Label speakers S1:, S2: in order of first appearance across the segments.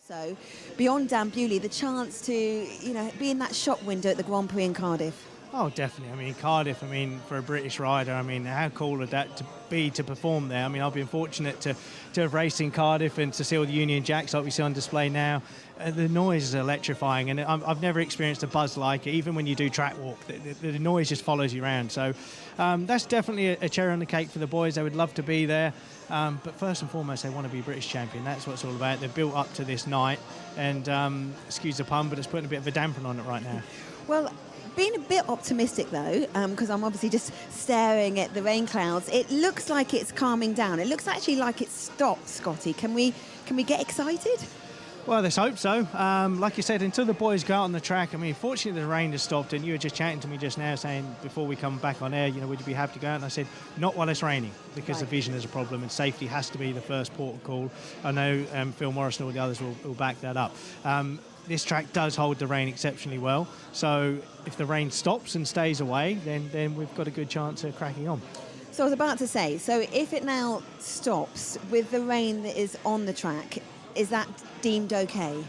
S1: So, beyond Dan Bewley, the chance to, be in that shop window at the Grand Prix in Cardiff.
S2: Oh, definitely. I mean, Cardiff, for a British rider, how cool would that be to perform there? I've been fortunate to have raced in Cardiff and to see all the Union Jacks like we see on display now. The noise is electrifying, and I've never experienced a buzz like it, even when you do track walk. The noise just follows you around. So that's definitely a cherry on the cake for the boys. They would love to be there. But first and foremost, they want to be British champion. That's what it's all about. They've built up to this night, and excuse the pun, but it's putting a bit of a damper on it right now.
S1: Well, being a bit optimistic though, because I'm obviously just staring at the rain clouds, it looks like it's calming down. It looks actually like it's stopped, Scotty. Can we get excited?
S2: Well, let's hope so. Like you said, until the boys go out on the track, fortunately the rain has stopped, and you were just chatting to me just now saying before we come back on air, would you be happy to go out? And I said, not while it's raining, because the vision is a problem and safety has to be the first port of call. I know Phil Morris and all the others will back that up. This track does hold the rain exceptionally well, so if the rain stops and stays away, then we've got a good chance of cracking on.
S1: So I was about to say, so if it now stops with the rain that is on the track, is that deemed okay?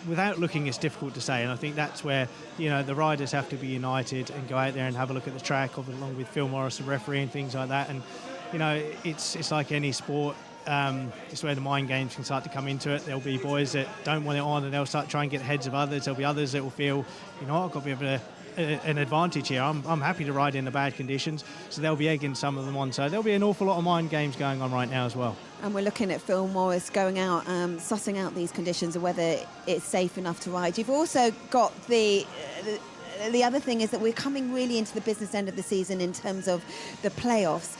S2: Without looking, it's difficult to say, and I think that's where the riders have to be united and go out there and have a look at the track, along with Phil Morris, the referee, and things like that. And it's like any sport. It's where the mind games can start to come into it. There'll be boys that don't want it on, and they'll start trying to get the heads of others. There'll be others that will feel, I've got a bit of an advantage here. I'm happy to ride in the bad conditions, so they'll be egging some of them on. So there'll be an awful lot of mind games going on right now as well.
S1: And we're looking at Phil Morris going out, sussing out these conditions and whether it's safe enough to ride. You've also got the other thing is that we're coming really into the business end of the season in terms of the playoffs.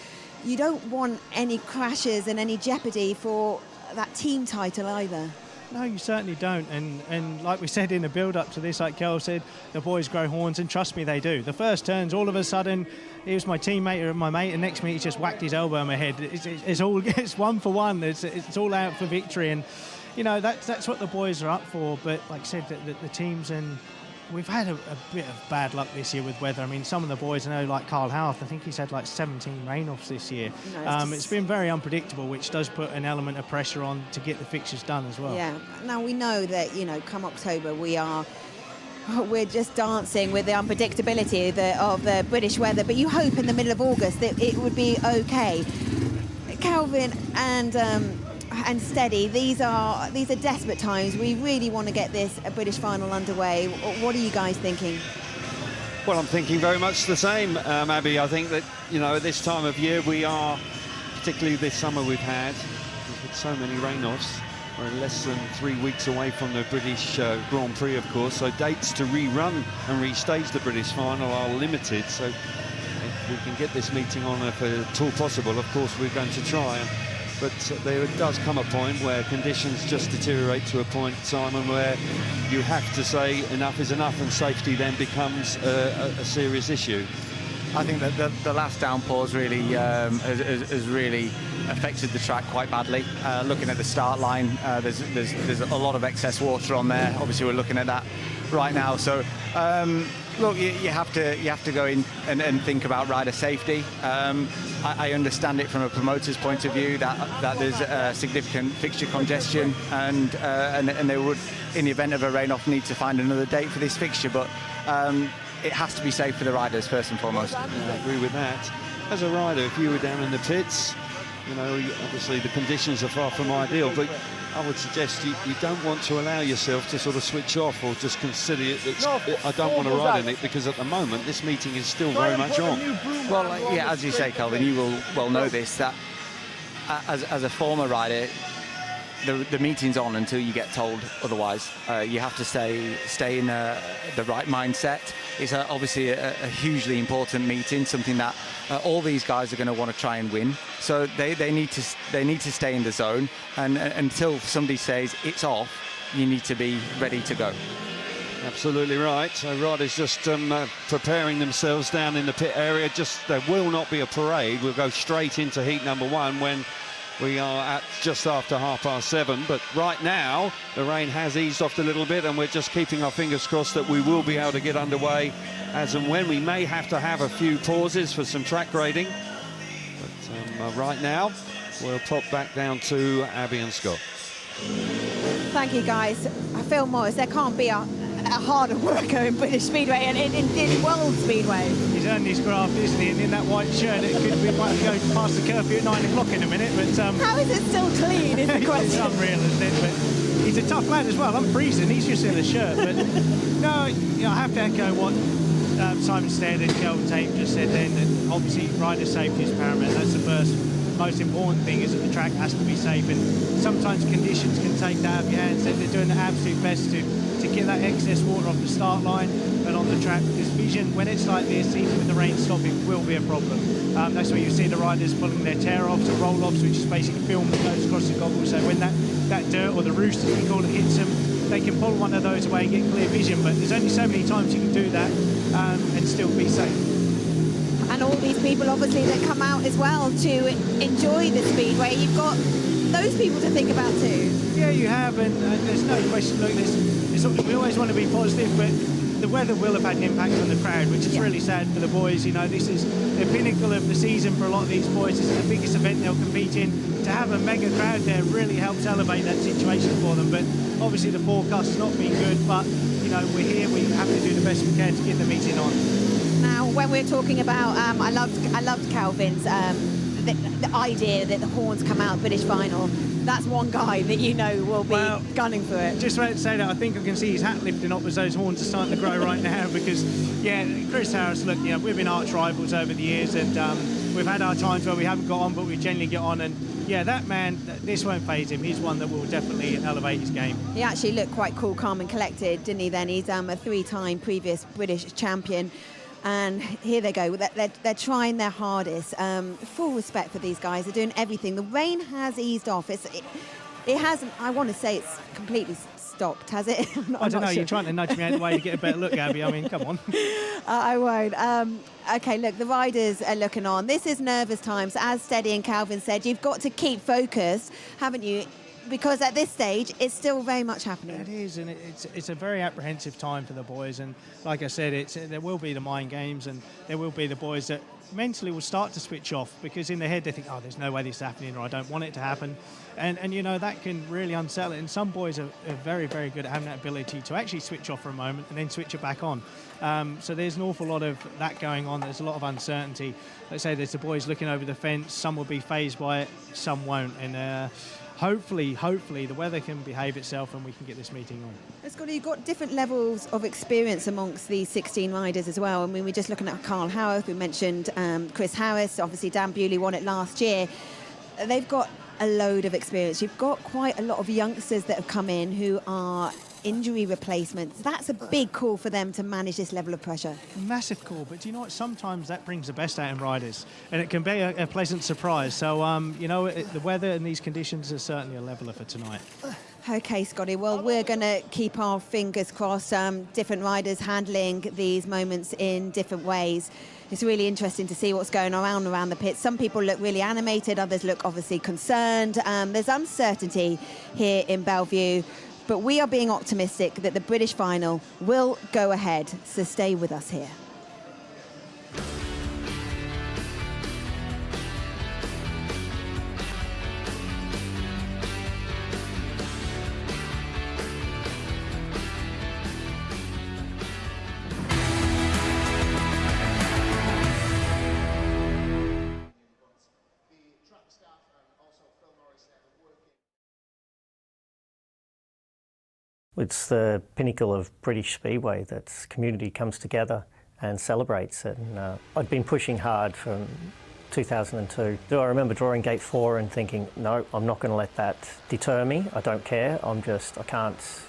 S1: You don't want any crashes and any jeopardy for that team title either.
S2: No, you certainly don't. And like we said in the build-up to this, like Kel said, the boys grow horns, and trust me, they do. The first turns, all of a sudden, he was my teammate or my mate, and next minute he just whacked his elbow on my head. It's one for one. It's all out for victory, and that's what the boys are up for. But like I said, the teams, and we've had a bit of bad luck this year with weather. Some of the boys, I know, like Carl Howarth, I think he's had 17 rain-offs this year. It's been very unpredictable, which does put an element of pressure on to get the fixtures done as well.
S1: Yeah. Now, we know that, come October, we're just dancing with the unpredictability of the British weather, but you hope in the middle of August that it would be okay. Calvin and Steady, these are desperate times. We really want to get this British final underway. What are you guys thinking?
S3: Well, I'm thinking very much the same, Abby. I think that, at this time of year we are, particularly this summer we've had so many rain-offs. We're less than 3 weeks away from the British Grand Prix, of course, so dates to rerun and restage the British final are limited. So if we can get this meeting on if at all possible, of course we're going to try. But there does come a point where conditions just deteriorate to a point, Simon, where you have to say enough is enough, and safety then becomes a serious issue.
S4: I think that the last downpours really has really affected the track quite badly. Looking at the start line, there's a lot of excess water on there. Obviously, we're looking at that right now. So, look, you have to go in and think about rider safety. I understand it from a promoter's point of view that there's significant fixture congestion, and they would, in the event of a rain-off, need to find another date for this fixture. But it has to be safe for the riders first and foremost.
S3: I agree with that. As a rider, if you were down in the pits, obviously the conditions are far from ideal, but I would suggest you don't want to allow yourself to sort of switch off or just consider I don't want to ride in it, because at the moment this meeting is still very much on.
S4: Well, yeah, as you say, Calvin, you will well know this, that as a former rider, the meeting's on until you get told otherwise. You have to stay in the right mindset. It's obviously a hugely important meeting, something that all these guys are going to want to try and win. So they need to stay in the zone, and until somebody says it's off, you need to be ready to go.
S3: Absolutely right. So riders just preparing themselves down in the pit area. There will not be a parade. We'll go straight into heat number one when we are at just after 7:30, but right now the rain has eased off a little bit, and we're just keeping our fingers crossed that we will be able to get underway as and when. We may have to have a few pauses for some track grading, but right now we'll pop back down to Abby and Scott.
S1: Thank you, guys. Phil Morris, there can't be a harder worker in British Speedway and in World Speedway.
S2: He's earned his graft, isn't he? And in that white shirt, it could be, might go past the curfew at 9 o'clock in a minute. But
S1: how is it still clean? Is the question.
S2: It's unreal, isn't it? But he's a tough lad as well. I'm freezing. He's just in a shirt. But no, you know, I have to echo what Simon Stead and Kelvin Tate just said then. That obviously rider safety is paramount. That's the first most important thing, is that the track has to be safe, and sometimes conditions can take that out of your hands. They're doing the absolute best to get that excess water off the start line and on the track, because vision, when it's like this, even with the rain stopping, will be a problem. That's where you see the riders pulling their tear-offs or roll-offs, which is basically film that goes across the goggles, so when that dirt, or the roost as we call it, hits them, they can pull one of those away and get clear vision. But there's only so many times you can do that and still be safe.
S1: And all these people, obviously, that come out as well to enjoy the Speedway. You've got those people to think about too.
S2: Yeah, you have, and there's no question. Look, we always want to be positive, but the weather will have had an impact on the crowd, which is really sad for the boys. You know, this is the pinnacle of the season for a lot of these boys. This is the biggest event they'll compete in. To have a mega crowd there really helps elevate that situation for them. But obviously the forecast has not been good, but you know, we're here, we have to do the best we can to get the meeting on.
S1: Now, when we're talking about, I loved Calvin's the idea that the horns come out British Final. That's one guy that you know will be gunning for it.
S2: Just wanted to say that I think I can see his hat lifting up as those horns are starting to grow right now, because, yeah, Chris Harris, look, you know, we've been arch rivals over the years, and we've had our times where we haven't got on, but we generally get on, and yeah, that man, this won't faze him. He's one that will definitely elevate his game. He
S1: actually looked quite cool, calm and collected, didn't he then? He's a three-time previous British champion. And here they go. They're trying their hardest. Full respect for these guys. They're doing everything. The rain has eased off. It hasn't. I want to say it's completely stopped. Has it?
S2: I don't know. Sure. You're trying to nudge me out of the way to get a better look, Abby. I mean, come on.
S1: I won't. Okay, look, the riders are looking on. This is nervous times. As Steady and Calvin said, you've got to keep focused, haven't you? Because at this stage, it's still very much happening.
S2: It is, and it's a very apprehensive time for the boys. And like I said, there will be the mind games, and there will be the boys that mentally will start to switch off, because in their head they think, oh, there's no way this is happening, or I don't want it to happen. And you know, that can really unsettle it. And some boys are very, very good at having that ability to actually switch off for a moment and then switch it back on. So there's an awful lot of that going on. There's a lot of uncertainty. Let's say there's the boys looking over the fence. Some will be fazed by it, some won't. And hopefully the weather can behave itself and we can get this meeting on.
S1: Scotty, you've got different levels of experience amongst these 16 riders as well. I mean, we're just looking at Carl Howarth. We mentioned Chris Harris. Obviously, Dan Bewley won it last year. They've got a load of experience. You've got quite a lot of youngsters that have come in who are injury replacements. That's a big call for them to manage this level of pressure.
S2: Massive call, but do you know what? Sometimes that brings the best out in riders, and it can be a pleasant surprise. So, you know, the weather and these conditions are certainly a leveller for tonight.
S1: Okay, Scotty, well, we're going to keep our fingers crossed. Different riders handling these moments in different ways. It's really interesting to see what's going on around the pits. Some people look really animated, others look obviously concerned. There's uncertainty here in Bellevue, but we are being optimistic that the British final will go ahead, so stay with us here.
S5: It's the pinnacle of British Speedway that community comes together and celebrates it. And I'd been pushing hard from 2002. I remember drawing gate 4 and thinking, no, I'm not going to let that deter me. I don't care. I can't,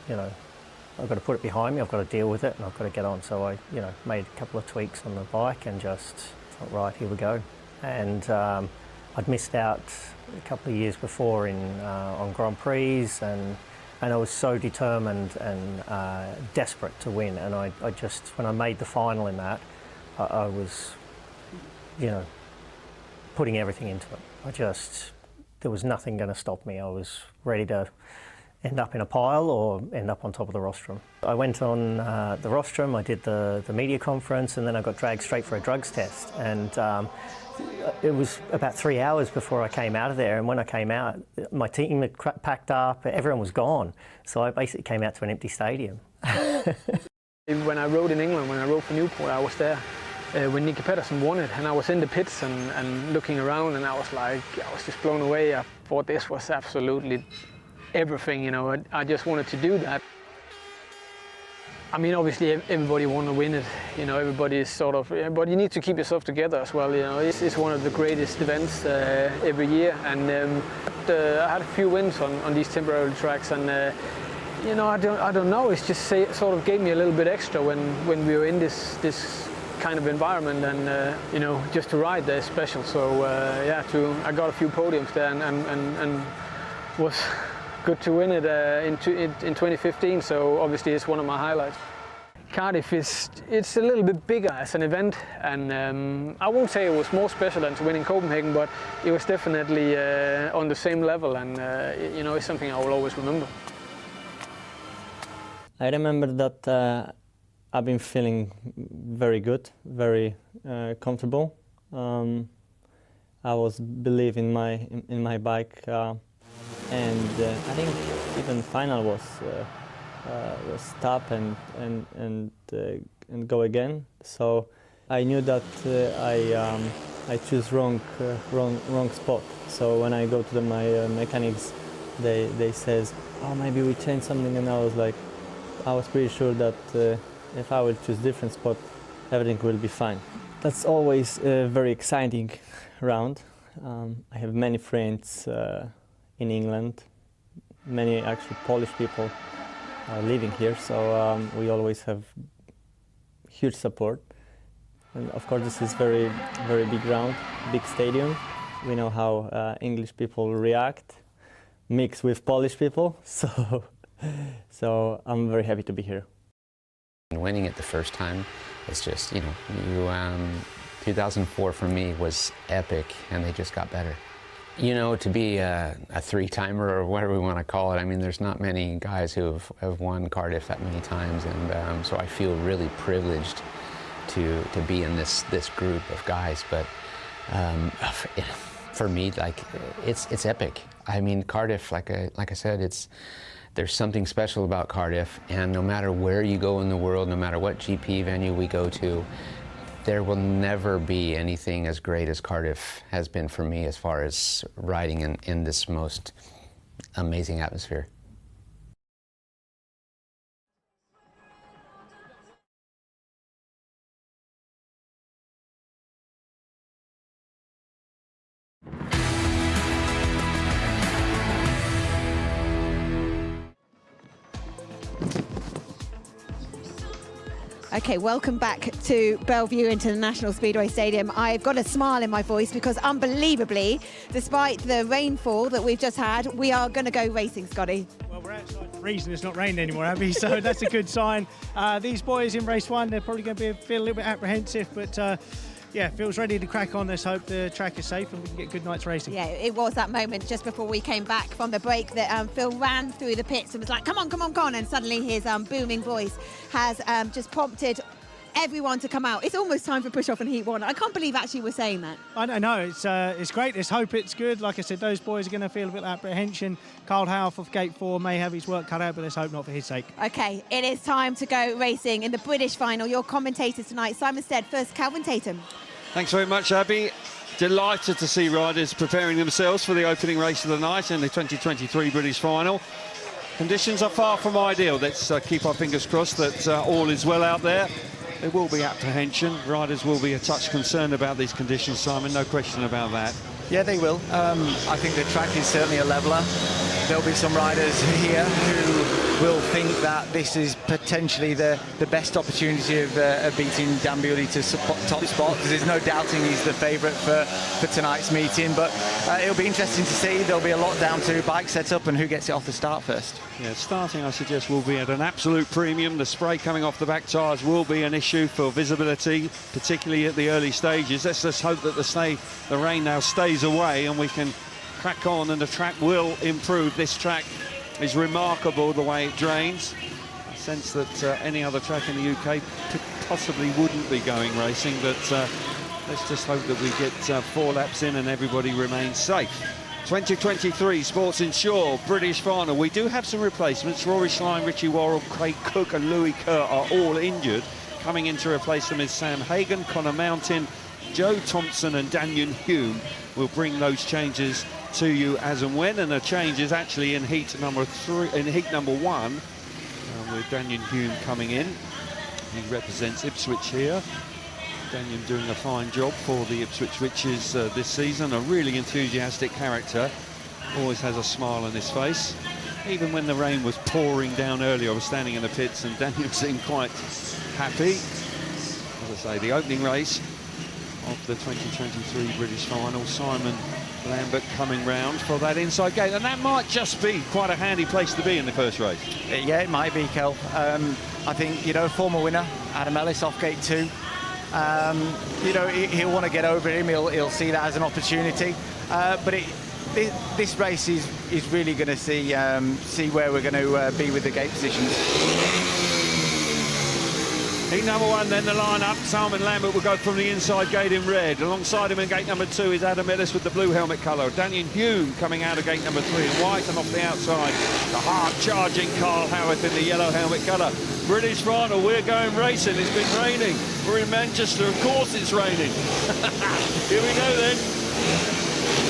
S5: you know, I've got to put it behind me. I've got to deal with it and I've got to get on. So I, you know, made a couple of tweaks on the bike and just thought, right, here we go. And I'd missed out a couple of years before on Grand Prix, and I was so determined and desperate to win. And I just, when I made the final in that, I was, you know, putting everything into it. There was nothing going to stop me. I was ready to, end up in a pile or end up on top of the rostrum. I went on the rostrum, I did the media conference, and then I got dragged straight for a drugs test. And it was about 3 hours before I came out of there, and when I came out, my team had packed up, everyone was gone. So I basically came out to an empty stadium.
S6: When I rode in England, when I rode for Newport, I was there when Nicky Pedersen won it, and I was in the pits and looking around, and I was just blown away. I thought this was absolutely everything, you know. I just wanted to do that. I mean, obviously everybody want to win it, you know. Everybody is sort of, but you need to keep yourself together as well, you know. It's one of the greatest events every year, and I had a few wins on these temporary tracks, and you know, I don't know. It's just sort of gave me a little bit extra when we were in this kind of environment, and you know, just to ride there is special. So yeah, I got a few podiums there, and was good to win it in 2015. So obviously it's one of my highlights. Cardiff it's a little bit bigger as an event, and I won't say it was more special than to win in Copenhagen, but it was definitely on the same level, and you know, it's something I will always remember.
S7: I remember that I've been feeling very good, very comfortable. I was believing in my bike, and I think even final was stop and go again. So I knew that I choose wrong spot. So when I go to my mechanics, they says, oh, maybe we change something, and I was pretty sure that if I will choose different spot, everything will be fine. That's always a very exciting round. I have many friends in England, many actually Polish people living here, so we always have huge support. And of course, this is very, very big round, big stadium. We know how English people react, mixed with Polish people, so I'm very happy to be here.
S8: Winning it the first time, it's just, you know, 2004 for me was epic, and they just got better. You know, to be a three-timer, or whatever we want to call it, I mean, there's not many guys who have won Cardiff that many times, and so I feel really privileged to be in this group of guys. But for me, like, it's epic. I mean, Cardiff, like I said, there's something special about Cardiff, and no matter where you go in the world, no matter what GP venue we go to, there will never be anything as great as Cardiff has been for me as far as riding in this most amazing atmosphere.
S1: Okay, welcome back to Bellevue International Speedway Stadium. I've got a smile in my voice because unbelievably, despite the rainfall that we've just had, we are going to go racing, Scotty.
S2: Well, we're outside the reason it's not raining anymore, Abby, so that's a good sign. These boys in race one, they're probably going to feel a little bit apprehensive, but yeah, feels ready to crack on. Let's hope the track is safe and we can get a good night's racing.
S1: Yeah, it was that moment just before we came back from the break that Phil ran through the pits and was like, come on, come on, come on, and suddenly his booming voice has just prompted everyone to come out. It's almost time for push-off and heat one. I can't believe actually we're saying that.
S2: I don't know, it's great. Let's hope it's good. Like I said, those boys are going to feel a bit of apprehension. Carl Howarth of Gate 4 may have his work cut out, but let's hope not for his sake.
S1: Okay, it is time to go racing in the British final. Your commentators tonight, Simon Stead, first Calvin Tatum.
S3: Thanks very much, Abby. Delighted to see riders preparing themselves for the opening race of the night in the 2023 British Final. Conditions are far from ideal. Let's keep our fingers crossed that all is well out there. There will be apprehension. Riders will be a touch concerned about these conditions, Simon, no question about that.
S4: Yeah, they will. I think the track is certainly a leveller. There'll be some riders here who will think that this is potentially the best opportunity of beating Dan Bewley to top spot, because there's no doubting he's the favourite for tonight's meeting. But it'll be interesting to see. There'll be a lot down to bike setup and who gets it off the start first.
S3: Yeah, starting, I suggest, will be at an absolute premium. The spray coming off the back tyres will be an issue for visibility, particularly at the early stages. Let's just hope that the rain now stays away and we can crack on and the track will improve. This track is remarkable, the way it drains. I sense that any other track in the UK possibly wouldn't be going racing, but let's just hope that we get 4 laps in and everybody remains safe. 2023 Sports Insure British Final. We do have some replacements. Rory, Schlein, Richie, Worrall, Craig Cook and Louis Kerr are all injured. Coming in to replace them is Sam Hagan, Connor Mountain, Joe Thompson and Daniel Hume. We'll bring those changes to you as and when, and the change is actually in heat number 1, with Daniel Hume coming in. He represents Ipswich here. Daniel doing a fine job for the Ipswich Witches this season. A really enthusiastic character, always has a smile on his face. Even when the rain was pouring down earlier, I was standing in the pits and Daniel seemed quite happy. As I say, the opening race of the 2023 British Final, Simon Lambert coming round for that inside gate, and that might just be quite a handy place to be in the first race.
S4: Yeah, it might be, Kel. I think, you know, former winner Adam Ellis off gate 2. You know, he'll want to get over him. He'll see that as an opportunity. But this race is really going to see where we're going to be with the gate positions.
S3: Heat number 1, then the line-up. Simon Lambert will go from the inside gate in red. Alongside him in gate number 2 is Adam Ellis with the blue helmet colour. Daniel Hume coming out of gate number 3 in white, and off the outside, the hard-charging Carl Howarth in the yellow helmet colour. British Final, we're going racing. It's been raining. We're in Manchester, of course it's raining. Here we go then.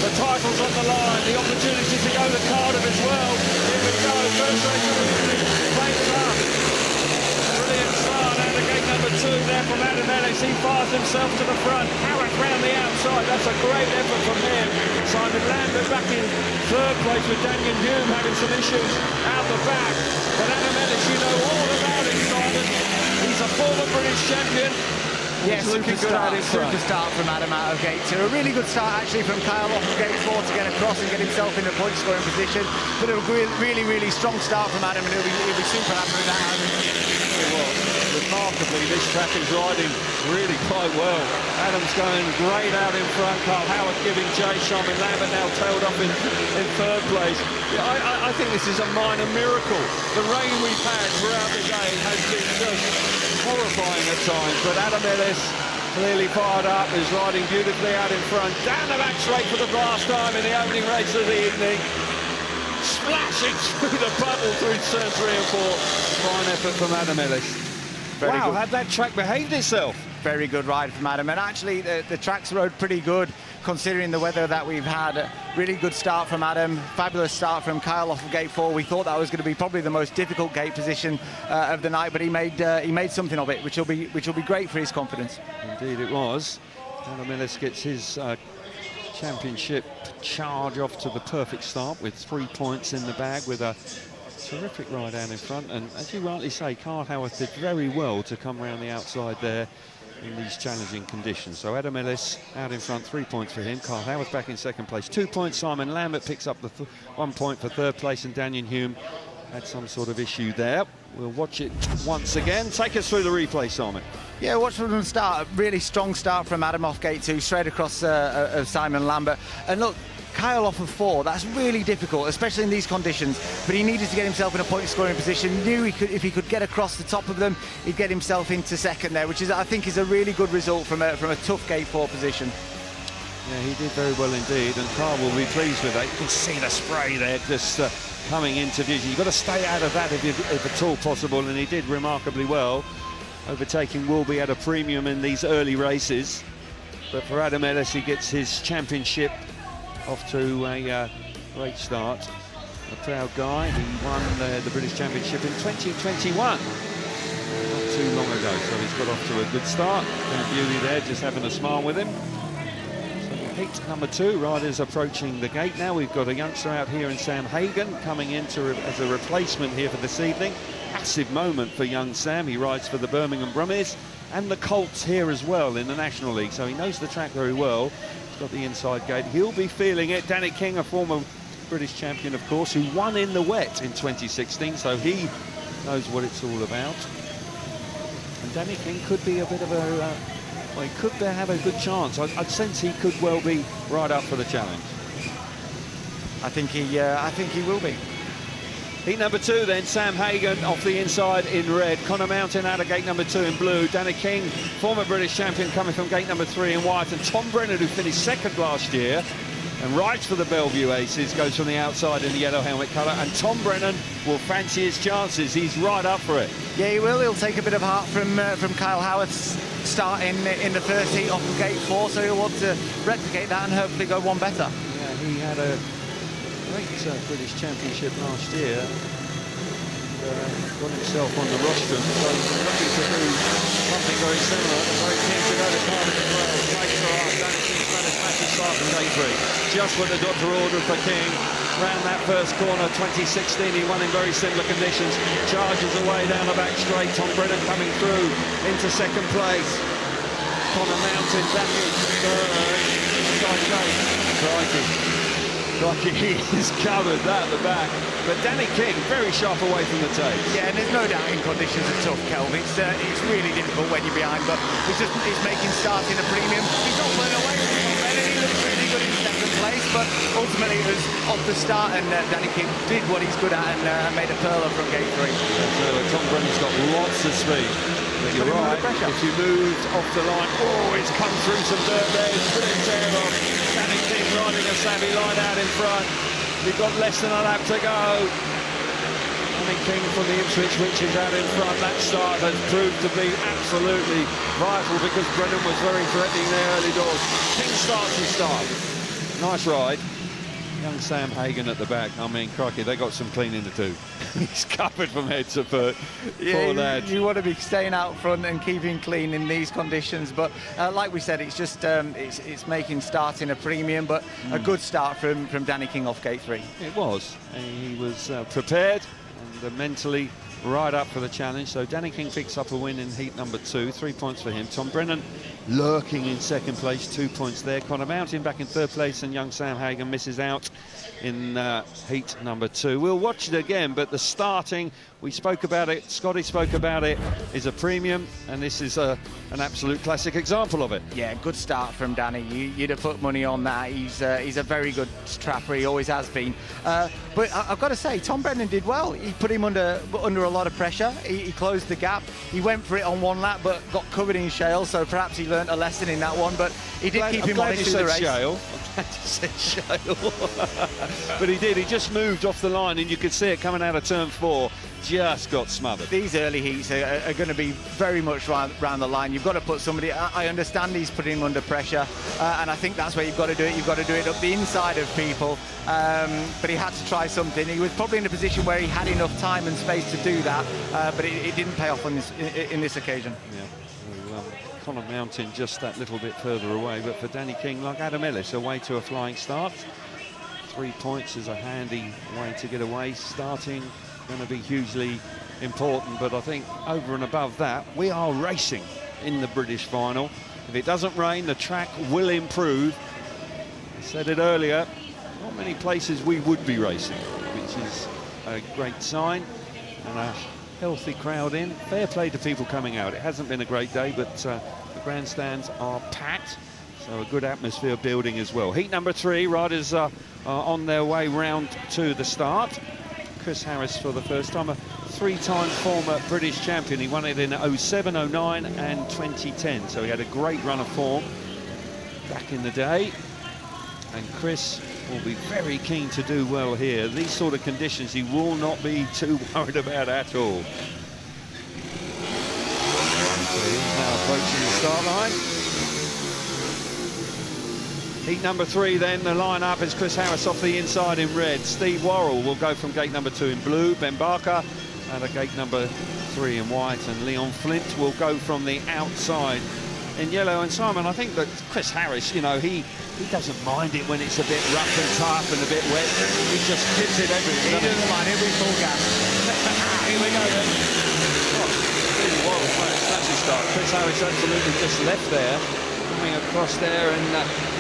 S3: The title's on the line, the opportunity to go to Cardiff as well. Here we go, first race of the evening. Flames up. Brilliant start out of gate number 2 there from Adam Ellis. He fires himself to the front. Howarth round the outside. That's a great effort from him. Simon Lambert back in 3rd place with Daniel Hume having some issues out the back. But Adam Ellis, you know all about him, Simon. He's a former British champion.
S4: Yes, super start from Adam out of gate 2. A really good start actually from Kyle off of gate 4 to get across and get himself in the point scoring position. But a really strong start from Adam, and he'll be super happy with that.
S3: It was. Remarkably, this track is riding really quite well. Adam's going great out in front. Carl Howarth giving chase. Simon Lambert now tailed up in 3rd place. Yeah, I think this is a minor miracle. The rain we've had throughout the game has been just horrifying at times, but Adam Ellis clearly fired up, is riding beautifully out in front. Down the back straight for the last time in the opening race of the evening. Splashing through the puddle through turn 3 and 4. Fine effort from Adam Ellis. Wow, had that track behaved itself?
S4: Very good ride from Adam, and actually the track's rode pretty good considering the weather that we've had. A really good start from Adam, fabulous start from Kyle off of gate 4. We thought that was going to be probably the most difficult gate position of the night, but he made something of it, which will be great for his confidence.
S3: Indeed it was. Adam Ellis gets his championship charge off to the perfect start with 3 points in the bag, with a terrific ride out in front, and as you rightly say, Carl Howarth did very well to come around the outside there in these challenging conditions. So Adam Ellis out in front, 3 points for him. Carl Howarth back in 2nd place, 2 points. Simon Lambert picks up the 1 point for 3rd place, and Daniel Hume had some sort of issue there. We'll watch it once again. Take us through the replay, Simon.
S4: Yeah, watch from the start. A really strong start from Adam off gate 2, straight across Simon Lambert. And look, Kyle off of 4, that's really difficult, especially in these conditions, but he needed to get himself in a point scoring position. Knew if he could get across the top of them, he'd get himself into 2nd there, which I think is a really good result from a tough gate 4 position.
S3: Yeah, he did very well indeed, and Carl will be pleased with that. You can see the spray there just coming into vision. You've got to stay out of that if at all possible, and he did remarkably well, overtaking Wilby at a premium in these early races. But for Adam Ellis, he gets his championship off to a great start. A proud guy. He won the British Championship in 2021, not too long ago, so he's got off to a good start. And Bewley there just having a smile with him. So heat number 2, riders approaching the gate now. We've got a youngster out here in Sam Hagan coming in as a replacement here for this evening. Massive moment for young Sam. He rides for the Birmingham Brummies and the Colts here as well in the National League, so he knows the track very well. Got the inside gate. He'll be feeling it. Danny King, a former British champion, of course, who won in the wet in 2016, so he knows what it's all about. And Danny King could be a bit of a... well, he could have a good chance. I'd sense he could well be right up for the challenge.
S4: I think he will be.
S3: Heat number 2 then, Sam Hagan off the inside in red. Connor Mountain out of gate number 2 in blue. Danny King, former British champion, coming from gate number 3 in white. And Tom Brennan, who finished second last year and rides for the Bellevue Aces, goes from the outside in the yellow helmet colour. And Tom Brennan will fancy his chances. He's right up for it.
S4: Yeah, he will. He'll take a bit of heart from Kyle Howarth's start in the first heat off of gate 4, so he'll want to replicate that and hopefully go one better.
S3: Yeah, he had a great British Championship last year. Got himself on the rostrum, so he's looking to do something very similar. Very keen to go to Cardiff as well. Great for us. Danny King's had a massive start from day 3. Just what the doctor ordered for King. Round that first corner, 2016, he won in very similar conditions. Charges away down the back straight. Tom Brennan coming through into second place. Connor Mountain back in third. Side gate. Crikey, he's covered that at the back. But Danny King, very sharp away from the tape.
S4: Yeah, and there's no doubt in conditions are tough, Kelvin. It's really difficult when you're behind, but he's making starting a premium. He's not pulling away from Tom Brennan. He looks really good in second place, but ultimately it was off the start, and Danny King did what he's good at and made a pearler from gate 3.
S3: Tom Brennan's got lots of speed. But you're right, if you moved off the line, it's come through some dirt there, it's put it tear off. Danny King riding a savvy line out in front. You've got less than a lap to go. Danny King from the Ipswich, which is out in front. That start has proved to be absolutely vital because Brennan was very threatening there early doors. King starts and starts. Nice ride. Young Sam Hagan at the back. I mean, crikey, they got some cleaning to do. He's covered from head to foot. Poor lad.
S4: You want to be staying out front and keeping clean in these conditions, but like we said, it's just it's making starting a premium, but a good start from Danny King off gate 3.
S3: It was. He was prepared and mentally right up for the challenge. So Danny King picks up a win in heat number 2, 3 points for him. Tom Brennan lurking in second place, 2 points there. Connor Mountain back in third place, and young Sam Hagan misses out in heat number 2. We'll watch it again, but the starting, we spoke about it, Scotty spoke about it, is a premium, and this is an absolute classic example of it.
S4: Yeah, good start from Danny. You'd have put money on that. He's a very good trapper, he always has been. But I've got to say, Tom Brennan did well. He put him under a lot of pressure. He closed the gap. He went for it on one lap, but got covered in shale, so perhaps he learnt a lesson in that one, but he did keep him honest through the race.
S3: Shale. I'm glad you said shale. But he did. He just moved off the line, and you could see it coming out of turn 4. Just got smothered.
S4: These early heats are going to be very much round the line. You've got to put somebody. I understand he's putting him under pressure, and I think that's where you've got to do it. You've got to do it up the inside of people. But he had to try something. He was probably in a position where he had enough time and space to do that, but it didn't pay off on in this occasion.
S3: Yeah. Connor Mountain just that little bit further away, but for Danny King, like Adam Ellis, away to a flying start. 3 points is a handy way to get away. Starting going to be hugely important, but I think over and above that, we are racing in the British final. If it doesn't rain, the track will improve. I said it earlier, not many places we would be racing, which is a great sign, and a healthy crowd in. Fair play to people coming out. It hasn't been a great day, but the grandstands are packed, so a good atmosphere building as well. Heat number 3, riders are on their way round to the start. Chris Harris for the first time, a 3-time former British champion. He won it in 07, 09 and 2010, so he had a great run of form back in the day, and Chris will be very keen to do well here. These sort of conditions he will not be too worried about at all. So he's now approaching the start line. Heat number 3 then, the line-up is Chris Harris off the inside in red. Steve Worrall will go from gate number 2 in blue. Ben Barker at a gate number 3 in white. And Leon Flint will go from the outside in yellow. And Simon, I think that Chris Harris, you know, he doesn't mind it when it's a bit rough and tough and a bit wet. He just gives it everything. He doesn't mind it with full gas. Here we go then. Steve Worrall, fantastic start. Chris Harris absolutely just left there. Coming across there, and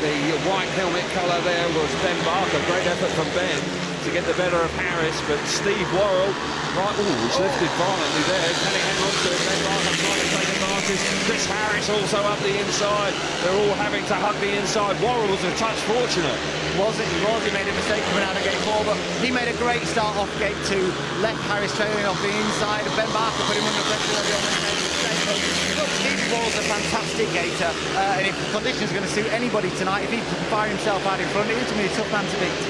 S3: the white helmet colour there was Ben Barker. Great effort from Ben to get the better of Harris, but Steve Worrall, right, he's lifted violently there. Can he hang on to it? Ben Barker trying to take advantage. Chris Harris also up the inside. They're all having to hug the inside. Worrall was a touch fortunate.
S4: He made a mistake coming out of gate 4. 4, but he made a great start off gate 2, left Harris trailing off the inside, and Ben Barker put him under pressure early on and made a mistake. Look, Stevie Worrall's a fantastic gator, and if the conditions are going to suit anybody tonight, if he can fire himself out in front, he's going to be a tough man to beat.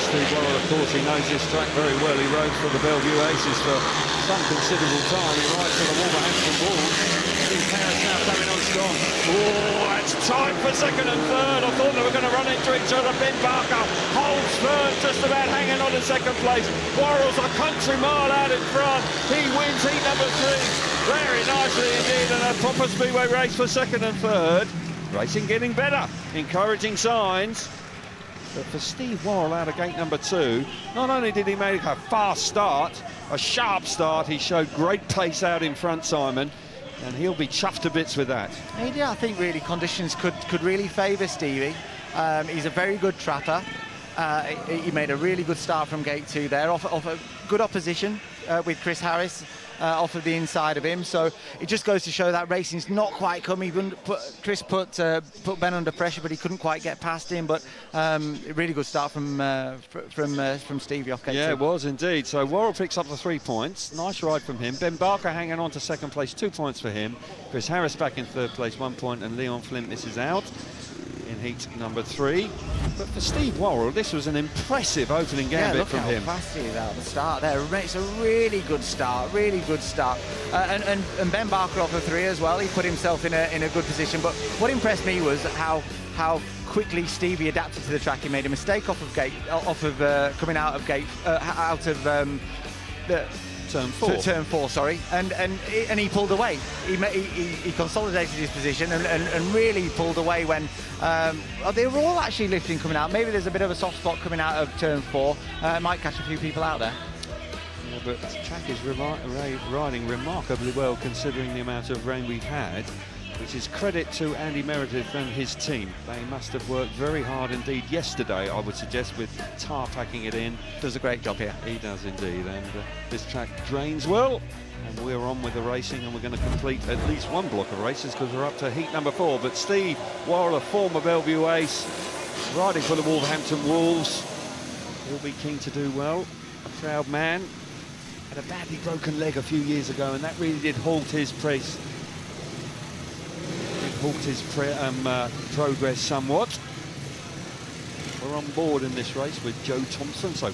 S3: Steve Worrall, of course, he knows this track very well. He rode for the Bellevue Aces for some considerable time. He rides for the Wolverhampton Wolves. Here's Harris now coming on strong. Oh, it's tight for second and third. I thought they were going to run into each other. Ben Barker holds third, just about hanging on in second place. Worrall's a country mile out in front. He wins heat number 3 very nicely indeed, and a proper Speedway race for second and third. Racing getting better, encouraging signs. But for Steve Worrall out of gate number 2, not only did he make a fast start, a sharp start, he showed great pace out in front, Simon, and he'll be chuffed to bits with that.
S4: Yeah, I think really conditions could really favour Stevie. He's a very good trapper. He made a really good start from gate 2 there, off a good opposition with Chris Harris off of the inside of him. So it just goes to show that racing's not quite coming. Chris put Ben under pressure, but he couldn't quite get past him. But a really good start from Stevie off gate 2.
S3: Yeah, it was indeed. So Worrall picks up the 3 points. Nice ride from him. Ben Barker hanging on to second place, 2 points for him. Chris Harris back in third place, 1 point, and Leon Flint misses out in heat number 3. But for Steve Worrall, this was an impressive opening gambit from him.
S4: Yeah, look how fast he is out at the start there. It's a really good start, really good start. And Ben Barker off of 3 as well. He put himself in a good position. But what impressed me was how quickly Stevie adapted to the track. He made a mistake coming out of gate, Turn 4, sorry, and he pulled away. He consolidated his position and really pulled away when they were all actually lifting coming out. Maybe there's a bit of a soft spot coming out of turn 4. Might catch a few people out there.
S3: Yeah, but the track is riding remarkably well considering the amount of rain we've had, which is credit to Andy Meredith and his team. They must have worked very hard indeed yesterday, I would suggest, with tar packing it in.
S4: Does a great job here.
S3: He does indeed, and this track drains well, and we're on with the racing, and we're going to complete at least one block of races because we're up to heat number 4. But Steve Worrall, a former Bellevue ace, riding for the Wolverhampton Wolves, he'll be keen to do well. A proud man. Had a badly broken leg a few years ago, and that really did halt his progress somewhat. We're on board in this race with Joe Thompson. So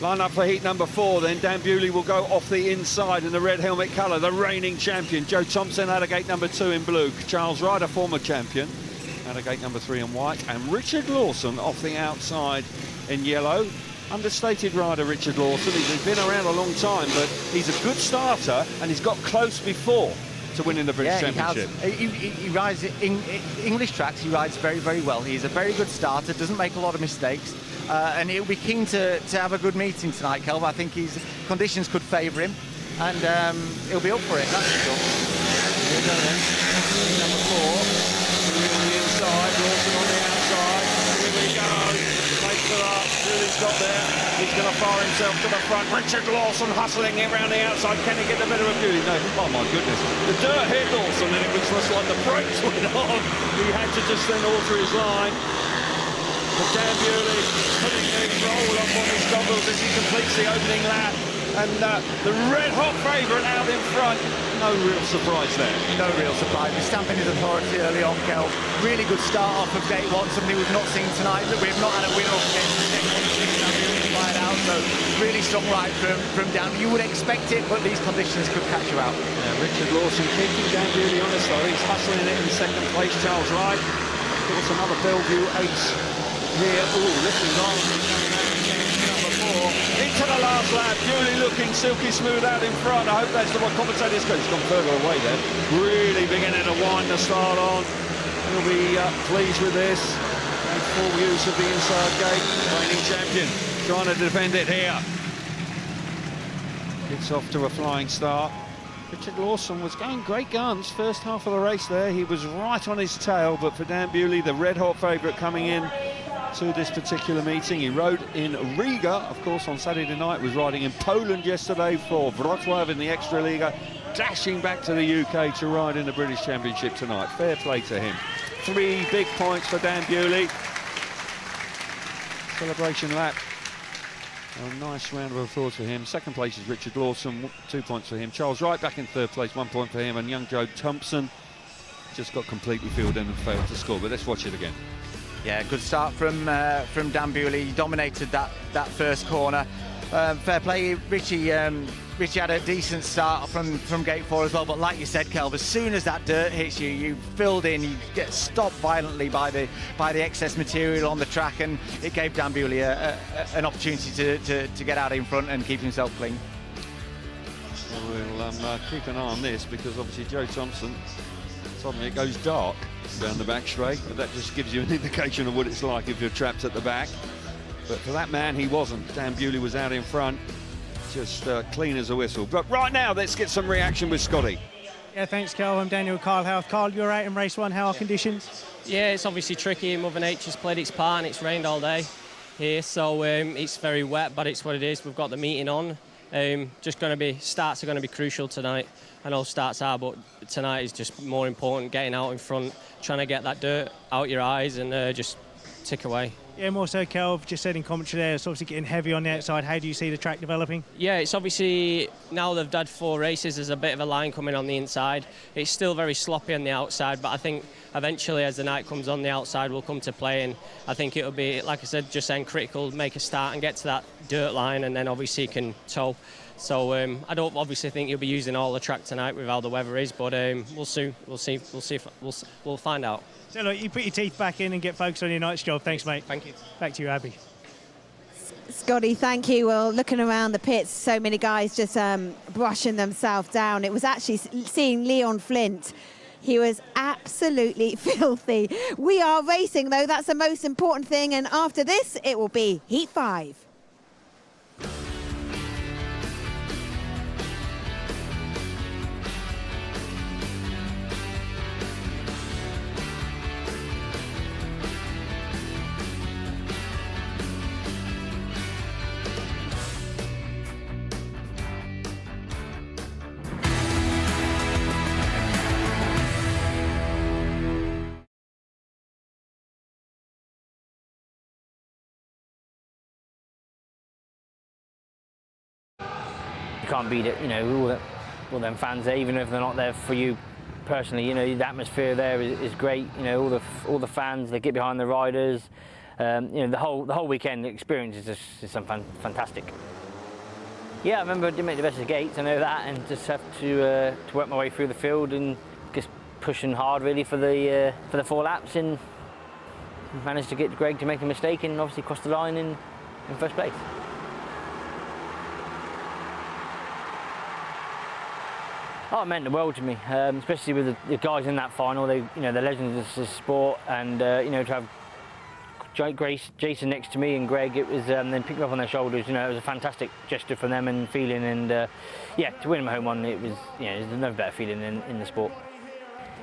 S3: line up for heat number 4, then Dan Bewley will go off the inside in the red helmet colour, the reigning champion. Joe Thompson out of gate number 2 in blue. Charles Wright, a former champion, out of gate number 3 in white, and Richard Lawson off the outside in yellow. Understated rider, Richard Lawson. He's been around a long time, but he's a good starter, and he's got close before to winning the British Championship.
S4: He rides English tracks. He rides very, very well. He's a very good starter. Doesn't make a lot of mistakes, and he'll be keen to have a good meeting tonight, Kelv. I think his conditions could favour him, and he'll be up for it. That's for sure.
S3: Here we go then. Number 4. On the inside, Lawson on the outside. Here we go. Makes it up. Bewley's got there. He's going to fire himself to the front. Richard Lawson hustling around the outside. Can he get the better of Bewley? No. Oh my goodness. The dirt hit Lawson, and it was just like the brakes went on. He had to just then alter his line. But Dan Bewley putting the roll up on his goggles as he completes the opening lap. And the red-hot favourite out in front. No real surprise there.
S4: No real surprise. He's stamping his authority early on, Kel. Really good start off of gate 1, something we've not seen tonight. We've not had a winner off against gate 1 fired out, so really strong ride from Dan. You would expect it, but these conditions could catch you out.
S3: Yeah, Richard Lawson keeping Dan Bewley honest though. He's hustling it in second place. Charles Wright. Of course, another Bellevue ace here. Ooh, lifting on. Into the last lap, Bewley looking silky smooth out in front. I hope that's the one commentators go. He's gone further away there. Really beginning to wind the start on. He'll be pleased with this. And full use of the inside gate. Reigning champion trying to defend it here. Gets off to a flying start. Richard Lawson was going great guns first half of the race there. He was right on his tail, but for Dan Bewley, the red-hot favourite coming in to this particular meeting. He rode in Riga, of course, on Saturday night, was riding in Poland yesterday for Wrocław in the Extraliga, dashing back to the UK to ride in the British Championship tonight. Fair play to him. 3 big points for Dan Bewley. celebration lap. A nice round of applause for him. Second place is Richard Lawson, 2 points for him. Charles Wright back in third place, 1 point for him. And young Joe Thompson just got completely filled in and failed to score. But let's watch it again.
S4: Yeah, good start from Dan Bewley. He dominated that first corner. Fair play, Richie. Richie had a decent start from gate 4 as well, but like you said, Kelv, as soon as that dirt hits you, you filled in, you get stopped violently by the excess material on the track, and it gave Dan Bewley an opportunity to get out in front and keep himself clean.
S3: We'll keep an eye on this, because obviously Joe Thompson, suddenly it goes dark down the back straight, but that just gives you an indication of what it's like if you're trapped at the back. But for that man, he wasn't. Dan Bewley was out in front, just clean as a whistle. But right now, let's get some reaction with Scotty.
S2: Yeah, thanks, Carl. I'm Daniel Carl Howarth. Carl, you're out in race 1. How are conditions?
S9: Yeah, it's obviously tricky. Mother Nature's played its part, and it's rained all day here, so it's very wet, but it's what it is. We've got the meeting on. Starts are going to be crucial tonight. I know starts are, but tonight is just more important. Getting out in front, trying to get that dirt out your eyes, and just tick away.
S2: Yeah, more so, Kelv, just said in commentary there, it's obviously getting heavy on the outside. How do you see the track developing?
S9: Yeah, it's obviously, now they've had 4 races, there's a bit of a line coming on the inside. It's still very sloppy on the outside, but I think eventually as the night comes on, the outside will come to play, and I think it'll be, like I said, just then critical, make a start and get to that dirt line, and then obviously you can tow. So I don't obviously think you'll be using all the track tonight with how the weather is, but we'll see. We'll find out.
S2: So look, you put your teeth back in and get focused on your night's job. Thanks, mate.
S9: Thank you.
S2: Back to you, Abby.
S1: Scotty, thank you. Well, looking around the pits, so many guys just brushing themselves down. It was actually seeing Leon Flint. He was absolutely filthy. We are racing, though. That's the most important thing. And after this, it will be Heat 5.
S10: You can't beat it, you know, all them fans there, even if they're not there for you personally. You know, the atmosphere there is great. You know, all the fans, they get behind the riders. You know, the whole weekend experience is just fantastic. Yeah, I remember I didn't make the best of the gates, I know that, and just have to work my way through the field and just pushing hard really for the 4 laps, and managed to get Greg to make a mistake and obviously cross the line in first place. Oh, it meant the world to me, especially with the guys in that final. They, you know, they're legends of the sport, and you know, to have Jason next to me and Greg, it was then picking up on their shoulders. You know, it was a fantastic gesture from them and feeling, and yeah, to win my home one, it was, you know, there's no better feeling in the sport.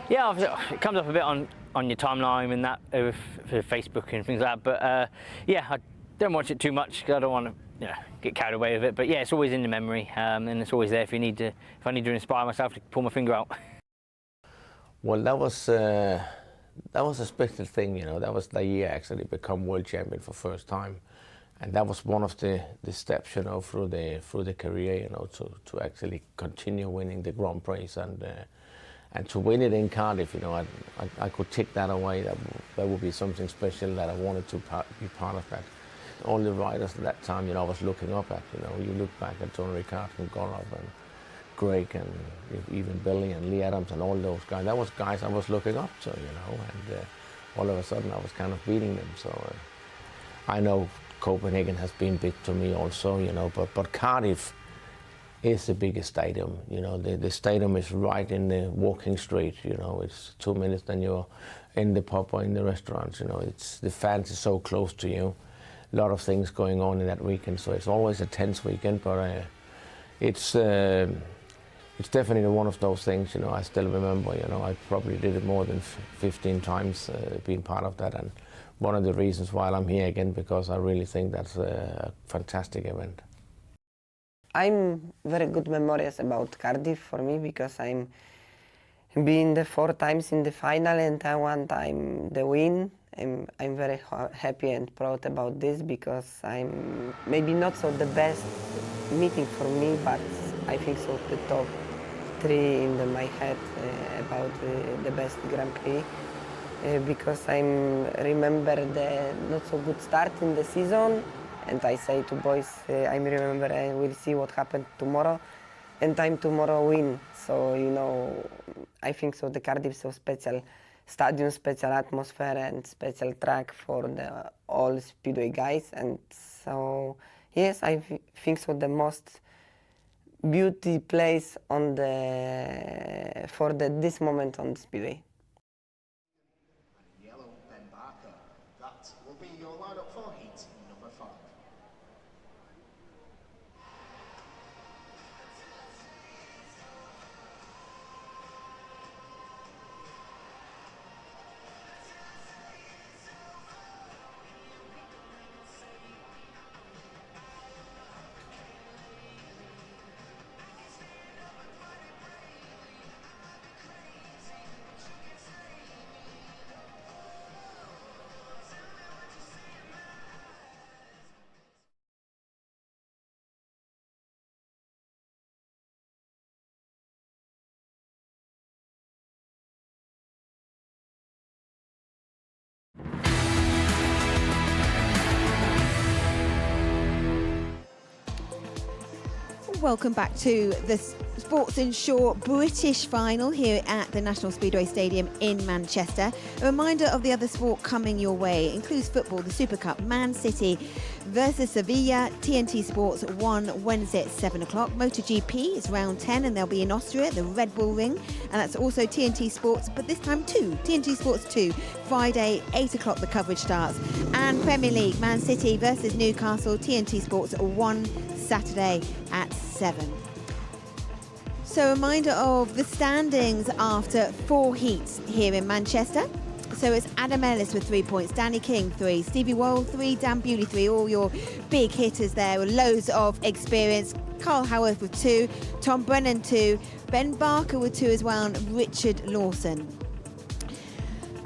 S10: Yeah, it comes up a bit on your timeline and that for Facebook and things like that. But yeah, I don't watch it too much because I don't want to, you know, get carried away with it. But yeah, it's always in the memory, and it's always there if I need to inspire myself to pull my finger out.
S11: Well, that was a special thing, you know. That was the year actually become world champion for first time, and that was one of the steps, you know, through the career, you know, to actually continue winning the Grand Prix and to win it in Cardiff, you know. I could take that away. That would be something special that I wanted to be part of that. All the riders at that time, you know, I was looking up at, you know. You look back at Tony Ricard and Worrall and Greg and even Belle and Lee Adams and all those guys. That was guys I was looking up to, you know, and all of a sudden I was kind of beating them. So I know Copenhagen has been big to me also, you know, but Cardiff is the biggest stadium, you know. The stadium is right in the walking street, you know. It's 2 minutes, then you're in the pub or in the restaurants, you know. It's the fans are so close to you. A lot of things going on in that weekend, so it's always a tense weekend, but it's definitely one of those things, you know. I still remember, you know, I probably did it more than 15 times being part of that, and one of the reasons why I'm here again, because I really think that's a fantastic event.
S12: I'm very good memories about Cardiff for me, because I'm been the 4 times in the final and 1 time the win. I'm very happy and proud about this, because I'm maybe not so the best meeting for me, but I think so the top 3 in my head about the best Grand Prix. Because I remember the not so good start in the season, and I say to boys, I remember I will see what happened tomorrow, and I'm tomorrow win. So, you know, I think so the Cardiff is so special stadium, special atmosphere, and special track for the all Speedway guys. And so, yes, I think so the most beauty place on the for this moment on the Speedway.
S13: Will be your lineup for heat number 5.
S1: Welcome back to the Sports Insure British Final here at the National Speedway Stadium in Manchester. A reminder of the other sport coming your way. It includes football, the Super Cup, Man City versus Sevilla, TNT Sports 1 Wednesday at 7 o'clock. MotoGP is round 10 and they'll be in Austria, the Red Bull Ring. And that's also TNT Sports, but this time 2. TNT Sports 2, Friday, 8 o'clock the coverage starts. And Premier League, Man City versus Newcastle, TNT Sports 1 Saturday at 7. So a reminder of the standings after 4 heats here in Manchester. So it's Adam Ellis with 3 points, Danny King 3, Stevie Worrall 3, Dan Bewley 3, all your big hitters there with loads of experience. Carl Howarth with 2, Tom Brennan 2, Ben Barker with 2 as well, and Richard Lawson.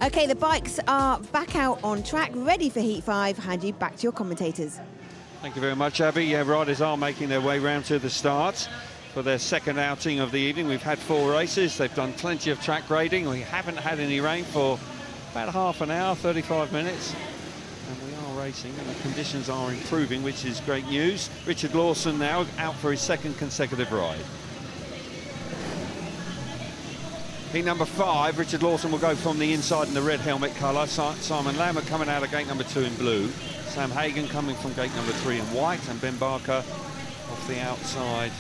S1: Okay, the bikes are back out on track, ready for Heat 5. Hand you back to your commentators.
S3: Thank you very much, Abby. Yeah, riders are making their way round to the start for their second outing of the evening. We've had 4 races. They've done plenty of track grading. We haven't had any rain for about half an hour, 35 minutes. And we are racing, and the conditions are improving, which is great news. Richard Lawson now out for his second consecutive ride. Heat number 5, Richard Lawson will go from the inside in the red helmet colour. Simon Lambert coming out of gate number 2 in blue. Sam Hagan coming from gate number 3 in white, and Ben Barker off the outside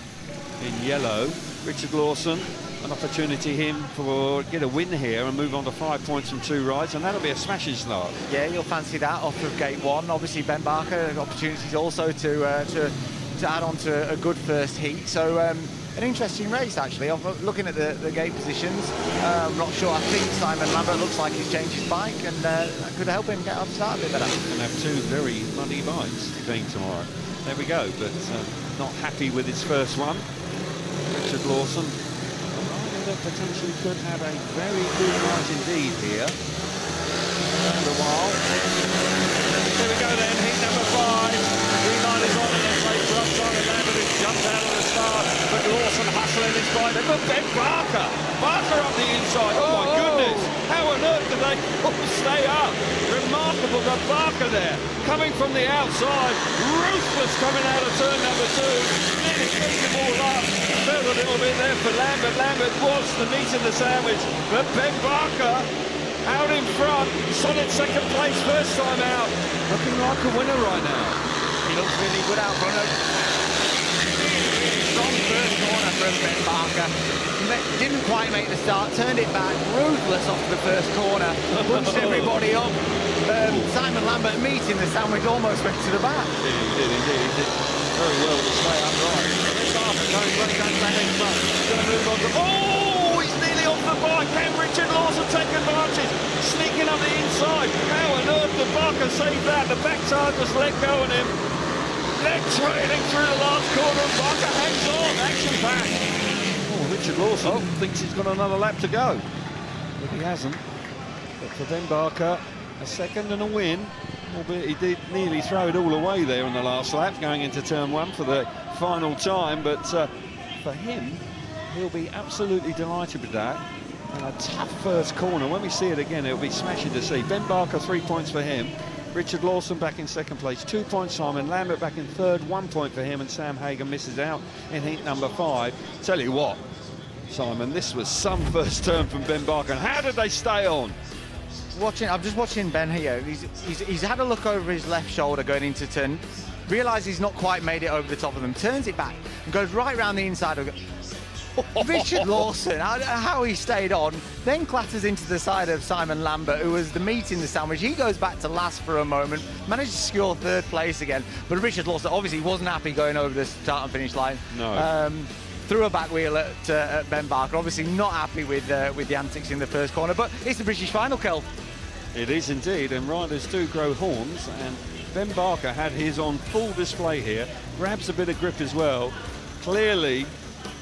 S3: in yellow. Richard Lawson, an opportunity him for get a win here and move on to 5 points from 2 rides, and that'll be a smashing start.
S4: Yeah, you'll fancy that off of gate 1. Obviously Ben Barker opportunities also to add on to a good first heat. So an interesting race actually. Looking at the gate positions, I'm not sure. I think Simon Lambert looks like he's changed his bike, and that could help him get up start a bit better.
S3: And have 2 very muddy bikes going tomorrow. There we go, but not happy with his first one. Richard Lawson, a rider that potentially could have a very good night indeed here. And a while. Here we go then, heat number 5. Green line is on, and they're safe for upside. Lambert has jumped out of the start, but Lawson hustling his bike. They've got Ben Barker. Barker up the inside. Oh my goodness! How on earth did they stay up? Remarkable that Barker there, coming from the outside, ruthless coming out of turn number 2. Nearly beat them all up. Fell a little bit there for Lambert. Lambert was the meat of the sandwich, but Ben Barker out in front, solid second place first time out, looking like a winner right now.
S4: He looks really good out front of. Strong first corner from Ben Barker. Didn't quite make the start, turned it back, ruthless off the first corner, punched everybody up. Simon Lambert meeting the sandwich almost went to the back.
S3: He did indeed. He did very well to stay upright. Barker going back in front. He's going to move on to. Oh, he's nearly off the bike. Can Richard Lawson take advantage? Sneaking up the inside. How on earth did Barker save that? The backside was let go on him. Leg trailing through the last corner, and Barker hangs on. Action back. Oh, Richard Lawson thinks he's got another lap to go, but he hasn't. But for Ben Barker, a second and a win, albeit he did nearly throw it all away there on the last lap, going into turn 1 for the final time. But for him, he'll be absolutely delighted with that. And a tough first corner. When we see it again, it'll be smashing to see. Ben Barker, 3 points for him. Richard Lawson back in second place, 2 points. Simon Lambert back in third, 1 point for him. And Sam Hagan misses out in heat number 5. Tell you what, Simon, this was some first turn from Ben Barker. And how did they stay on?
S4: I'm just watching Ben here. He's had a look over his left shoulder going into turn, realises he's not quite made it over the top of them, turns it back and goes right round the inside of it. Richard Lawson, how he stayed on, then clatters into the side of Simon Lambert, who was the meat in the sandwich. He goes back to last for a moment, managed to secure third place again. But Richard Lawson obviously wasn't happy going over the start and finish line.
S3: No.
S4: Threw a back wheel at Ben Barker, obviously not happy with the antics in the first corner. But it's the British final, Kel.
S3: It is indeed, and riders do grow horns, and Ben Barker had his on full display here, grabs a bit of grip as well. Clearly,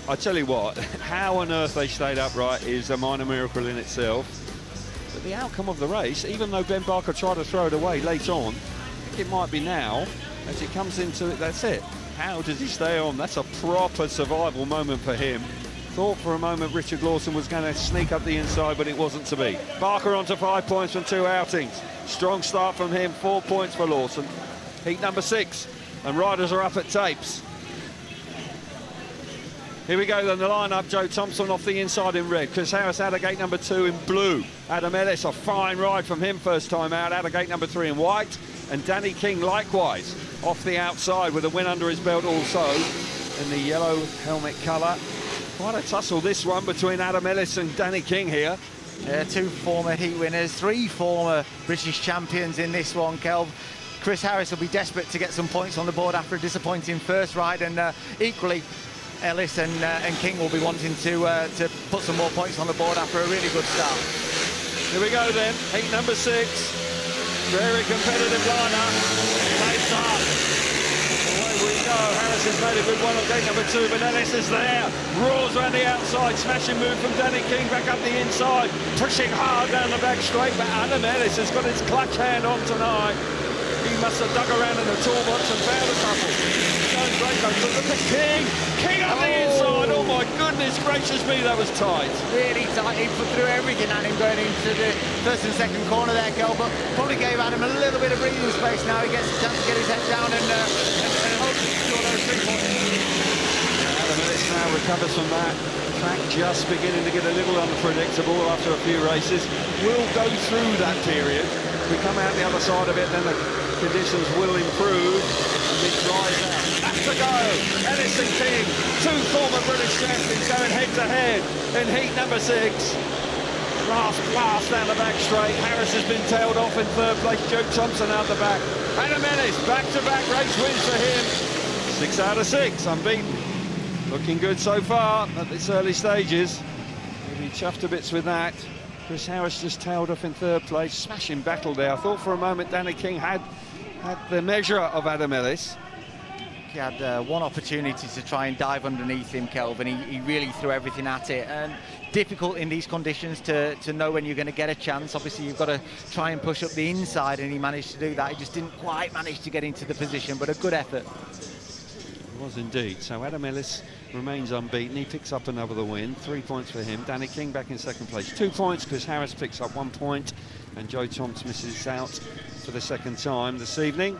S3: I tell you what, how on earth they stayed upright is a minor miracle in itself. But the outcome of the race, even though Ben Barker tried to throw it away late on, I think it might be now, as it comes into it, that's it. How does he stay on? That's a proper survival moment for him. Thought for a moment Richard Lawson was going to sneak up the inside, but it wasn't to be. Barker onto 5 points from 2 outings. Strong start from him, 4 points for Lawson. Heat number 6, and riders are up at tapes. Here we go then, the line-up. Joe Thompson off the inside in red. Chris Harris out of gate number 2 in blue. Adam Ellis, a fine ride from him first time out of gate number 3 in white. And Danny King likewise off the outside with a win under his belt also in the yellow helmet colour. Quite a tussle this one between Adam Ellis and Danny King here.
S4: Yeah, 2 former heat winners, 3 former British champions in this one, Kelv. Chris Harris will be desperate to get some points on the board after a disappointing first ride, and equally Ellis and King will be wanting to put some more points on the board after a really good start.
S3: Here we go then, heat number 6. Very competitive lineup. Nice up. Away we go. Harris has made a good one on gate number 2, but Ellis is there. Roars around the outside. Smashing move from Danny King back up the inside. Pushing hard down the back straight, but Adam Ellis has got his clutch hand on tonight. He must have dug around in the toolbox and found a couple. Going great though. Look at King. King on the inside. Oh my goodness gracious me, that was tight.
S4: Really tight. He put through everything at him going into the first and second corner there, Kel, but probably gave Adam a little bit of breathing space. Now he gets a chance to get his head down and hopefully score those 3 points.
S3: Adam Ellis now recovers from that. Track just beginning to get a little unpredictable after a few races. We'll go through that period. We come out the other side of it, then the conditions will improve and it dries out. Back to go. Ellis and King, 2 former British champions going head to head in heat number 6. Last blast down the back straight. Harris has been tailed off in 3rd place. Joe Thompson out the back. Adam Ellis, back-to-back race wins for him. 6 out of 6, unbeaten. Looking good so far at this early stages. Maybe chuffed to bits with that. Chris Harris just tailed off in 3rd place. Smashing battle there. I thought for a moment Danny King had the measure of Adam Ellis.
S4: He had one opportunity to try and dive underneath him, Kelvin. He really threw everything at it. And difficult in these conditions to know when you're going to get a chance. Obviously, you've got to try and push up the inside, and he managed to do that. He just didn't quite manage to get into the position, but a good effort.
S3: It was indeed. So Adam Ellis remains unbeaten. He picks up another win. 3 points for him. Danny King back in 2nd place. 2 points. Chris Harris picks up 1 point. And Joe Thompson misses out for the 2nd time this evening.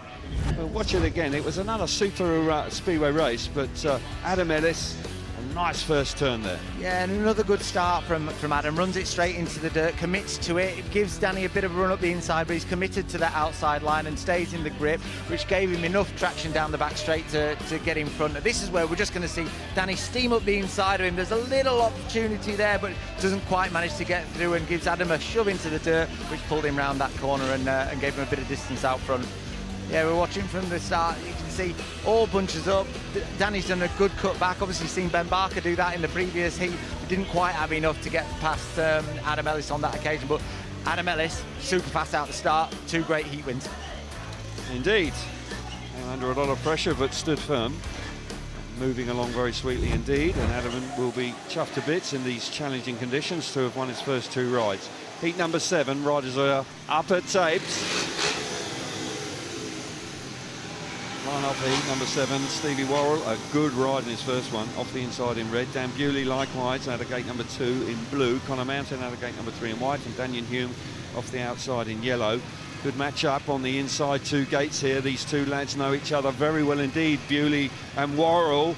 S3: We'll watch it again. It was another super Speedway race, but Adam Ellis, a nice first turn there.
S4: Yeah, and another good start from Adam. Runs it straight into the dirt, commits to it. It gives Danny a bit of a run up the inside, but he's committed to that outside line and stays in the grip, which gave him enough traction down the back straight to get in front. This is where we're just going to see Danny steam up the inside of him. There's a little opportunity there, but doesn't quite manage to get through and gives Adam a shove into the dirt, which pulled him round that corner and gave him a bit of distance out front. Yeah, we're watching from the start. You can see all bunches up. Danny's done a good cut back. Obviously seen Ben Barker do that in the previous heat. He didn't quite have enough to get past Adam Ellis on that occasion, but Adam Ellis, super fast out the start. 2 great heat wins.
S3: Indeed. Under a lot of pressure, but stood firm. Moving along very sweetly indeed, and Adam will be chuffed to bits in these challenging conditions to have won his first 2 rides. Heat number 7, riders are up at tapes. Line up for heat number 7, Stevie Worrall, a good ride in his first one, off the inside in red. Dan Bewley likewise out of gate number 2 in blue. Connor Mountain out of gate number 3 in white, and Daniel Hume off the outside in yellow. Good match up on the inside 2 gates here. These two lads know each other very well indeed, Bewley and Worrall.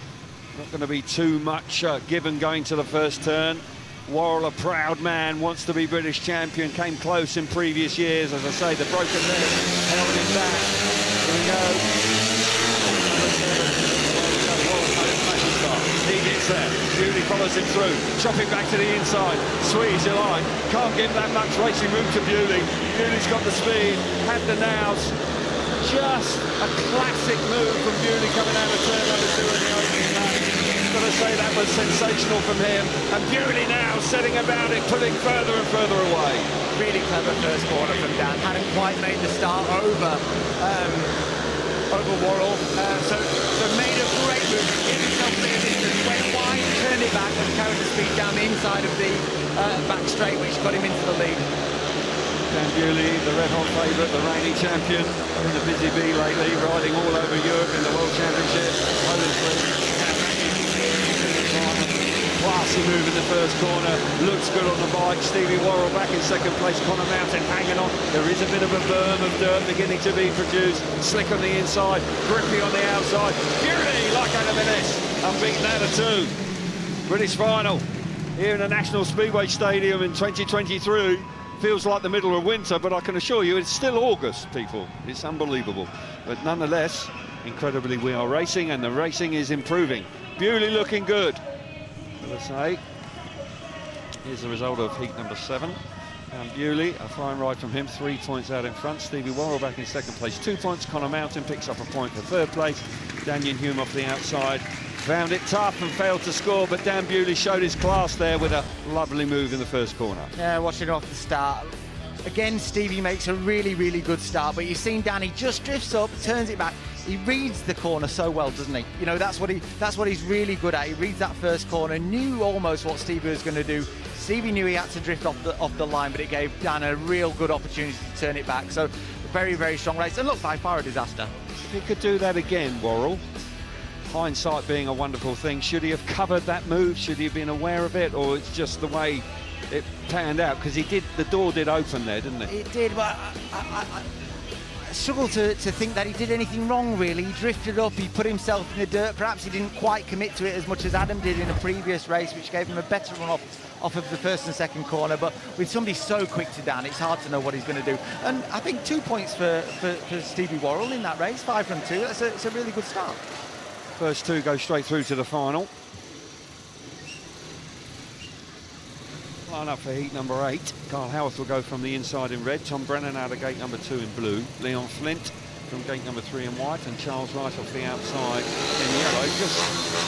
S3: Not going to be too much given going to the first turn. Worrall, a proud man, wants to be British champion, came close in previous years. As I say, the broken leg held him back. Here we go. He gets there. Bewley follows him through, chopping back to the inside. Sweet as you like. Can't give that much racing room to Bewley. Bewley's got the speed, had the nows. Just a classic move from Bewley coming out of turn number 2 in the opening lap. Got to say that was sensational from him. And Bewley now setting about it, pulling further and further away.
S4: Really clever first corner from Dan. Hadn't quite made the start over Worrall. So made a great move, gave himself a bit of distance, went wide, turned it back and carried the speed down the inside of the back straight, which got him into the lead.
S3: Dan Bewley, the red-hot favourite, the reigning champion in the Busy Bee lately, riding all over Europe in the World Championship. Classy move in the first corner, looks good on the bike. Stevie Worrall back in second place, Connor Mountain hanging on. There is a bit of a berm of dirt beginning to be produced. Slick on the inside, grippy on the outside. Bewley, like Ellis, unbeaten out of 2. British final here in the National Speedway Stadium in 2023. Feels like the middle of winter, but I can assure you it's still August, people. It's unbelievable. But nonetheless, incredibly, we are racing, and the racing is improving. Bewley looking good. Let's say, here's the result of heat number 7. And Bewley, a fine ride from him, 3 points out in front. Stevie Worrall back in second place, 2 points. Connor Mountain picks up a point for third place. Daniel Hume off the outside. Found it tough and failed to score, but Dan Bewley showed his class there with a lovely move in the first corner.
S4: Yeah, watching off the start. Again, Stevie makes a really, really good start, but you've seen Danny just drifts up, turns it back. He reads the corner so well, doesn't he? You know, that's what he's really good at. He reads that first corner, knew almost what Stevie was going to do. Stevie knew he had to drift off the line, but it gave Dan a real good opportunity to turn it back. So, very, very strong race. And look, by far a disaster.
S3: If he could do that again, Worrall, hindsight being a wonderful thing, should he have covered that move? Should he have been aware of it? Or it's just the way it panned out? Because the door did open there, didn't it?
S4: It did, but I struggle to think that he did anything wrong, really. He drifted up, he put himself in the dirt. Perhaps he didn't quite commit to it as much as Adam did in a previous race, which gave him a better run off of the first and second corner. But with somebody so quick to Dan, it's hard to know what he's going to do. And I think 2 points for Stevie Worrall in that race, 5 from 2. It's a really good start.
S3: First 2 go straight through to the final. Line up for heat number 8. Carl Howarth will go from the inside in red. Tom Brennan out of gate number 2 in blue. Leon Flint from gate number 3 in white, and Charles Wright off the outside in yellow. Just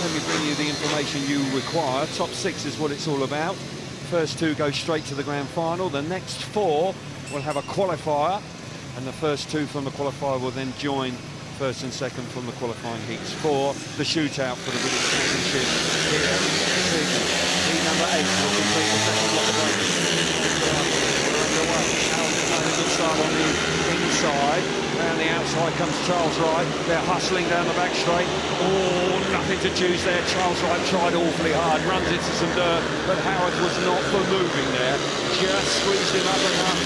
S3: let me bring you the information you require. Top 6 is what it's all about. First 2 go straight to the grand final. The next 4 will have a qualifier, and the first 2 from the qualifier will then join first and second from the qualifying heats for the shootout for the British Championship here. Heat number 8 will complete the second block of races. A good start on the inside. Around the outside comes Charles Wright. They're hustling down the back straight. Oh, nothing to choose there. Charles Wright tried awfully hard, runs into some dirt, but Howarth was not for moving there. Just squeezed him up enough.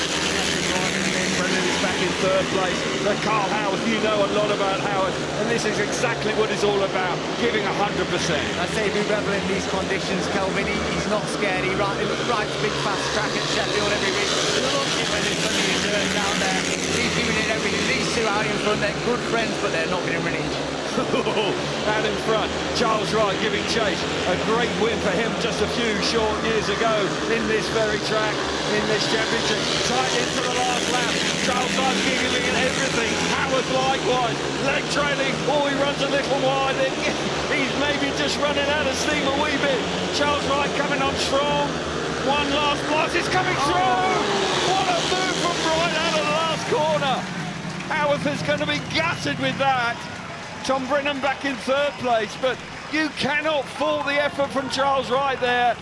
S3: Brennan is back in third place. But Carl Howarth, you know a lot about Howarth, and this is exactly what it's all about, giving 100%.
S4: I say we revel in these conditions, Kelvin. He's not scared. He rides big fast track at Sheffield every week. Look at when there's plenty of dirt down there. He's giving it everything. These 2 out in front, they're good friends, but they're not going to manage.
S3: Out in front, Charles Wright giving chase. A great win for him just a few short years ago in this very track, in this championship. Tight into the last lap. Charles Wright giving it everything. Howarth likewise. Leg trailing. Oh, he runs a little wide. He's maybe just running out of steam a wee bit. Charles Wright coming on strong. One last blast. It's coming through. What a move from Wright out of the last corner. Howarth is going to be gutted with that. Tom Brennan back in third place, but you cannot fault the effort from Charles Wright there.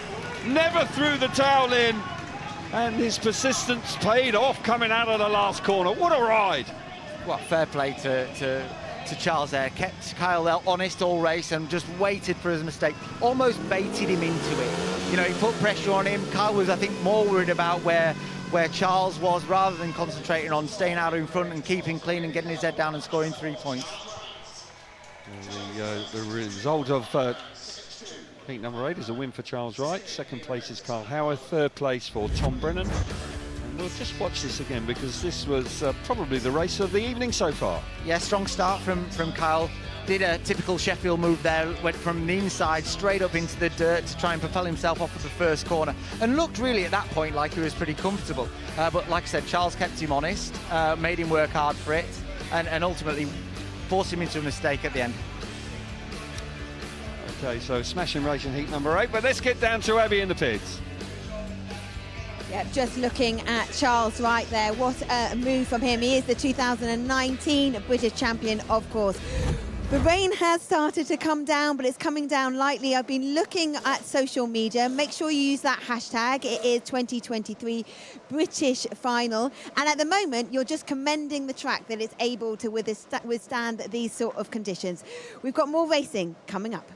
S3: Never threw the towel in. And his persistence paid off coming out of the last corner. What a ride!
S4: Well, fair play to Charles there. Kept Kyle honest all race and just waited for his mistake. Almost baited him into it. You know, he put pressure on him. Kyle was, I think, more worried about where Charles was rather than concentrating on staying out in front and keeping clean and getting his head down and scoring 3 points.
S3: The result of heat number 8 is a win for Charles Wright. Second place is Carl Howarth. Third place for Tom Brennan. And we'll just watch this again because this was probably the race of the evening so far.
S4: Yeah, strong start from Kyle. Did a typical Sheffield move there, went from the inside straight up into the dirt to try and propel himself off of the first corner, and looked really at that point like he was pretty comfortable. But like I said, Charles kept him honest, made him work hard for it, and ultimately forced him into a mistake at the end.
S3: Okay, so smashing race in heat number 8, but let's get down to Abby in the pits.
S1: Yeah, just looking at Charles Wright there, what a move from him. He is the 2019 British champion, of course. The rain has started to come down, but it's coming down lightly. I've been looking at social media. Make sure you use that hashtag. It is 2023 British Final. And at the moment, you're just commending the track that it's able to withstand these sort of conditions. We've got more racing coming up.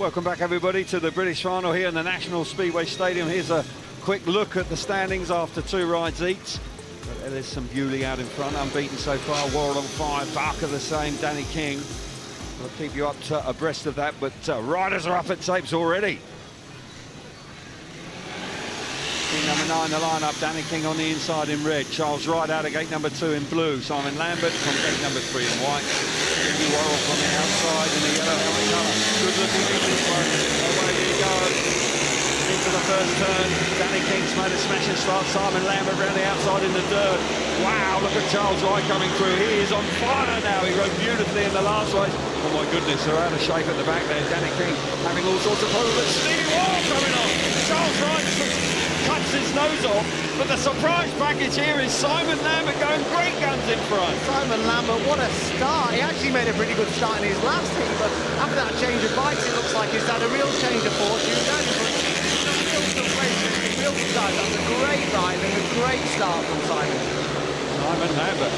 S3: Welcome back, everybody, to the British Final here in the National Speedway Stadium. Here's a quick look at the standings after 2 rides each. Got Ellis and Bewley out in front, unbeaten so far. Worrall on 5, Barker the same, Danny King. We'll keep you up to abreast of that, but riders are up at tapes already. Number 9, the lineup, Danny King on the inside in red, Charles Wright out of gate number 2 in blue, Simon Lambert from gate number 3 in white, Worrall from the outside in the yellow helmet colour. Good looking in this one. Away he goes. Into the first turn. Danny King's made a smashing start. Simon Lambert round the outside in the dirt. Wow, look at Charles Wright coming through. He is on fire now. He rode beautifully in the last race. Oh my goodness, they're out of shape at the back there. Danny King having all sorts of problems. Stevie Worrall coming on. Charles Wright cuts his nose off, but the surprise package here is Simon Lambert going great guns in front.
S14: Simon Lambert, what a start. He actually made a pretty good start in his last heat, but after that change of bikes, it looks like he's had a real change of fortune. That's a great ride and a great start from Simon.
S3: Simon Lambert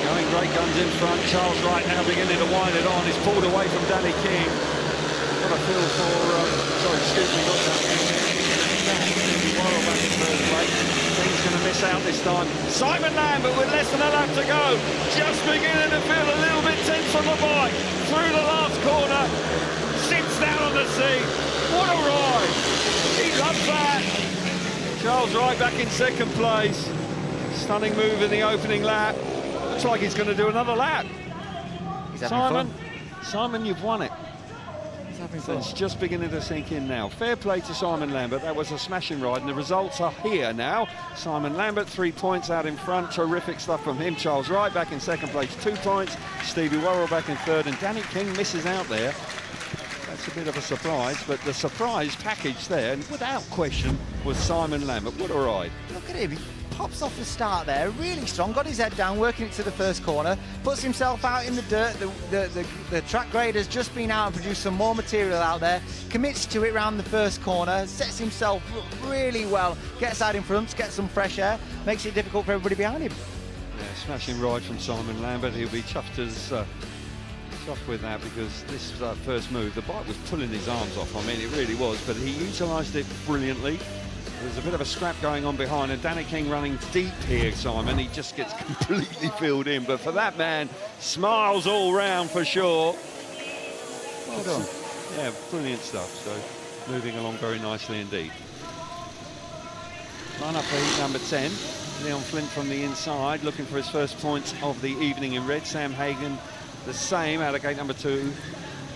S3: going great guns in front. Charles Wright now beginning to wind it on. He's pulled away from Danny King. What a feel for, sorry, excuse me, not Danny King. Worrall back in third place. King's going to miss out this time. Simon Lambert with less than a lap to go. Just beginning to feel a little bit tense on the bike. Through the last corner. Sits down on the seat. What a ride. He loves that. Charles Wright back in second place. Stunning move in the opening lap. Looks like he's going to do another lap.
S14: He's having fun.
S3: Simon, you've won it.
S14: So
S3: it's just beginning to sink in now. Fair play to Simon Lambert. That was a smashing ride, and the results are here now. Simon Lambert, 3 points out in front. Terrific stuff from him. Charles Wright back in second place, 2 points. Stevie Worrall back in third, and Danny King misses out there. That's a bit of a surprise, but the surprise package there, and without question, was Simon Lambert. What a ride.
S14: look at him. He pops off the start there, really strong, got his head down, working it to the first corner, puts himself out in the dirt. The track grader's just been out and produced some more material out there, commits to it round the first corner, sets himself really well, gets out in front, gets some fresh air, makes it difficult for everybody behind him.
S3: Yeah, smashing ride from Simon Lambert. He'll be chuffed with that, because this first move, the bike was pulling his arms off. I mean, it really was, but he utilised it brilliantly. There's a bit of a scrap going on behind, and Danny King running deep here, Simon. He just gets completely filled in, but for that man, smiles all round for sure. Well done. Yeah, brilliant stuff. So moving along very nicely indeed. Line up for heat number 10. Leon Flint from the inside, looking for his first points of the evening in red. Sam Hagan the same out of gate number 2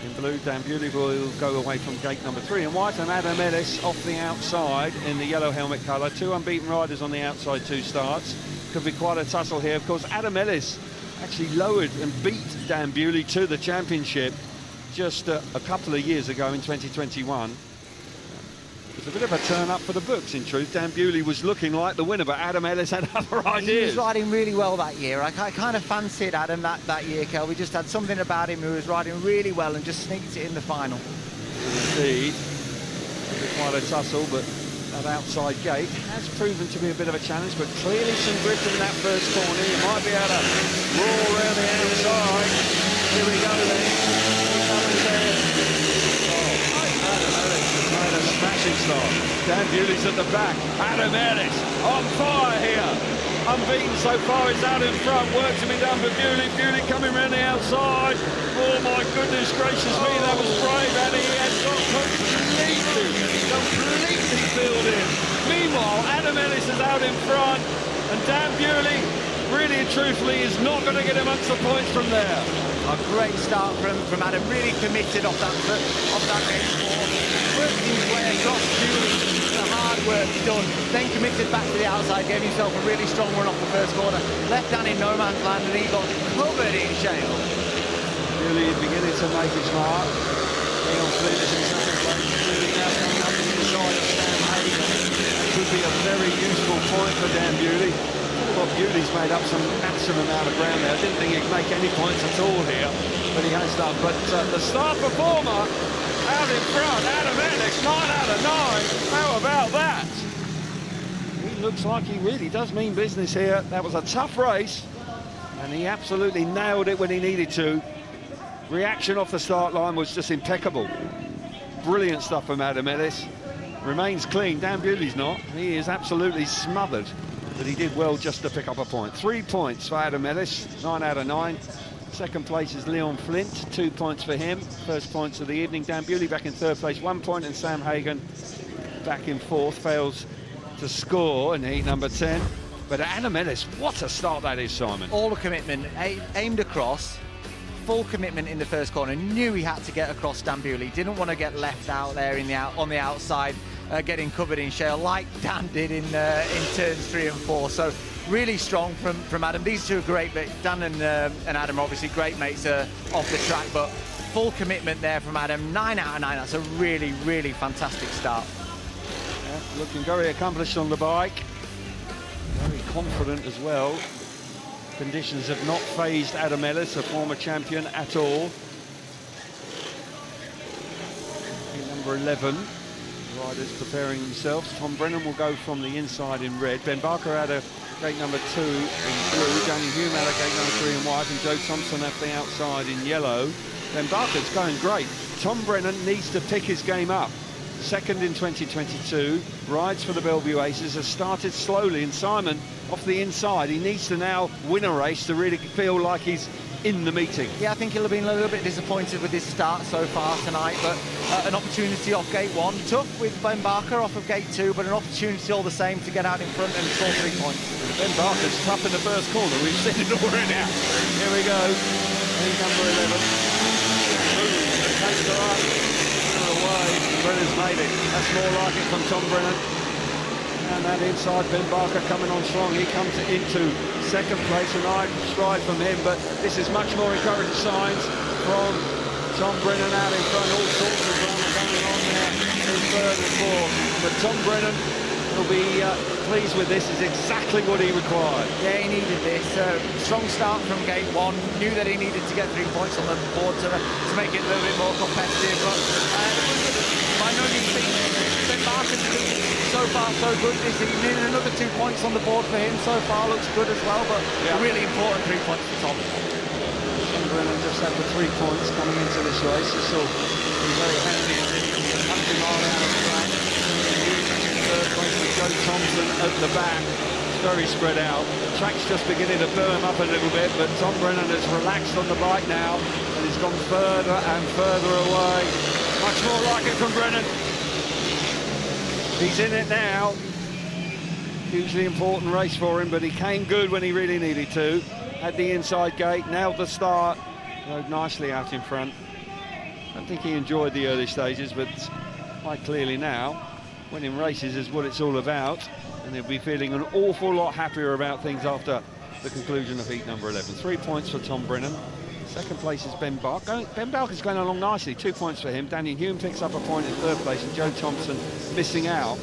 S3: in blue. Dan Bewley will go away from gate number 3 in white, and Adam Ellis off the outside in the yellow helmet colour. 2 unbeaten riders on the outside, 2 starts. Could be quite a tussle here. Of course, Adam Ellis actually lowered and beat Dan Bewley to the championship just a couple of years ago in 2021. It was a bit of a turn up for the books, in truth. Dan Bewley was looking like the winner, but Adam Ellis had other ideas.
S14: He was riding really well that year. I kind of fancied Adam that year, Kel. We just had something about him who was riding really well and just sneaked it in the final.
S3: Indeed. Quite a tussle, but that outside gate has proven to be a bit of a challenge, but clearly some grip in that first corner. You might be able to roar around the outside. Here we go then. A smashing start. Dan Bewley's at the back. Adam Ellis on fire here. Unbeaten so far, is out in front. Work to be done for Bewley. Bewley coming around the outside. Oh my goodness gracious me, that was brave, and he has got completely filled in. Meanwhile, Adam Ellis is out in front, and Dan Bewley, really and truthfully, is not going to get amongst the points from there.
S14: A great start from Adam, really committed off that race. Worked his way across Bewley, the hard work done, then committed back to the outside, gave himself a really strong run off the first corner, left down in no man's land, and he got covered in shale.
S3: Bewley beginning to make his mark. Leon Flint is in second place. Bewley now coming up into the side of Sam Hagan. That could be a very useful point for Dan Bewley. Well, Bewley's made up some handsome amount of ground there. I didn't think he'd make any points at all here, but he has done. But the star performer out in front, Adam Ellis, 9 out of 9. How about that? He looks like he really does mean business here. That was a tough race, and he absolutely nailed it when he needed to. Reaction off the start line was just impeccable. Brilliant stuff from Adam Ellis. Remains clean. Dan Bewley's not. He is absolutely smothered. But he did well just to pick up a point. 3 points for Adam Ellis, 9 out of 9. Second place is Leon Flint, 2 points for him. First points of the evening. Dan Bewley back in third place, 1 point, and Sam Hagan back in fourth. Fails to score in heat number 10. But Adam Ellis, what a start that is, Simon.
S14: All the commitment, aimed across, full commitment in the first corner. Knew he had to get across Dan Bewley. Didn't want to get left out there on the outside, getting covered in shale like Dan did in turns 3 and 4. So really strong from Adam. These two are great, but Dan and Adam are obviously great mates off the track, but full commitment there from Adam. 9 out of 9. That's a really, really fantastic start.
S3: Yeah, looking very accomplished on the bike. Very confident as well. Conditions have not phased Adam Ellis, a former champion, at all. Number 11, riders preparing themselves. Tom Brennan will go from the inside in red. Ben Barker had a gate number 2 in blue. Danny Hume had a gate number 3 in white, and Joe Thompson at the outside in yellow. Ben Barker's going great. Tom Brennan needs to pick his game up. Second in 2022, rides for the Bellevue Aces, has started slowly, and Simon off the inside. He needs to now win a race to really feel like he's in the meeting.
S14: Yeah, I think he'll have been a little bit disappointed with his start so far tonight, but an opportunity off gate 1. Tough with Ben Barker off of gate 2, but an opportunity all the same to get out in front and score 3 points.
S3: Ben Barker's tough in the first corner. We've seen it already now. Here we go. He's number 11. Takes the right. Brennan's made it. That's more like it from Tom Brennan. And that inside, Ben Barker coming on strong. He comes into second place, a nice stride from him, but this is much more encouraging signs from Tom Brennan out in front. All sorts of drama going on there in third and fourth. But Tom Brennan will be pleased with this. Is exactly what he required.
S14: Yeah, he needed this. Strong start from gate 1. Knew that he needed to get 3 points on the board to make it a little bit more competitive. But by no means, Ben Barker's been so far so good this evening. Another 2 points on the board for him so far. Looks good as well, but a really important 3 points for Tom.
S3: Tom Brennan just had the 3 points coming into this race. This will be very handy in the 100-mile out of track. Third place with Joe Thompson at the back. It's very spread out. The track's just beginning to firm up a little bit, but Tom Brennan has relaxed on the bike now and he's gone further and further away. Much more like it from Brennan. He's in it now. Hugely important race for him, but he came good when he really needed to. At the inside gate, nailed the start, rode nicely out in front. I don't think he enjoyed the early stages, but quite clearly now, winning races is what it's all about, and he'll be feeling an awful lot happier about things after the conclusion of heat number 11. 3 points for Tom Brennan. Second place is Ben Barker. Ben Barker's going along nicely, 2 points for him. Danny Hume picks up a point in third place, and Joe Thompson missing out.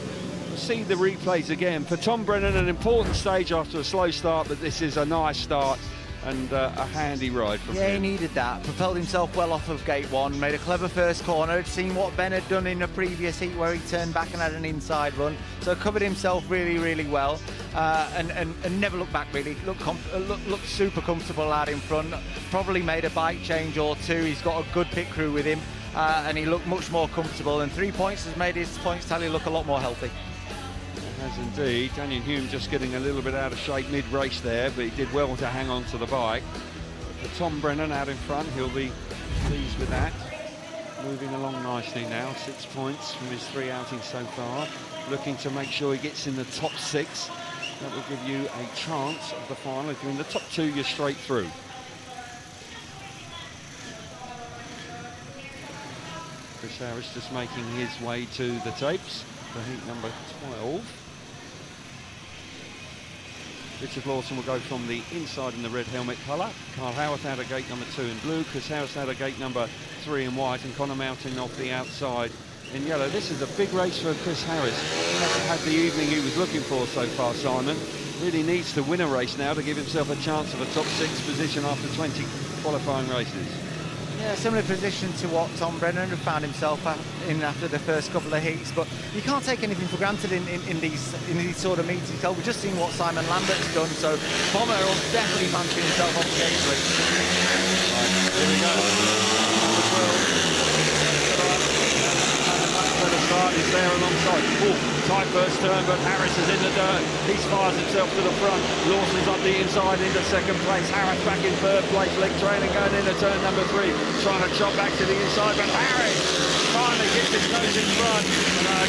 S3: We'll see the replays again. For Tom Brennan, an important stage after a slow start, but this is a nice start and a handy ride from him.
S14: Yeah, he needed that. Propelled himself well off of gate 1, made a clever first corner, had seen what Ben had done in a previous heat where he turned back and had an inside run, so covered himself really, really well, and never looked back really. Looked super comfortable out in front, probably made a bike change or 2. He's got a good pit crew with him, and he looked much more comfortable, and 3 points has made his points tally look a lot more healthy.
S3: Has indeed. Daniel Hume just getting a little bit out of shape mid-race there, but he did well to hang on to the bike. For Tom Brennan out in front, he'll be pleased with that. Moving along nicely now, 6 points from his 3 outings so far. Looking to make sure he gets in the top 6. That will give you a chance of the final. If you're in the top 2, you're straight through. Chris Harris just making his way to the tapes for heat number 12. Richard Lawson will go from the inside in the red helmet colour. Carl Howarth out of gate number 2 in blue. Chris Harris out of gate number 3 in white. And Connor Mountain off the outside in yellow. This is a big race for Chris Harris. He hasn't had the evening he was looking for so far, Simon. Really needs to win a race now to give himself a chance of a top 6 position after 20 qualifying races.
S14: Yeah, similar position to what Tom Brennan had found himself in after the first couple of heats, but you can't take anything for granted in these sort of meetings. We've just seen what Simon Lambert's done, so Bomber will definitely fancy himself off the gate 3. Right, here we go. Number 12.
S3: alongside. Oh, tight first turn, but Harris is in the dirt. He fires himself to the front. Lawson's up the inside into second place. Harris back in third place. Leg training going into turn number 3. Trying to chop back to the inside, but Harris finally gets his nose in front. And I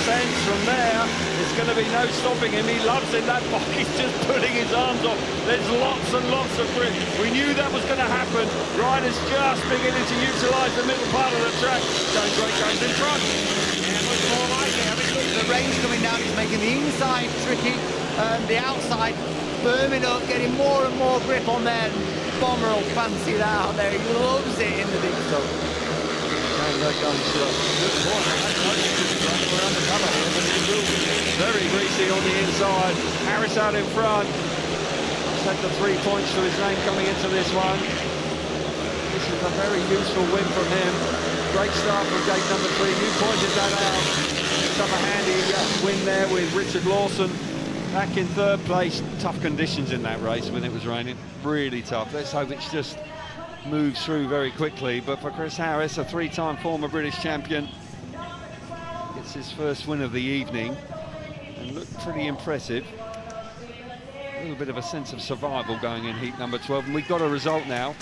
S3: sense from there, there's going to be no stopping him. He loves it, that bike. He's just putting his arms off. There's lots and lots of grip. We knew that was going to happen. Riders just beginning to utilise the middle part of the track. Going great goes in front.
S14: Yeah, much more like it. I mean, look, the range coming down is making the inside tricky, the outside firming up, getting more and more grip on there. Bomber will fancy that out there. He loves it in the deep stuff.
S3: Very greasy on the inside. Harris out in front. He's had the 3 points to his name coming into this one. This is a very useful win from him. Great start from gate number 3. You pointed that out. Some a handy win there with Richard Lawson. Back in third place. Tough conditions in that race when it was raining. Really tough. Let's hope it's just moves through very quickly. But for Chris Harris, a 3-time former British champion, it's his first win of the evening and looked pretty impressive. A little bit of a sense of survival going in heat number 12, and we've got a result now.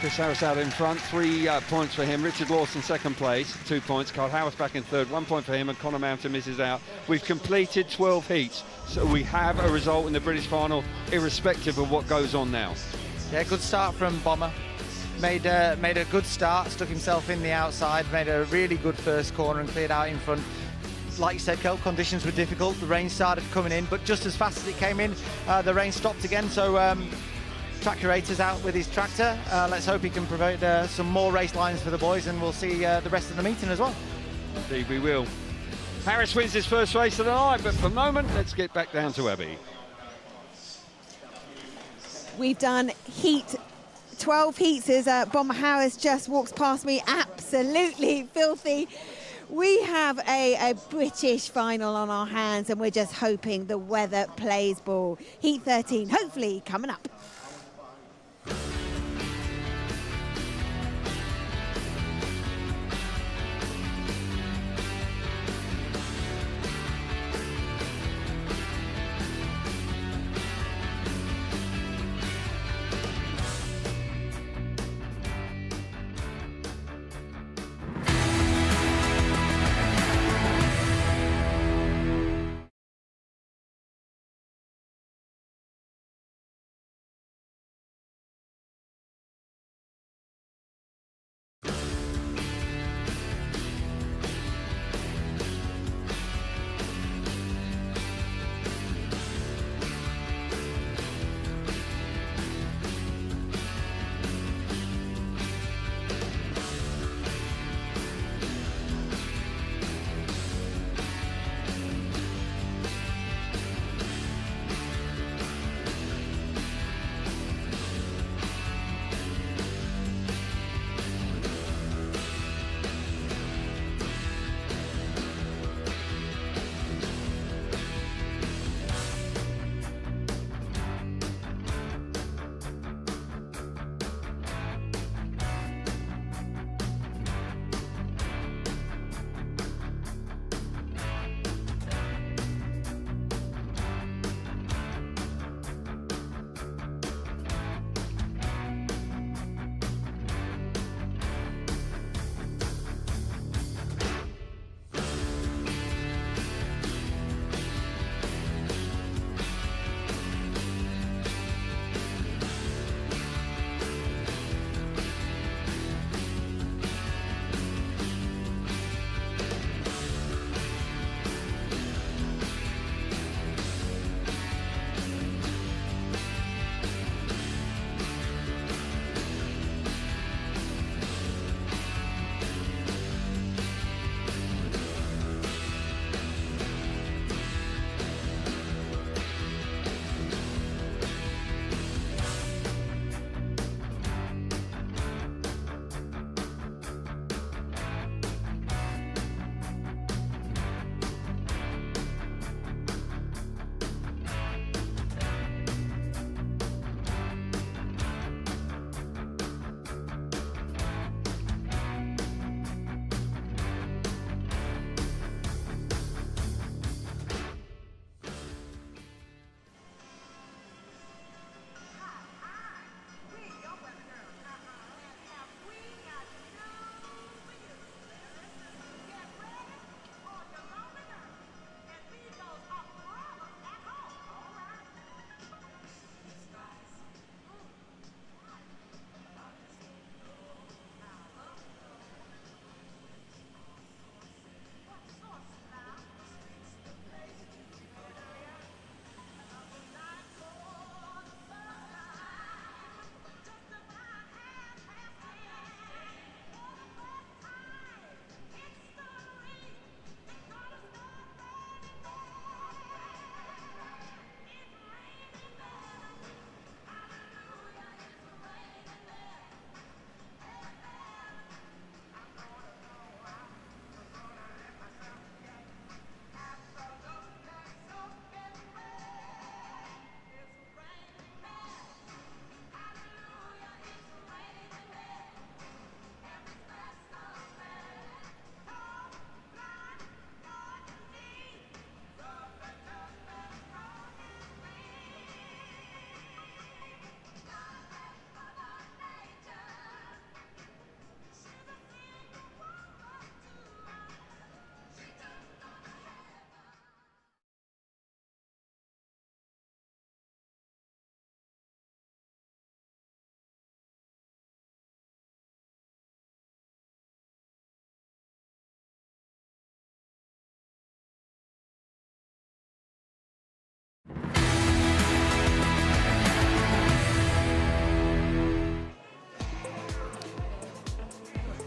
S3: Chris Harris out in front, 3 points for him. Richard Lawson second place, 2 points. Carl Howarth back in third, 1 point for him, and Connor Mountain misses out. We've completed 12 heats, so we have a result in the British final, irrespective of what goes on now.
S14: Yeah, good start from Bomber. Made a good start, stuck himself in the outside, made a really good first corner and cleared out in front. Like you said, Kel, conditions were difficult. The rain started coming in, but just as fast as it came in, the rain stopped again. So track curator's out with his tractor. Let's hope he can provide some more race lines for the boys, and we'll see the rest of the meeting as well.
S3: Indeed we will. Harris wins his first race of the night, but for the moment, let's get back down to Abbey.
S1: We've done 12 heats as Bomber Harris just walks past me, absolutely filthy. We have a British final on our hands, and we're just hoping the weather plays ball. Heat 13, hopefully coming up.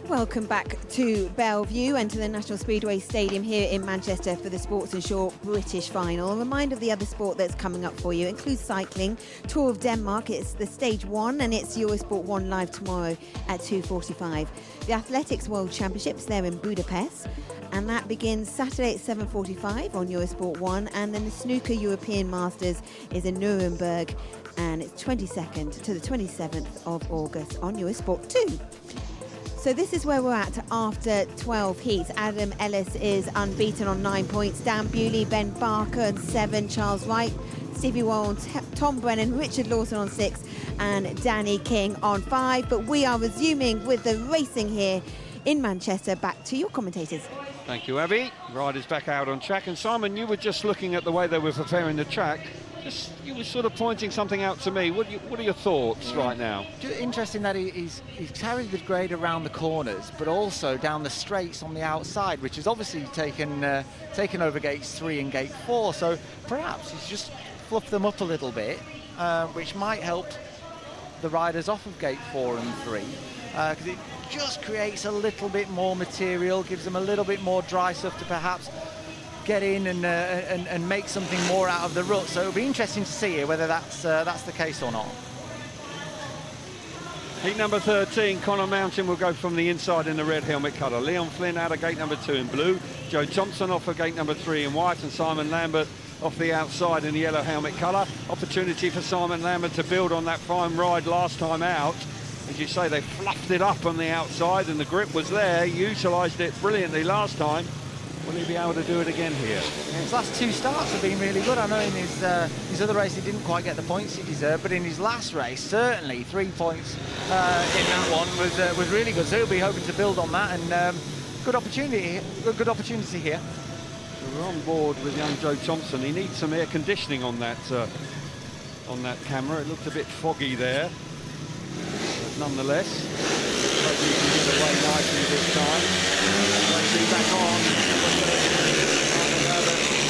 S1: Welcome back to Bellevue and to the National Speedway Stadium here in Manchester for the Sports Insure British Final. A reminder of the other sport that's coming up for you includes cycling, Tour of Denmark, it's the Stage 1 and it's Eurosport 1 live tomorrow at 2:45. The Athletics World Championships, they're in Budapest and that begins Saturday at 7:45 on Eurosport 1, and then the Snooker European Masters is in Nuremberg and it's 22nd to the 27th of August on Eurosport 2. So this is where we're at after 12 heats. Adam Ellis is unbeaten on 9 points. Dan Bewley, Ben Barker on 7. Charles Wright, Stevie Warren, Tom Brennan, Richard Lawson on 6 and Danny King on 5. But we are resuming with the racing here in Manchester. Back to your commentators.
S3: Thank you, Abby. Riders back out on track. And Simon, you were just looking at the way they were preparing the track. You were sort of pointing something out to me. What are your thoughts right now?
S14: Interesting that he's carried the grade around the corners, but also down the straights on the outside, which has obviously taken over gates 3 and gate 4. So perhaps he's just fluffed them up a little bit, which might help the riders off of gate 4 and 3, because it just creates a little bit more material, gives them a little bit more dry stuff to perhaps get in and make something more out of the rut. So it'll be interesting to see whether that's the case or not.
S3: Heat number 13, Connor Mountain will go from the inside in the red helmet colour. Leon Flynn out of gate number 2 in blue. Joe Thompson off of gate number 3 in white, and Simon Lambert off the outside in the yellow helmet colour. Opportunity for Simon Lambert to build on that fine ride last time out. As you say, they fluffed it up on the outside and the grip was there. He utilised it brilliantly last time. Will he be able to do it again here?
S14: Yeah, his last 2 starts have been really good. I know in his other race he didn't quite get the points he deserved, but in his last race, certainly 3 points in that one was really good. So he'll be hoping to build on that, and good opportunity here.
S3: We're on board with young Joe Thompson. He needs some air conditioning on that camera. It looked a bit foggy there, but nonetheless, hope he can get away nicely this time. Back on.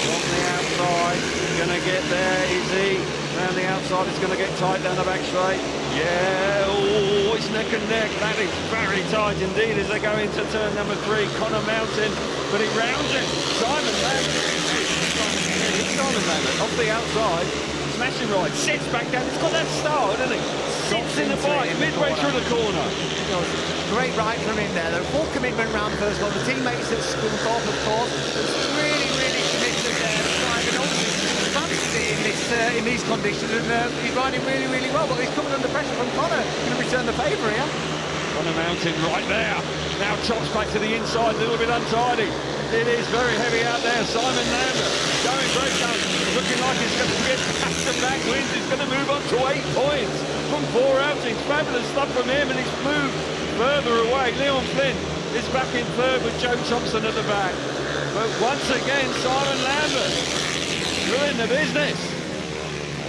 S3: On the outside, gonna get there, is he? Round the outside, it's gonna get tight down the back straight. Yeah, oh, it's neck and neck. That is very tight indeed as they go into turn number 3. Connor Mountain, but he rounds it. Simon Lambert off the outside. Smashing ride, sits back down. It's got that start, hasn't it? Sits in the bike midway through the corner.
S14: Great ride from him there. The full commitment round the first one. The teammates at Scunthorpe, of course, really committed there. Driving obviously fancies it in these conditions, and he's riding really well. But he's coming under pressure from Connor. Going to return the favour here.
S3: Connor Mountain right there. Now chops back to the inside, a little bit untidy. It is very heavy out there. Simon Lambert going very close. Looking like he's going to get back-to-back wins. He's going to move on to 8 points from 4 outings. Fabulous stuff from him, and he's moved further away. Leon Flynn is back in third with Joe Thompson at the back. But once again, Simon Lambert doing the business.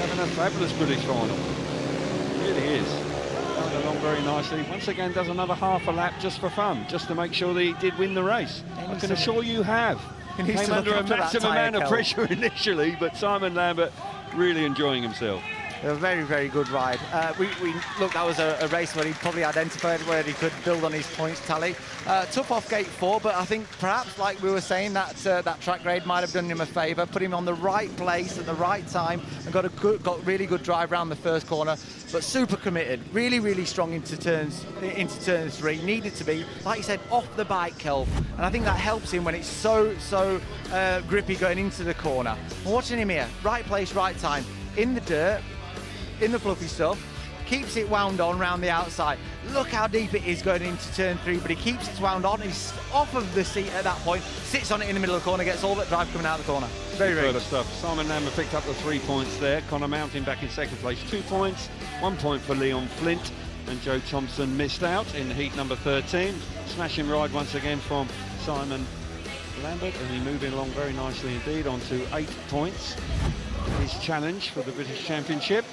S3: Having a fabulous British final. It really is. Going along very nicely. Once again, does another half a lap just for fun, just to make sure that he did win the race. I can assure you have. Came under a massive amount of pressure initially, but Simon Lambert really enjoying himself.
S14: A very good ride. Look, that was a race where he probably identified where he could build on his points tally. Tough off gate 4, but I think perhaps, like we were saying, that track grade might have done him a favour, put him on the right place at the right time, and got really good drive around the first corner. But super committed, really strong into turn 3. Needed to be, like you said, off the bike, Kel, and I think that helps him when it's so grippy going into the corner. I'm watching him here, right place, right time, in the dirt, in the fluffy stuff, keeps it wound on round the outside. Look how deep it is going into turn 3, but he keeps it wound on. He's off of the seat at that point, sits on it in the middle of the corner, gets all that drive coming out of the corner. Very good
S3: stuff. Simon Lambert picked up the 3 points there. Connor Mountain back in second place, 2 points, 1 point for Leon Flint, and Joe Thompson missed out in heat number 13. Smashing ride once again from Simon Lambert, and he moving along very nicely indeed on to 8 points. His challenge for the British Championship.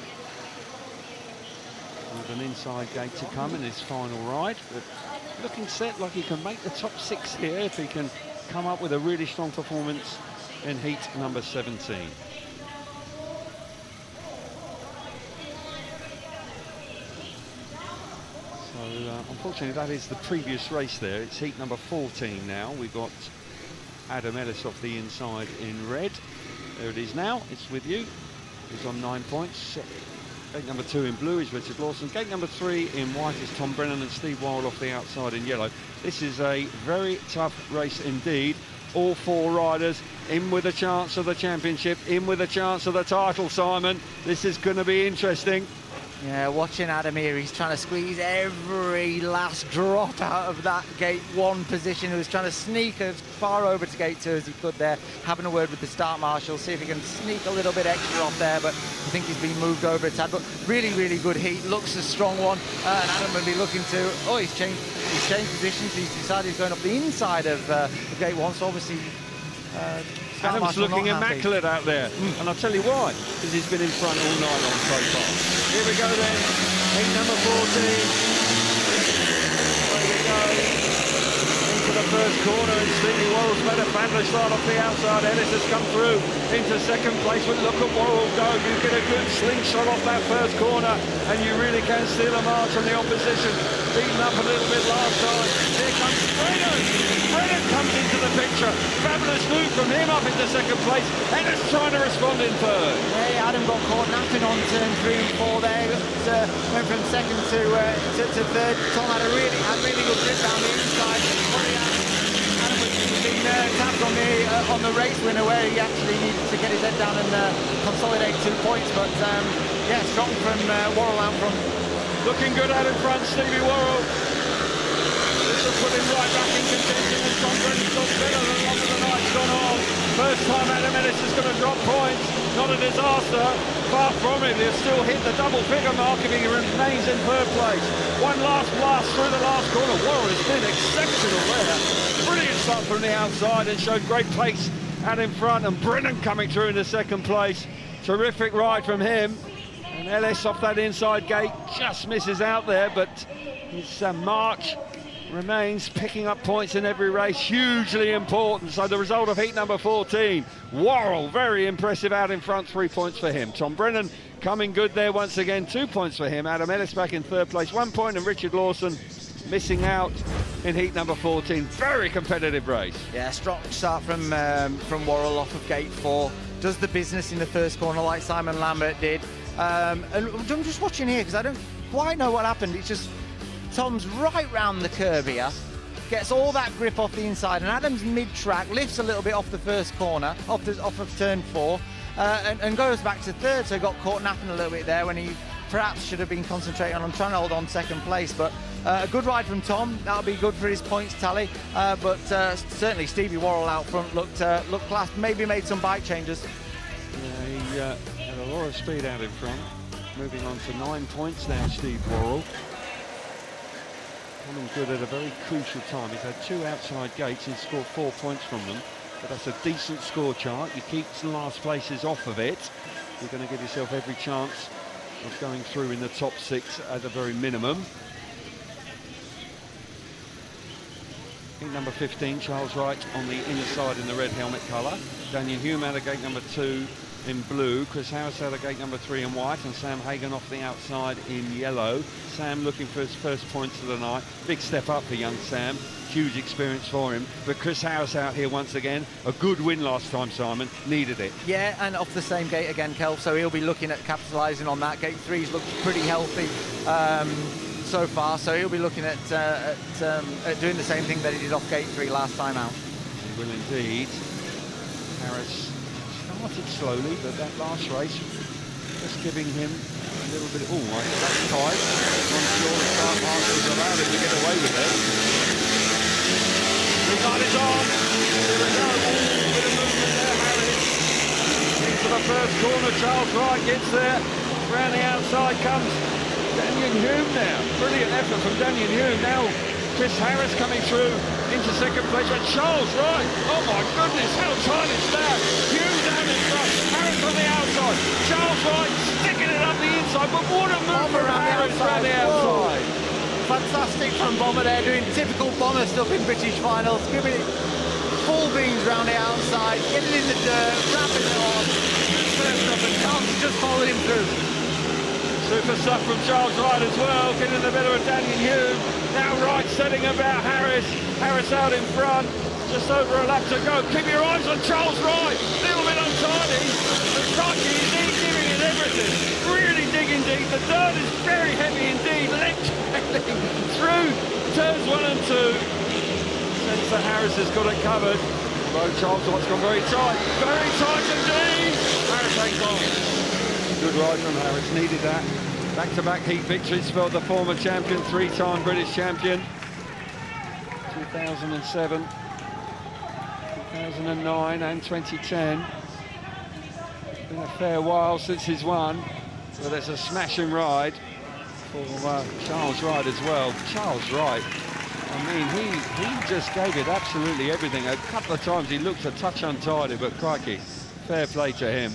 S3: With an inside gate to come in his final ride, but looking set like he can make the top 6 here if he can come up with a really strong performance in heat number 17. So unfortunately, that is the previous race there. It's heat number 14 now. We've got Adam Ellis off the inside in red. There it is now. It's with you. He's on 9 points. Gate number 2 in blue is Richard Lawson. Gate number 3 in white is Tom Brennan, and Steve Worrall off the outside in yellow. This is a very tough race indeed. All 4 riders in with a chance of the championship, in with a chance of the title, Simon. This is going to be interesting.
S14: Yeah, watching Adam here, he's trying to squeeze every last drop out of that gate 1 position. He was trying to sneak as far over to gate 2 as he could there, having a word with the start marshal, see if he can sneak a little bit extra off there, but I think he's been moved over a tad. But really, really good heat, looks a strong one, and Adam will be looking to, oh, he's changed positions. He's decided he's going up the inside of gate 1, so obviously
S3: Adam's looking immaculate out there, and I'll tell you why, because he's been in front all night long so far. Here we go then, heat number 14. There we go. Into the first corner, and Stevie Worrall's made a fabulous start off the outside. Ellis has come through into second place, but look at Worrall go. You get a good slingshot off that first corner, and you really can steal a march from the opposition. Beaten up a little bit last time. Here comes Brennan. Brennan comes into the picture. Fabulous move from him up into second place. Ellis trying to respond in third.
S14: Hey, Adam got caught napping on turn 3 and 4 there. Went from second to third. Tom had a really good grip down the inside. Adam was being tapped on the race winner, where he actually needed to get his head down and consolidate 2 points. But yeah, strong from Worrall out front.
S3: Looking good out in front, Stevie Worrall. This will put him right back in contention, and Tom Brennan's got better the longer the night's gone on. First time Adam Ellis is going to drop points. Not a disaster. Far from it. He'll still hit the double-figure mark if he remains in third place. One last blast through the last corner. Worrall has been exceptional there. Brilliant start from the outside and showed great pace out in front. And Brennan coming through into second place. Terrific ride from him. And Ellis off that inside gate just misses out there, but his march remains picking up points in every race, hugely important. So the result of heat number 14, Worrall, very impressive out in front, 3 points for him. Tom Brennan coming good there once again, 2 points for him. Adam Ellis back in third place, 1 point, and Richard Lawson missing out in heat number 14. Very competitive race.
S14: Yeah, strong start from Worrall off of gate 4. Does the business in the first corner like Simon Lambert did. And I'm just watching here because I don't quite know what happened. It's just Tom's right round the curve here, gets all that grip off the inside, and Adam's mid-track, lifts a little bit off the first corner, off of turn 4, and goes back to third, so he got caught napping a little bit there when he perhaps should have been concentrating on trying to hold on second place. But a good ride from Tom, that'll be good for his points tally, but certainly Stevie Worrall out front looked class, maybe made some bike changes.
S3: Yeah, he had a lot of speed out in front. Moving on to 9 points now, Steve Worrall. Coming good at a very crucial time. He's had 2 outside gates and scored 4 points from them. But that's a decent score chart. You keep the last places off of it, you're going to give yourself every chance of going through in the top 6 at the very minimum. Heat number 15, Charles Wright on the inside in the red helmet colour. Daniel Hume out of gate number 2 in blue. Chris Howarth out of gate number 3 in white, and Sam Hagan off the outside in yellow. Sam looking for his first points of the night. Big step up for young Sam. Huge experience for him. But Chris Howarth out here once again. A good win last time, Simon. Needed it.
S14: Yeah, and off the same gate again, Kel, so he'll be looking at capitalising on that. Gate 3's looked pretty healthy so far, so he'll be looking at doing the same thing that he did off gate 3 last time out.
S3: He will indeed. Harris started slowly, but that last race just giving him a little bit of, that's tight. I'm sure the start marshals allowed him to get away with it. The light is on. Here we go. Bit of movement there, Harris. Into the first corner, Charles Wright gets there. Round the outside comes Daniel Hume now. Brilliant effort from Daniel Hume. Now Chris Harris coming through into second place, but Charles Wright, oh my goodness, how tight is that? Hume down in front, Harris on the outside, Charles Wright sticking it up the inside, but what a move from Harris around the outside.
S14: Fantastic from Bomber there, doing typical Bomber stuff in British finals, giving it full beans round the outside, getting in the dirt, wrapping it on, good first up, and Charles just followed him through.
S3: Super stuff from Charles Wright as well, getting in the middle of Daniel Hume. Now Wright setting about Harris. Harris out in front, just over a lap to go. Keep your eyes on Charles Wright. A little bit untidy, but crikey, he's giving it everything. Really digging deep. The dirt is very heavy indeed. Leg through turns 1 and 2. Sense that Harris has got it covered. Although Charles Wright's gone very tight indeed. Harris hangs on. Good ride from Harris, needed that. Back-to-back heat victories for the former champion, 3-time British champion. 2007, 2009 and 2010. It's been a fair while since he's won, but it's a smashing ride for Charles Wright as well. Charles Wright, I mean, he just gave it absolutely everything. A couple of times he looked a touch untidy, but crikey, fair play to him.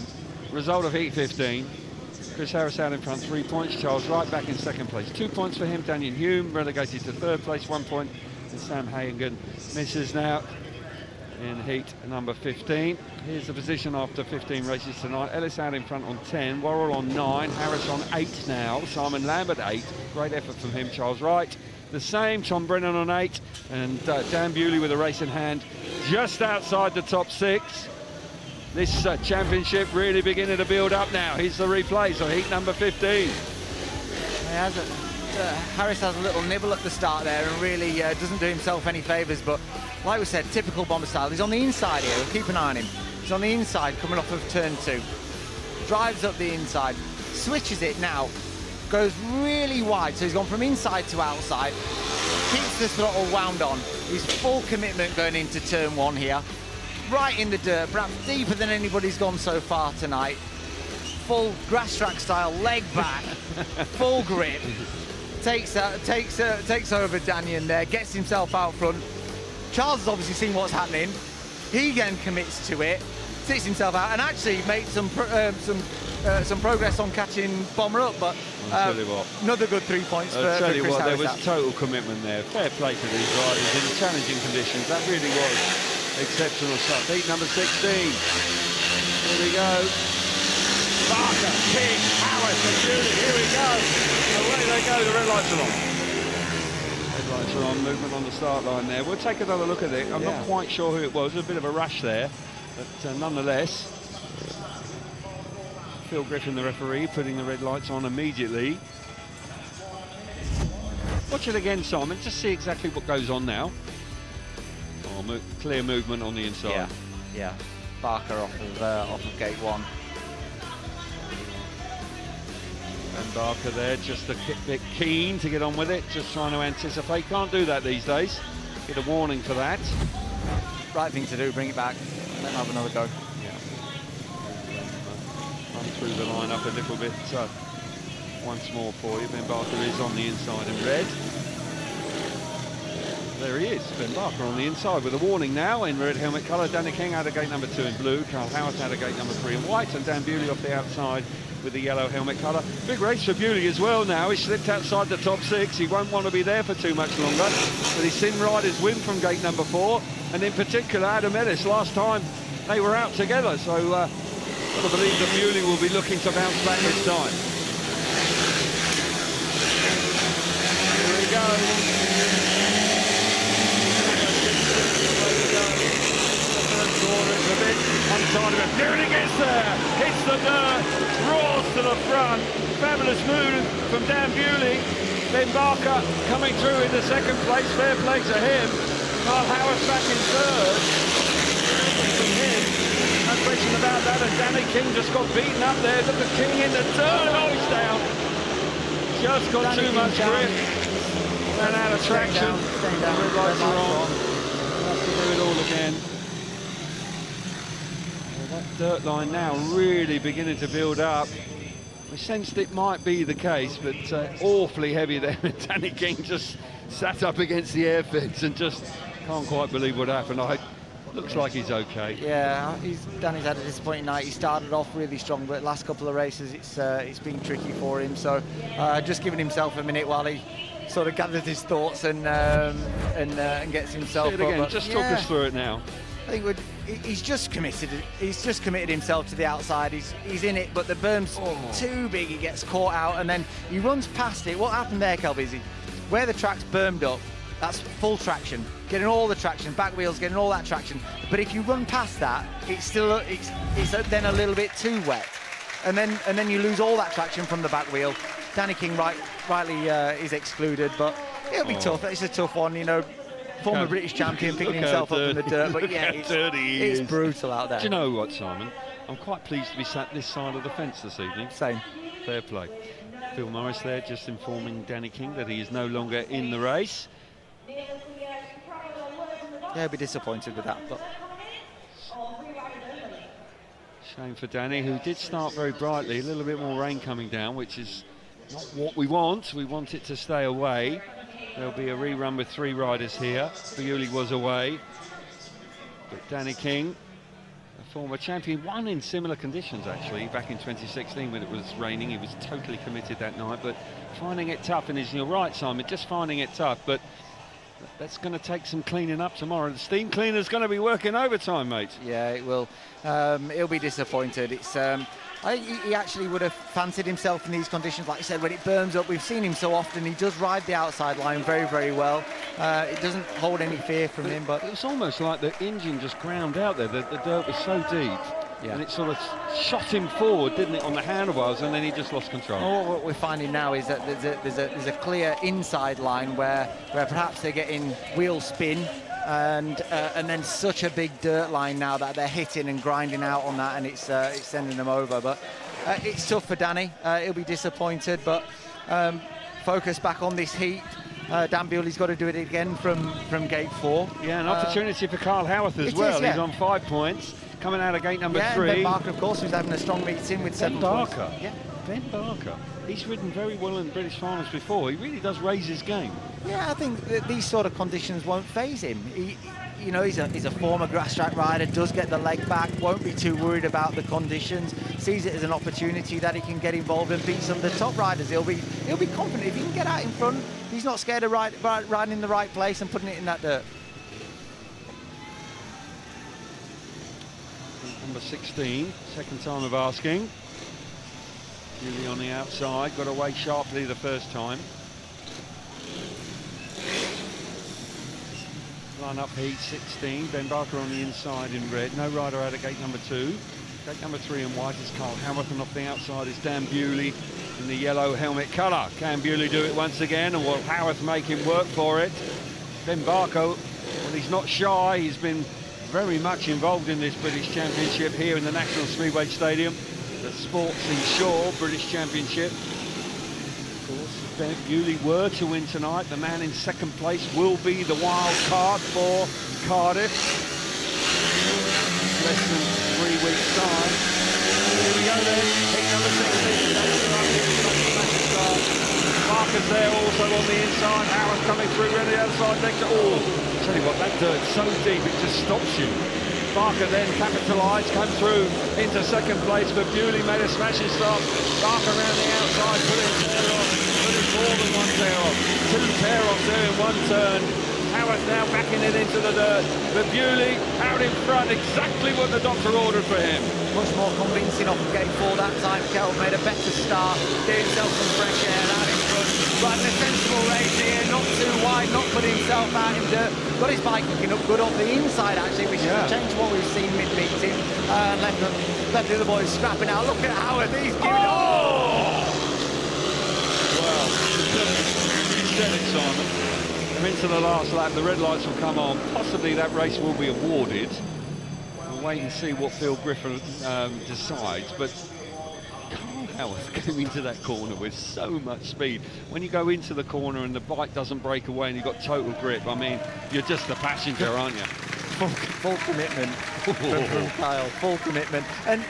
S3: Result of heat 15. Chris Harris out in front, 3 points. Charles Wright back in second place. 2 points for him. Daniel Hume relegated to third place, 1 point. And Sam Hagen misses now in heat number 15. Here's the position after 15 races tonight. Ellis out in front on 10. Worrall on 9. Harris on 8 now. Simon Lambert 8. Great effort from him. Charles Wright the same. Tom Brennan on 8. And Dan Bewley with a race in hand just outside the top 6. This championship really beginning to build up now. Here's the replay, so heat number 15.
S14: Harris has a little nibble at the start there and really doesn't do himself any favours, but like we said, typical bomber style. He's on the inside here, we'll keep an eye on him. He's on the inside coming off of turn 2. Drives up the inside, switches it now, goes really wide, so he's gone from inside to outside, keeps the throttle wound on. He's full commitment going into turn 1 here. Right in the dirt, perhaps deeper than anybody's gone so far tonight. Full grass track style, leg back, full grip. Takes over Daniel there, gets himself out front. Charles has obviously seen what's happening. He then commits to it, sits himself out, and actually made some progress on catching Bomber up. But another good 3 points for Chris Harris.
S3: There was total commitment there. Fair play to these riders in challenging conditions. That really was exceptional stuff. Heat number 16. Here we go. Barker, King, Howarth, and Bewley. Here we go. Away they go. The red lights are on. Red lights are on. Movement on the start line there. We'll take another look at it. I'm not quite sure who it was. There's a bit of a rush there, but nonetheless, Phil Griffin, the referee, putting the red lights on immediately. Watch it again, Simon. Just see exactly what goes on now. Clear movement on the inside.
S4: Yeah. Barker off of gate 1.
S3: And Barker there, just a bit keen to get on with it, just trying to anticipate. Can't do that these days. Get a warning for that.
S4: Right thing to do, bring it back. Let him have another go.
S3: Yeah. Run through the line up a little bit once more for you. Ben Barker is on the inside in red. There he is, Ben Barker on the inside with a warning now in red helmet colour. Danny King out of gate number 2 in blue. Carl Howarth out of gate number 3 in white. And Dan Bewley off the outside with the yellow helmet colour. Big race for Bewley as well now. He slipped outside the top 6. He won't want to be there for too much longer. But he's seen riders win from gate number 4. And in particular, Adam Ellis. Last time they were out together. So got to believe that Bewley will be looking to bounce back this time. Here we go. Bewley gets there, hits the dirt, roars to the front. Fabulous move from Dan Bewley. Ben Barker coming through in the second place. Fair play to him. Carl Howarth back in third. From him, no question about that. And Danny King just got beaten up there. Look at King in the turn. Oh, he's down. Just got too much grip. Ran out of traction. Red lights are on. Have to do it all again. Dirt line now really beginning to build up. We sensed it might be the case, but awfully heavy there. Danny King just sat up against the air fence and just can't quite believe what happened. Looks like he's okay.
S14: Yeah, Danny's had a disappointing night. He started off really strong, but last couple of races it's been tricky for him. So just giving himself a minute while he sort of gathers his thoughts and gets himself
S3: See it again. Just talk us through it now.
S14: I think he's just committed. He's just committed himself to the outside. He's in it, but the berm's too big. He gets caught out, and then he runs past it. What happened there, Kelby? Where the track's bermed up, that's full traction, getting all the traction, back wheels, getting all that traction. But if you run past that, it's then a little bit too wet, and then you lose all that traction from the back wheel. Danny King rightly is excluded, but it'll be tough. It's a tough one, you know. Former British champion picking himself up in the dirt, but yeah, it's brutal out there.
S3: Do you know what, Simon? I'm quite pleased to be sat this side of the fence this evening.
S14: Same.
S3: Fair play. Phil Morris there just informing Danny King that he is no longer in the race.
S14: Yeah, I'll be disappointed with that, but
S3: shame for Danny, who did start very brightly. A little bit more rain coming down, which is not what we want. We want it to stay away. There'll be a rerun with 3 riders here. Bewley was away, but Danny King, a former champion, won in similar conditions actually back in 2016 when it was raining. He was totally committed that night, but finding it tough. And you're right, Simon, just finding it tough. But that's going to take some cleaning up tomorrow. The steam cleaner's going to be working overtime, mate.
S14: Yeah, it will. He'll be disappointed. It's I think he actually would have fancied himself in these conditions. Like I said, when it burns up, we've seen him so often. He does ride the outside line very, very well. It doesn't hold any fear from him. But
S3: it was almost like the engine just ground out there. The dirt was so deep. Yeah. And it sort of shot him forward, didn't it, on the handlebars, and then he just lost control.
S14: Well, what we're finding now is that there's a clear inside line where perhaps they're getting wheel spin, and then such a big dirt line now that they're hitting and grinding out on that, and it's sending them over. But it's tough for Danny. He'll be disappointed, but focus back on this heat. Dan Bewley's got to do it again from gate 4.
S3: Yeah, an opportunity for Carl Howarth as well. He's on 5 points. Coming out of gate number 3.
S14: Ben Barker, of course, who's having a strong meeting with 7 points.
S3: Yeah, Ben Barker. He's ridden very well in British finals before. He really does raise his game.
S14: Yeah, I think that these sort of conditions won't faze him. You know, he's a former grass track rider, does get the leg back, won't be too worried about the conditions, sees it as an opportunity that he can get involved and beat some of the top riders. He'll be confident. If he can get out in front, he's not scared of riding in the right place and putting it in that dirt.
S3: Number 16, second time of asking. Bewley on the outside, got away sharply the first time. Line up heat 16, Ben Barker on the inside in red. No rider out of gate number 2. Gate number 3 in white is Carl Howarth, and off the outside is Dan Bewley in the yellow helmet colour. Can Bewley do it once again, and will Howarth make him work for it? Ben Barker, well, he's not shy. He's been very much involved in this British Championship here in the National Speedway Stadium, the Sports Insure British Championship. Of course, if Ben Bewley were to win tonight, the man in second place will be the wild card for Cardiff. Less than 3 weeks' time. Here we go then, pick number 16. Barker's there also on the inside. Howarth coming through on the other side next to tell you what, that dirt's so deep it just stops you. Barker then capitalised, come through into second place, but Bewley made a smashing stop. Barker around the outside, putting more than one tear off. 2 tear-offs there in one turn. Howarth now backing it into the dirt, but Bewley out in front, exactly what the doctor ordered for him.
S14: Much more convincing off of gate 4 that time. Kerr made a better start, gave himself some fresh air out in front. Riding a sensible race here, not too wide, not putting himself out in dirt. Got his bike looking up good off the inside actually, which has changed what we've seen mid-meeting. Left the other boys scrapping out. Look at Howarth, he's giving it.
S3: Well, you said it, Simon. We're into the last lap, the red lights will come on. Possibly that race will be awarded. We'll wait and see what Phil Griffin decides, but Carl Howarth came into that corner with so much speed. When you go into the corner and the bike doesn't break away and you've got total grip, I mean, you're just a passenger, aren't you?
S14: Full commitment from Kyle, full commitment. And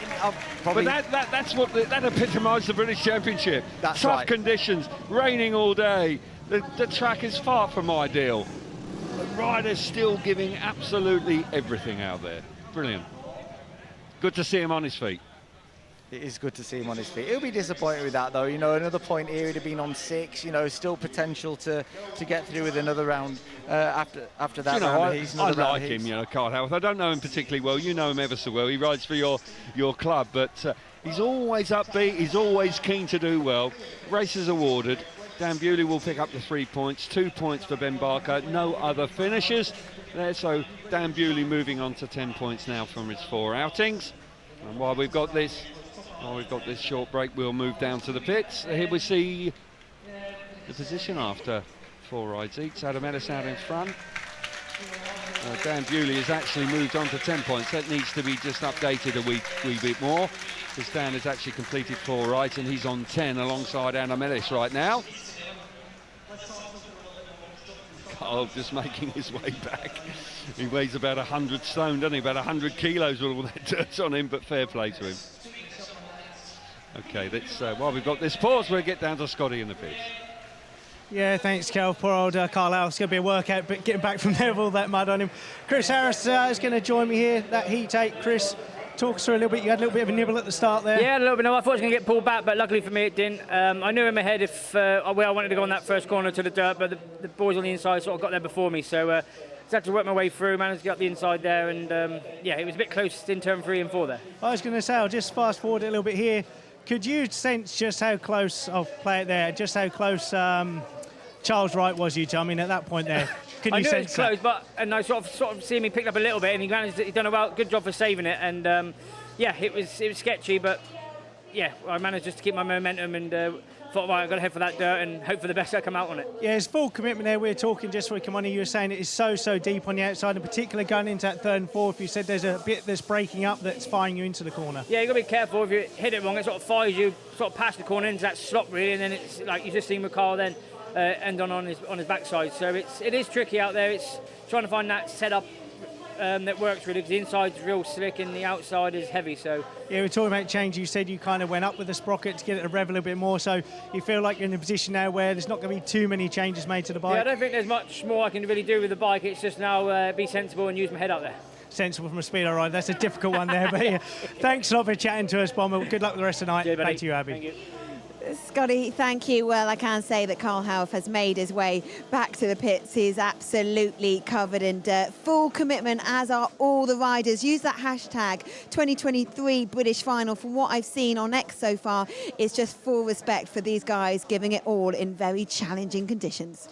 S14: probably...
S3: But that's what that epitomised the British Championship.
S14: That's
S3: Tough
S14: right.
S3: conditions, raining all day. The track is far from ideal. The rider's still giving absolutely everything out there. Brilliant. Good to see him on his feet.
S14: It is good to see him on his feet. He'll be disappointed with that, though. You know, another point here, he'd have been on 6. You know, still potential to get through with another round after that.
S3: You know,
S14: round
S3: I like
S14: heats.
S3: him, you know, Carl Howarth. I don't know him particularly well. You know him ever so well. He rides for your club, but he's always upbeat. He's always keen to do well. Races awarded. Dan Bewley will pick up the 3 points. 2 points for Ben Barker. No other finishes there, so Dan Bewley moving on to 10 points now from his 4 outings. And while we've got this short break, we'll move down to the pits. Here we see the position after 4 rides each. Adam Ellis out in front. Dan Bewley has actually moved on to 10 points. That needs to be just updated a wee bit more, because Dan has actually completed 4 rides and he's on 10 alongside Adam Ellis right now. Carl just making his way back. He weighs about 100 stone, doesn't he? About 100 kilos with all that dirt on him, but fair play to him. Okay, let's, while we've got this pause, we'll get down to Scotty in the pits.
S2: Yeah, thanks, Kel. Poor old Carl Howarth. It's going to be a workout, but getting back from there with all that mud on him. Chris Harris is going to join me here, that heat 8. Chris, talk us through a little bit. You had a little bit of a nibble at the start there.
S10: Yeah, a little bit. No, I thought it was going to get pulled back, but luckily for me it didn't. I knew in my head if I wanted to go on that first corner to the dirt, but the boys on the inside sort of got there before me, so just had to work my way through, managed to get up the inside there, and yeah, it was a bit close in turn 3 and 4 there.
S2: I was going to say, I'll just fast forward a little bit here. Could you sense just how close, I'll play it there, just how close Charles Wright was you to? I mean, at that point there, can you sense
S10: I knew it was close, but and I sort of see him, he picked up a little bit, and he done a good job for saving it, and yeah, it was sketchy, but yeah, I managed just to keep my momentum and thought, right, I've got to head for that dirt and hope for the best I come out on it.
S2: Yeah, it's full commitment there. We were talking just before we come on, you were saying it is so deep on the outside, in particular going into that 3rd and 4th. You said there's a bit that's breaking up that's firing you into the corner.
S10: Yeah, you've got to be careful. If you hit it wrong, it sort of fires you sort of past the corner into that slot really, and then it's like you just seen with Carl then end on his backside. So it is tricky out there. It's trying to find that setup that works really, because the inside's real slick and the outside is heavy. So
S2: yeah, we're talking about change. You said you kind of went up with the sprocket to get it to rev a little bit more, so you feel like you're in a position now where there's not going to be too many changes made to the bike.
S10: Yeah, I don't think there's much more I can really do with the bike. It's just now be sensible and use my head out there.
S2: Sensible from a speedo ride. That's a difficult one there, but yeah, thanks a lot for chatting to us, Bomber. Good luck with the rest of the night.
S10: Cheers,
S2: back to you, Abby.
S10: Thank you.
S1: Scotty, thank you. Well, I can say that Carl Howarth has made his way back to the pits. He's absolutely covered in dirt. Full commitment, as are all the riders. Use that hashtag 2023 British Final. From what I've seen on X so far, it's just full respect for these guys giving it all in very challenging conditions.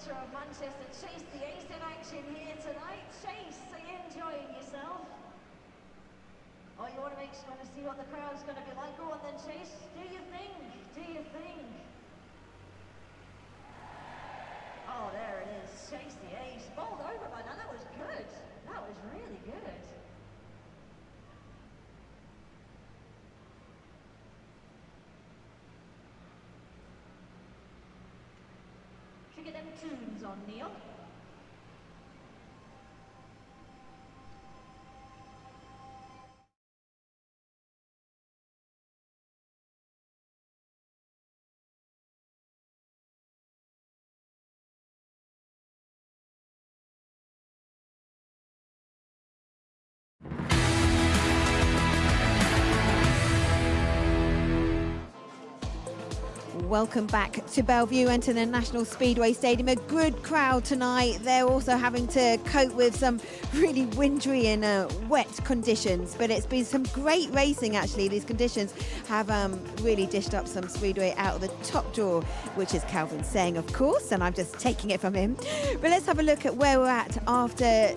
S15: Manufacturer of Manchester. Chase the ace in action here tonight. Chase, are you enjoying yourself? Oh, you want to see what the crowd's going to be like? Go on then, Chase. Do you think? Do you think? Oh, there it is. Chase the ace. Bowled over by now. That was good. That was really good. Should we get them tunes on, Neil?
S1: Welcome back to Bellevue and to the National Speedway Stadium. A good crowd tonight. They're also having to cope with some really wintry and wet conditions, but it's been some great racing actually. These conditions have really dished up some Speedway out of the top drawer, which is Calvin saying, of course, and I'm just taking it from him. But let's have a look at where we're at after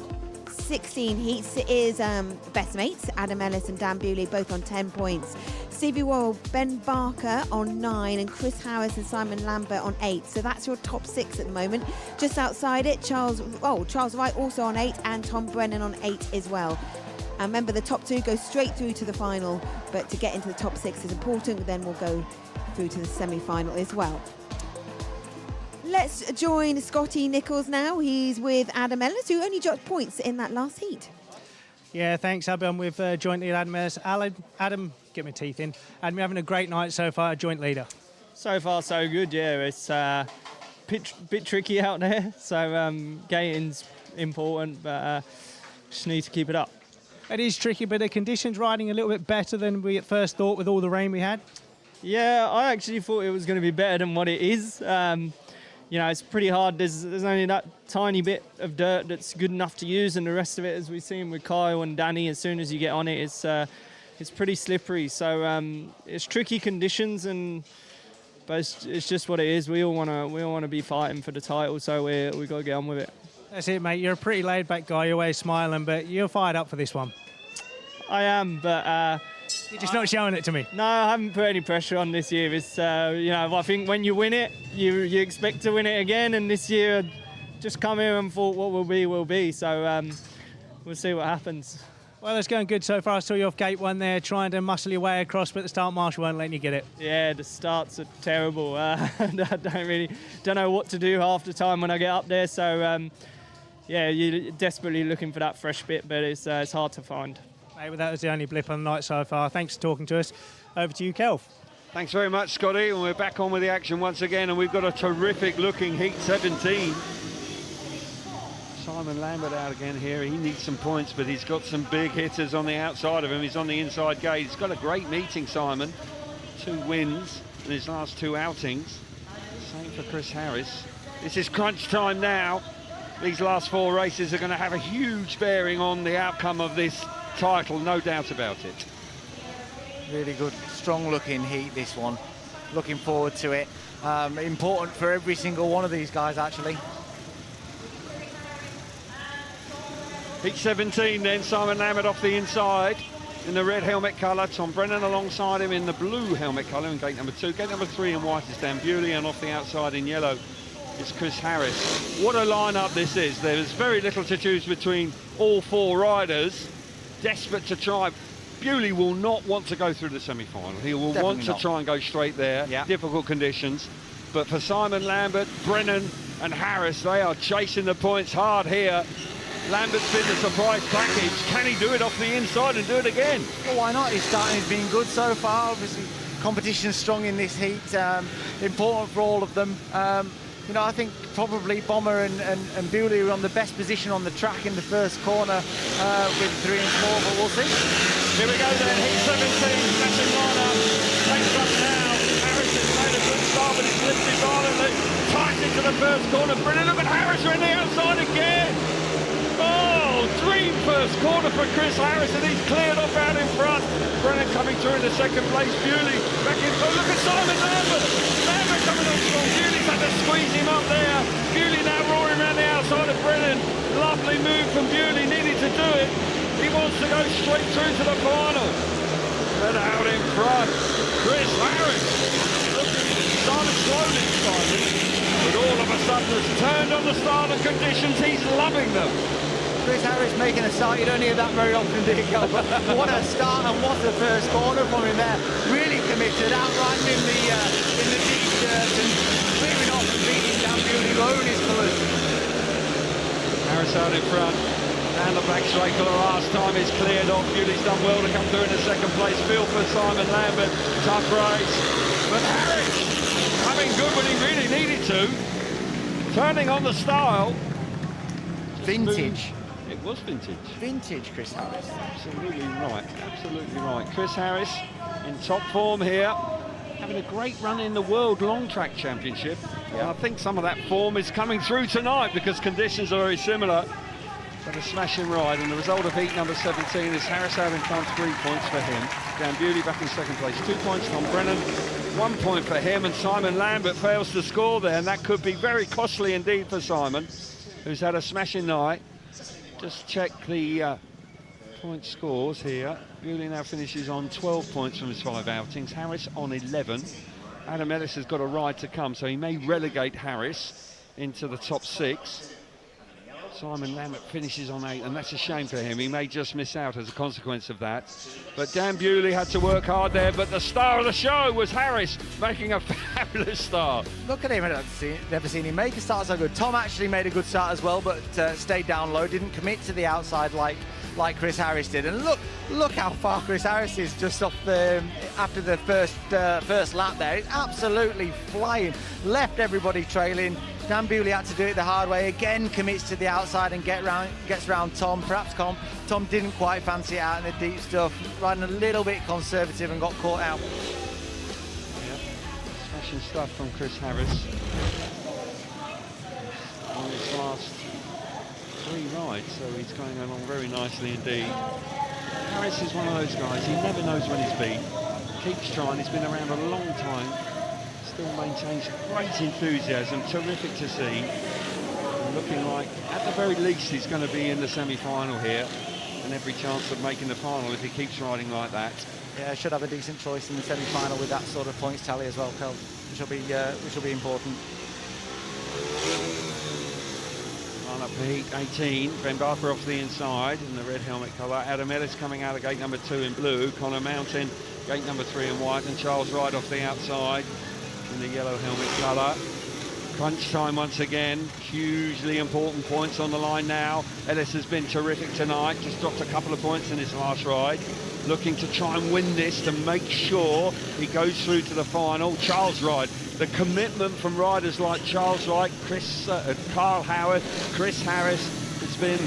S1: 16 heats. It is best mates, Adam Ellis and Dan Bewley, both on 10 points. Stevie Worrall, Ben Barker on 9, and Chris Harris and Simon Lambert on 8. So that's your top 6 at the moment. Just outside it, Charles Wright also on 8, and Tom Brennan on 8 as well. And remember, the top 2 go straight through to the final, but to get into the top 6 is important. Then we'll go through to the semi-final as well. Let's join Scotty Nichols now. He's with Adam Ellis, who only dropped points in that last heat.
S2: Yeah, thanks, Abby. I'm with joint leader Adam Ellis. Adam, get my teeth in. Adam, you're having a great night so far, joint leader.
S16: So far, so good, yeah. It's a bit tricky out there, so gating's important, but just need to keep it up.
S2: It is tricky, but the conditions riding a little bit better than we at first thought with all the rain we had?
S16: Yeah, I actually thought it was going to be better than what it is. You know, it's pretty hard. There's only that tiny bit of dirt that's good enough to use, and the rest of it, as we've seen with Kyle and Danny, as soon as you get on it, it's pretty slippery. So it's tricky conditions, but it's just what it is. We all want to be fighting for the title, so we got to get on with it.
S2: That's it, mate. You're a pretty laid-back guy. You're always smiling, but you're fired up for this one.
S16: I am, but
S2: you're just not showing it to me.
S16: No, I haven't put any pressure on this year. It's you know, I think when you win it, you expect to win it again, and this year just come here and thought what will be. So we'll see what happens.
S2: Well, it's going good so far. I saw you off gate 1 there, trying to muscle your way across, but the start marshal weren't letting you get it.
S16: Yeah, the starts are terrible. I don't know what to do half the time when I get up there. So yeah, you're desperately looking for that fresh bit, but it's hard to find.
S2: Maybe that was the only blip on the night so far. Thanks for talking to us. Over to you, Kelv.
S3: Thanks very much, Scotty. And we're back on with the action once again, and we've got a terrific looking heat 17. Simon Lambert out again here. He needs some points, but he's got some big hitters on the outside of him. He's on the inside gate. He's got a great meeting, Simon. 2 wins in his last 2 outings. Same for Chris Harris. This is crunch time now. These last 4 races are going to have a huge bearing on the outcome of this title, no doubt about it.
S14: Really good, strong looking heat, this one. Looking forward to it. Important for every single one of these guys, actually.
S3: Heat 17 then, Simon Lambert off the inside in the red helmet colour. Tom Brennan alongside him in the blue helmet colour in gate number 2. Gate number 3 in white is Dan Bewley, and off the outside in yellow is Chris Harris. What a lineup this is. There's very little to choose between all 4 riders. Desperate to try. Bewley will not want to go through the semi-final. He will want to try and go straight there. Yeah. Difficult conditions. But for Simon Lambert, Brennan and Harris, they are chasing the points hard here. Lambert's been the surprise package. Can he do it off the inside and do it again?
S14: Well, why not? His starting has been good so far. Obviously, competition's strong in this heat. Important for all of them. You know, I think probably Bomber and Bewley were on the best position on the track in the first corner with 3 and 4, but we'll see.
S3: Here we go then, heat 17, second lineup. Takes up now. Harris has made a good start, but it's lifted violently. Tight into the first corner. Brennan, look at Harris, we're in the outside again. Oh, dream for first corner for Chris Harris, and he's cleared off out in front. Brennan coming through in the second place. Bewley back in front. Look at Simon Lambert. Lambert coming on strong. Bewley's had to squeeze him up there. Bewley now roaring around the outside of Brennan. Lovely move from Bewley, needed to do it. He wants to go straight through to the final. But out in front, Chris Harris. Started slowly, but all of a sudden has turned on the start of conditions. He's loving them.
S14: Chris Harris making a start, you don't hear that very often, do you, Kel? But what a start, and what a first corner from him there. Really committed, outright in the deep dirt and clearing off and beating down Bewley, lowering his colours.
S3: Harris out in front. And the back straight for the last time is cleared off. Bewley's done well to come through in the second place. Feel for Simon Lambert. Tough race. But Harris coming good when he really needed to. Turning on the style.
S14: Vintage.
S3: It was vintage.
S14: Vintage Chris Harris.
S3: Absolutely right. Absolutely right. Chris Harris in top form here. Having a great run in the World Long Track Championship. Yeah. And I think some of that form is coming through tonight because conditions are very similar. But a smashing ride, and the result of heat number 17 is Harris out in front, 3 points for him. Dan Bewley back in second place, 2 points. Tom Brennan, 1 point for him, and Simon Lambert fails to score there, and that could be very costly indeed for Simon, who's had a smashing night. Just check the point scores here. Bewley now finishes on 12 points from his 5 outings. Harris on 11. Adam Ellis has got a ride to come, so he may relegate Harris into the top 6. Simon Lambert finishes on 8, and that's a shame for him. He may just miss out as a consequence of that. But Dan Bewley had to work hard there, but the star of the show was Harris, making a fabulous start.
S14: Look at him, I've never seen him make a start so good. Tom actually made a good start as well, but stayed down low, didn't commit to the outside like Chris Harris did. And look how far Chris Harris is just off after the first lap there. He's absolutely flying, left everybody trailing. Dan Bewley had to do it the hard way, again commits to the outside and gets round Tom. Perhaps Tom didn't quite fancy it out in the deep stuff, riding a little bit conservative and got caught out.
S3: Yeah, smashing stuff from Chris Harris. On his last 3 rides, so he's going along very nicely indeed. Harris is one of those guys, he never knows when he's beat. Keeps trying, he's been around a long time. Still maintains great enthusiasm, terrific to see. And looking like, at the very least, he's going to be in the semi-final here, and every chance of making the final if he keeps riding like that.
S14: Yeah, should have a decent choice in the semi-final with that sort of points tally as well, Kel, which will be important.
S3: On up for heat 18, Ben Barker off the inside in the red helmet colour. Adam Ellis coming out of gate number 2 in blue. Connor Mountain, gate number 3 in white, and Charles Wright off the outside in the yellow helmet colour. Crunch time once again, hugely important points on the line now. Ellis has been terrific tonight, just dropped a couple of points in his last ride. Looking to try and win this to make sure he goes through to the final. Charles Wright, the commitment from riders like Charles Wright, Carl Howarth, Chris Harris, it's been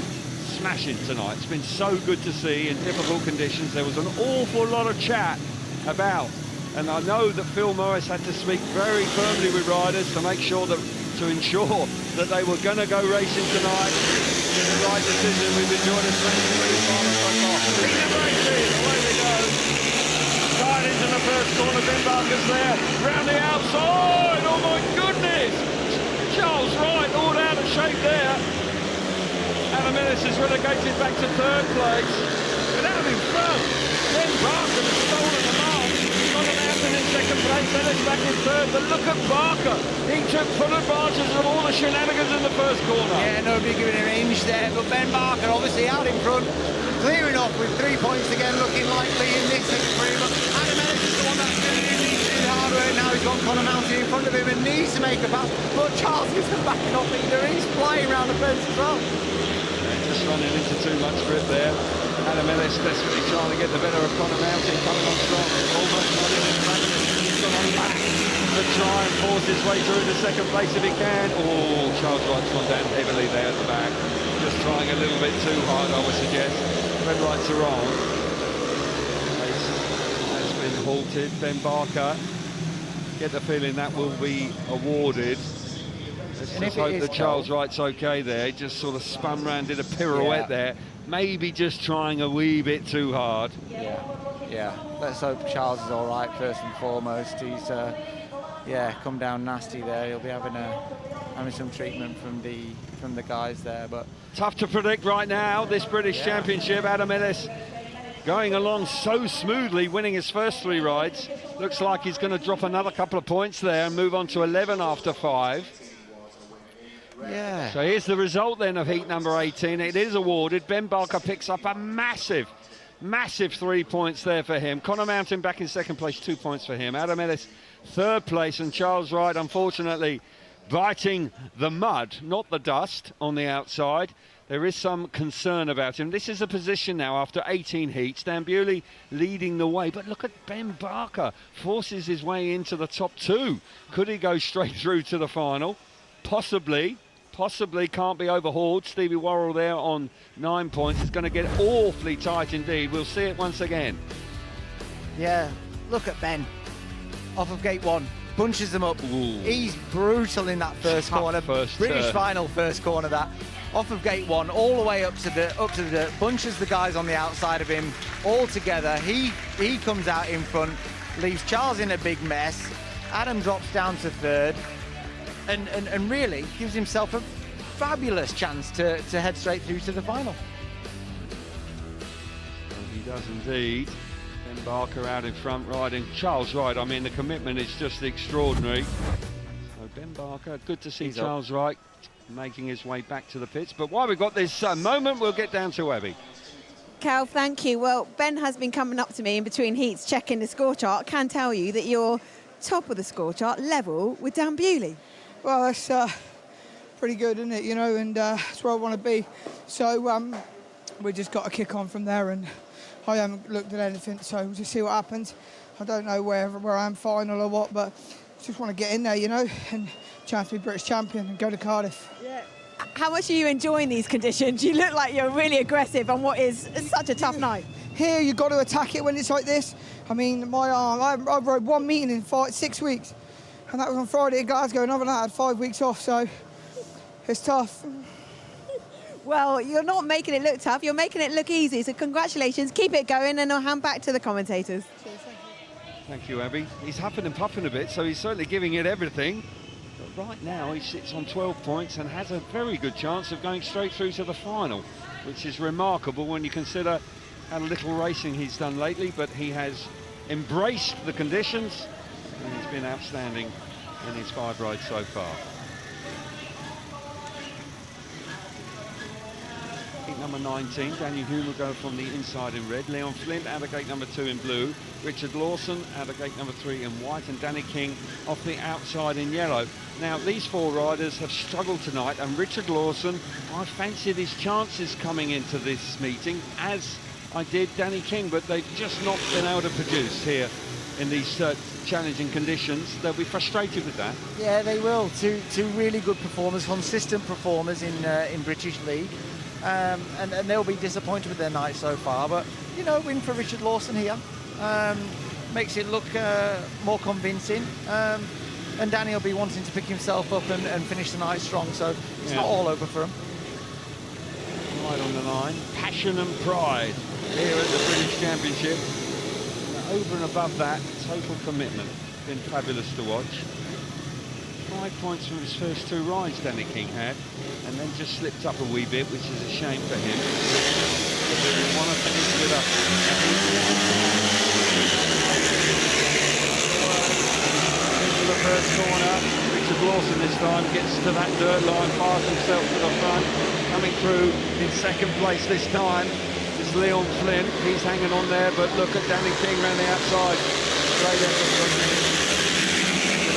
S3: smashing tonight. It's been so good to see in difficult conditions. There was an awful lot of chat about, and I know that Phil Morris had to speak very firmly with riders to make sure that, to ensure that they were going to go racing tonight. It's the right decision. We've enjoyed a really fun so far. Racing, away we go. Right into the first corner, Ben Barker's there. Round the outside, oh my goodness! Charles Wright all out of shape there. Adam Ellis is relegated back to 3rd place. But out in front, Ben Barker has stolen the mark. Connor Mountain in 2nd place, Ellis back in 3rd. But look at Barker. He took full advantage of all the shenanigans in the first corner.
S14: Yeah, nobody giving him an inch there, but Ben Barker obviously out in front, clearing off with 3 points again, looking likely in this victory. But Adam Ellis is the one that's doing the hard work now. He's got Connor Mountain in front of him and needs to make a pass. But Charles isn't backing off either. He's flying around the fence as well.
S3: Just running into too much grip there. Adam Ellis desperately trying to get the better of Connor Mountain, coming on strong, almost running in front of him. He's gone on back to try and force his way through to 2nd place if he can. Oh, Charles Wright's gone down heavily there at the back. Just trying a little bit too hard, I would suggest. Red lights are on. Race has been halted. Ben Barker, get the feeling that will be awarded. Let's
S14: And
S3: just
S14: if it
S3: hope
S14: is
S3: that Charles
S14: Cole-
S3: Wright's okay there. He just sort of spun round, did a pirouette there. Maybe just trying a wee bit too hard.
S14: Yeah, let's hope Charles is all right first and foremost. He's, come down nasty there. He'll be having some treatment from the guys there. But
S3: tough to predict right now, this British Championship. Adam Ellis going along so smoothly, winning his first 3 rides. Looks like he's going to drop another couple of points there and move on to 11 after 5.
S14: Yeah.
S3: So here's the result then of heat number 18. It is awarded. Ben Barker picks up a massive 3 points there for him. Connor Mountain back in second place, 2 points for him. Adam Ellis third place, and Charles Wright unfortunately biting the mud, not the dust on the outside. There is some concern about him. This is a position now after 18 heats. Dan Bewley leading the way, but look at Ben Barker, forces his way into the top 2. Could he go straight through to the final? Possibly, can't be overhauled. Stevie Worrall there on 9 points. It's going to get awfully tight indeed. We'll see it once again.
S14: Yeah, look at Ben. Off of gate 1, bunches them up.
S3: Ooh.
S14: He's brutal in that first corner. British final first corner that. Off of gate 1, all the way up to the dirt, bunches the guys on the outside of him all together. He comes out in front, leaves Charles in a big mess. Adam drops down to third, and really gives himself a fabulous chance to head straight through to the final.
S3: He does indeed. Ben Barker out in front riding Charles Wright. I mean, the commitment is just extraordinary. So Ben Barker, good to see Charles Wright making his way back to the pits. But while we've got this moment, we'll get down to Abby.
S1: Cal, thank you. Well, Ben has been coming up to me in between heats checking the score chart. Can tell you that you're top of the score chart, level with Dan Bewley.
S17: Well, that's pretty good, isn't it? You know, and that's where I want to be. So we just got to kick on from there, and I haven't looked at anything, so we'll just see what happens. I don't know where I am final or what, but just want to get in there, you know, and chance to be British champion and go to Cardiff.
S1: Yeah. How much are you enjoying these conditions? You look like you're really aggressive on what is such a tough night.
S17: Here, you've got to attack it when it's like this. I mean, my arm, I rode 1 meeting in 6 weeks, and that was on Friday in Glasgow, and other than that, I had 5 weeks off, so it's tough.
S1: Well, you're not making it look tough, you're making it look easy, so congratulations, keep it going, and I'll hand back to the commentators.
S3: Thank you, Abby. He's huffing and puffing a bit, so he's certainly giving it everything. But right now, he sits on 12 points and has a very good chance of going straight through to the final, which is remarkable when you consider how little racing he's done lately, but he has embraced the conditions, and he's been outstanding in his 5 rides so far. Gate number 19, Daniel Hume will go from the inside in red. Leon Flint out of gate number 2 in blue. Richard Lawson out of gate number 3 in white, and Danny King off the outside in yellow. Now, these 4 riders have struggled tonight, and Richard Lawson, I fancied his chances coming into this meeting, as I did Danny King, but they've just not been able to produce here in these challenging conditions. They'll be frustrated with that.
S14: Yeah, they will. Two really good performers, consistent performers in British League. And they'll be disappointed with their night so far, but you know, win for Richard Lawson here makes it look more convincing, and Danny will be wanting to pick himself up and finish the night strong, so it's not all over for him.
S3: Right on the line, passion and pride here at the British Championship. Over and above that, total commitment. Been fabulous to watch. 5 points from his first 2 rides Danny King had, and then just slipped up a wee bit, which is a shame for him. Want to finish with into the first corner. Richard Lawson this time gets to that dirt line, fires himself to the front. Coming through in second place this time is Leon Flynn. He's hanging on there, but look at Danny King around the outside. Great effort from him.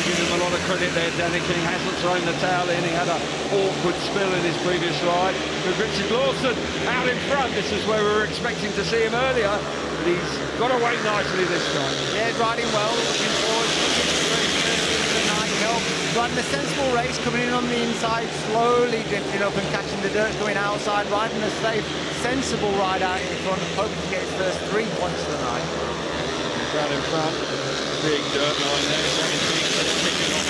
S3: Give him a lot of credit there. Danny King hasn't thrown the towel in. He had an awkward spill in his previous ride. With Richard Lawson out in front, this is where we were expecting to see him earlier, but he's got away nicely this time.
S14: Yeah, riding well, looking forward to the night help. Riding a sensible race, coming in on the inside, slowly drifting up and catching the dirt, going outside, riding a safe, sensible ride out in front, hoping to get his first 3 points of the night.
S3: He's out in front. Big dirt line there, 17, kicking off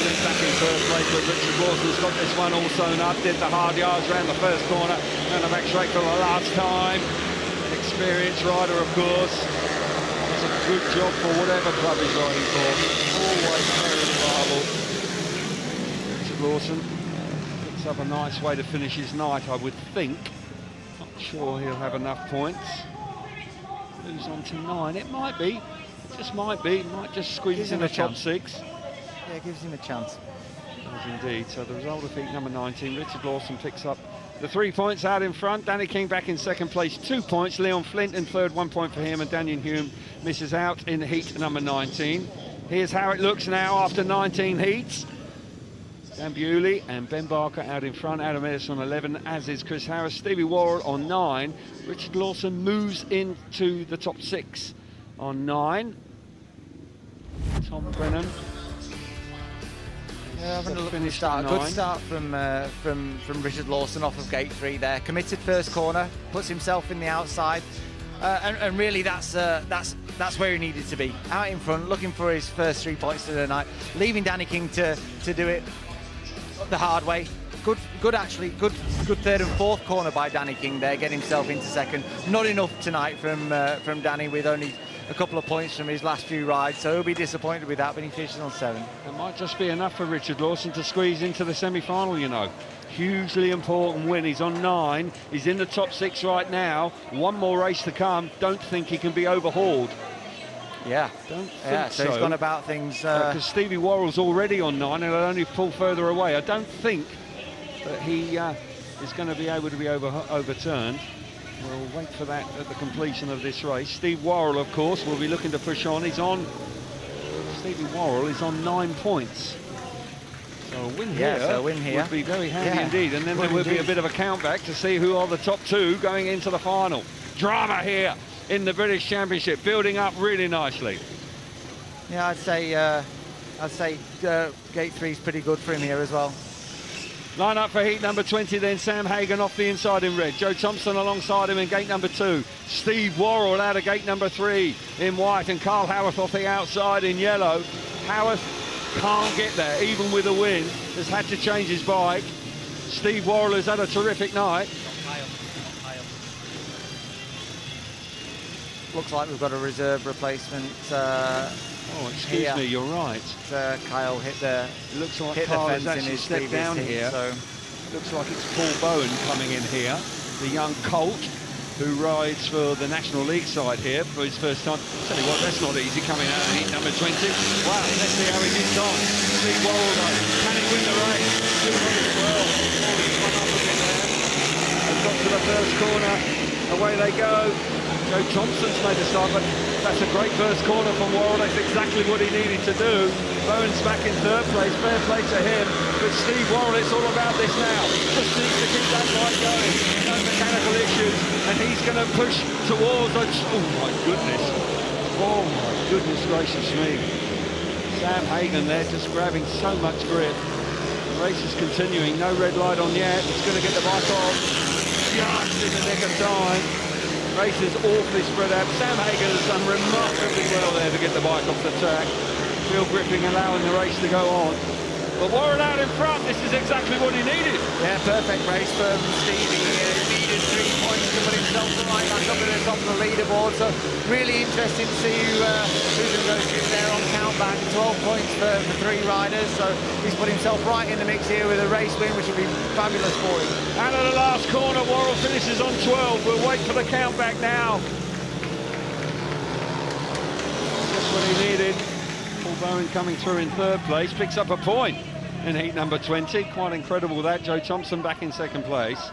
S3: Flint back in third place, but Richard Lawson's got this one all sewn up, did the hard yards round the first corner, and the back straight for the last time. An experienced rider, of course. Does a good job for whatever club he's riding for. Always very reliable. Richard Lawson picks up a nice way to finish his night, I would think. Not sure he'll have enough points. Moves on to 9. It might be. It just might be. It might just squeeze in the top 6.
S14: Yeah, it gives him a chance.
S3: Does indeed. So the result of heat number 19, Richard Lawson picks up the 3 points out in front. Danny King back in second place, 2 points. Leon Flint in third, 1 point for him. And Daniel Hume misses out in heat number 19. Here's how it looks now after 19 heats. Dan Bewley and Ben Barker out in front. Adam Ellis on 11, as is Chris Harris. Stevie Worrall on 9. Richard Lawson moves into the top 6 on 9. Tom Brennan.
S14: Yeah, having a look at the start. Good start from Richard Lawson off of gate 3 there. Committed first corner, puts himself in the outside, and really that's where he needed to be. Out in front, looking for his first 3 points of the night, leaving Danny King to do it the hard way. Good third and fourth corner by Danny King there, getting himself into second. Not enough tonight from Danny, with only a couple of points from his last few rides, so he'll be disappointed with that, but he finishes on 7.
S3: It might just be enough for Richard Lawson to squeeze into the semi-final, you know. Hugely important win. He's on 9. He's in the top 6 right now. One more race to come. Don't think he can be overhauled.
S14: Yeah.
S3: Don't think
S14: so he's gone about things...
S3: Because Stevie Worrall's already on 9 and he'll only pull further away. I don't think that he is going to be able to be overturned. We'll wait for that at the completion of this race. Steve Worrall, of course, will be looking to push on. Stevie Worrall is on 9 points. So a win here would be very handy indeed. And then there will be a bit of a countback to see who are the top 2 going into the final. Drama here in the British Championship, building up really nicely.
S14: Yeah, I'd say gate 3 is pretty good for him here as well.
S3: Line up for heat number 20 then. Sam Hagan off the inside in red. Joe Thompson alongside him in gate number 2. Steve Worrall out of gate number 3 in white, and Carl Howarth off the outside in yellow. Howarth can't get there, even with a win. Has had to change his bike. Steve Worrall has had a terrific night.
S14: Looks like we've got a reserve replacement.
S3: Excuse me, you're right.
S14: Kyle hit the.
S3: It looks like Kyle has actually stepped down here. So looks like it's Paul Bowen coming in here, the young colt who rides for the National League side here for his first time. Tell you what, that's not easy coming out of heat number 20. Wow, let's see how he gets on. Steve Worrall though, can he win the race? Good one as well. He's run up a bit there. They've got to the first corner. Away they go. Joe Thompson's made a start, but that's a great first corner from Worrall. That's exactly what he needed to do. Bowen's back in third place, fair play to him. But Steve Worrall, it's all about this now. Just needs to keep that bike going. No mechanical issues, and he's going to push towards. Oh my goodness! Oh my goodness gracious me! Sam Hagan there, just grabbing so much grip. The race is continuing. No red light on yet. It's going to get the bike off. Just in the nick of time. Race is awfully spread out. Sam Hagan has done remarkably well there to get the bike off the track. Field gripping, allowing the race to go on. But Worrall out in front, this is exactly what he needed.
S14: Yeah, perfect race for Stevie. He needed 3 points to put himself right back up at the top of the leaderboard. So really interesting to see who's going to go through there on countback. 12 points for 3 riders. So he's put himself right in the mix here with a race win, which will be fabulous for him.
S3: Out of the last corner, Worrall finishes on 12. We'll wait for the countback now. Just what he needed. Paul Bowen coming through in third place, picks up a point in heat number 20. Quite incredible that. Joe Thompson back in second place.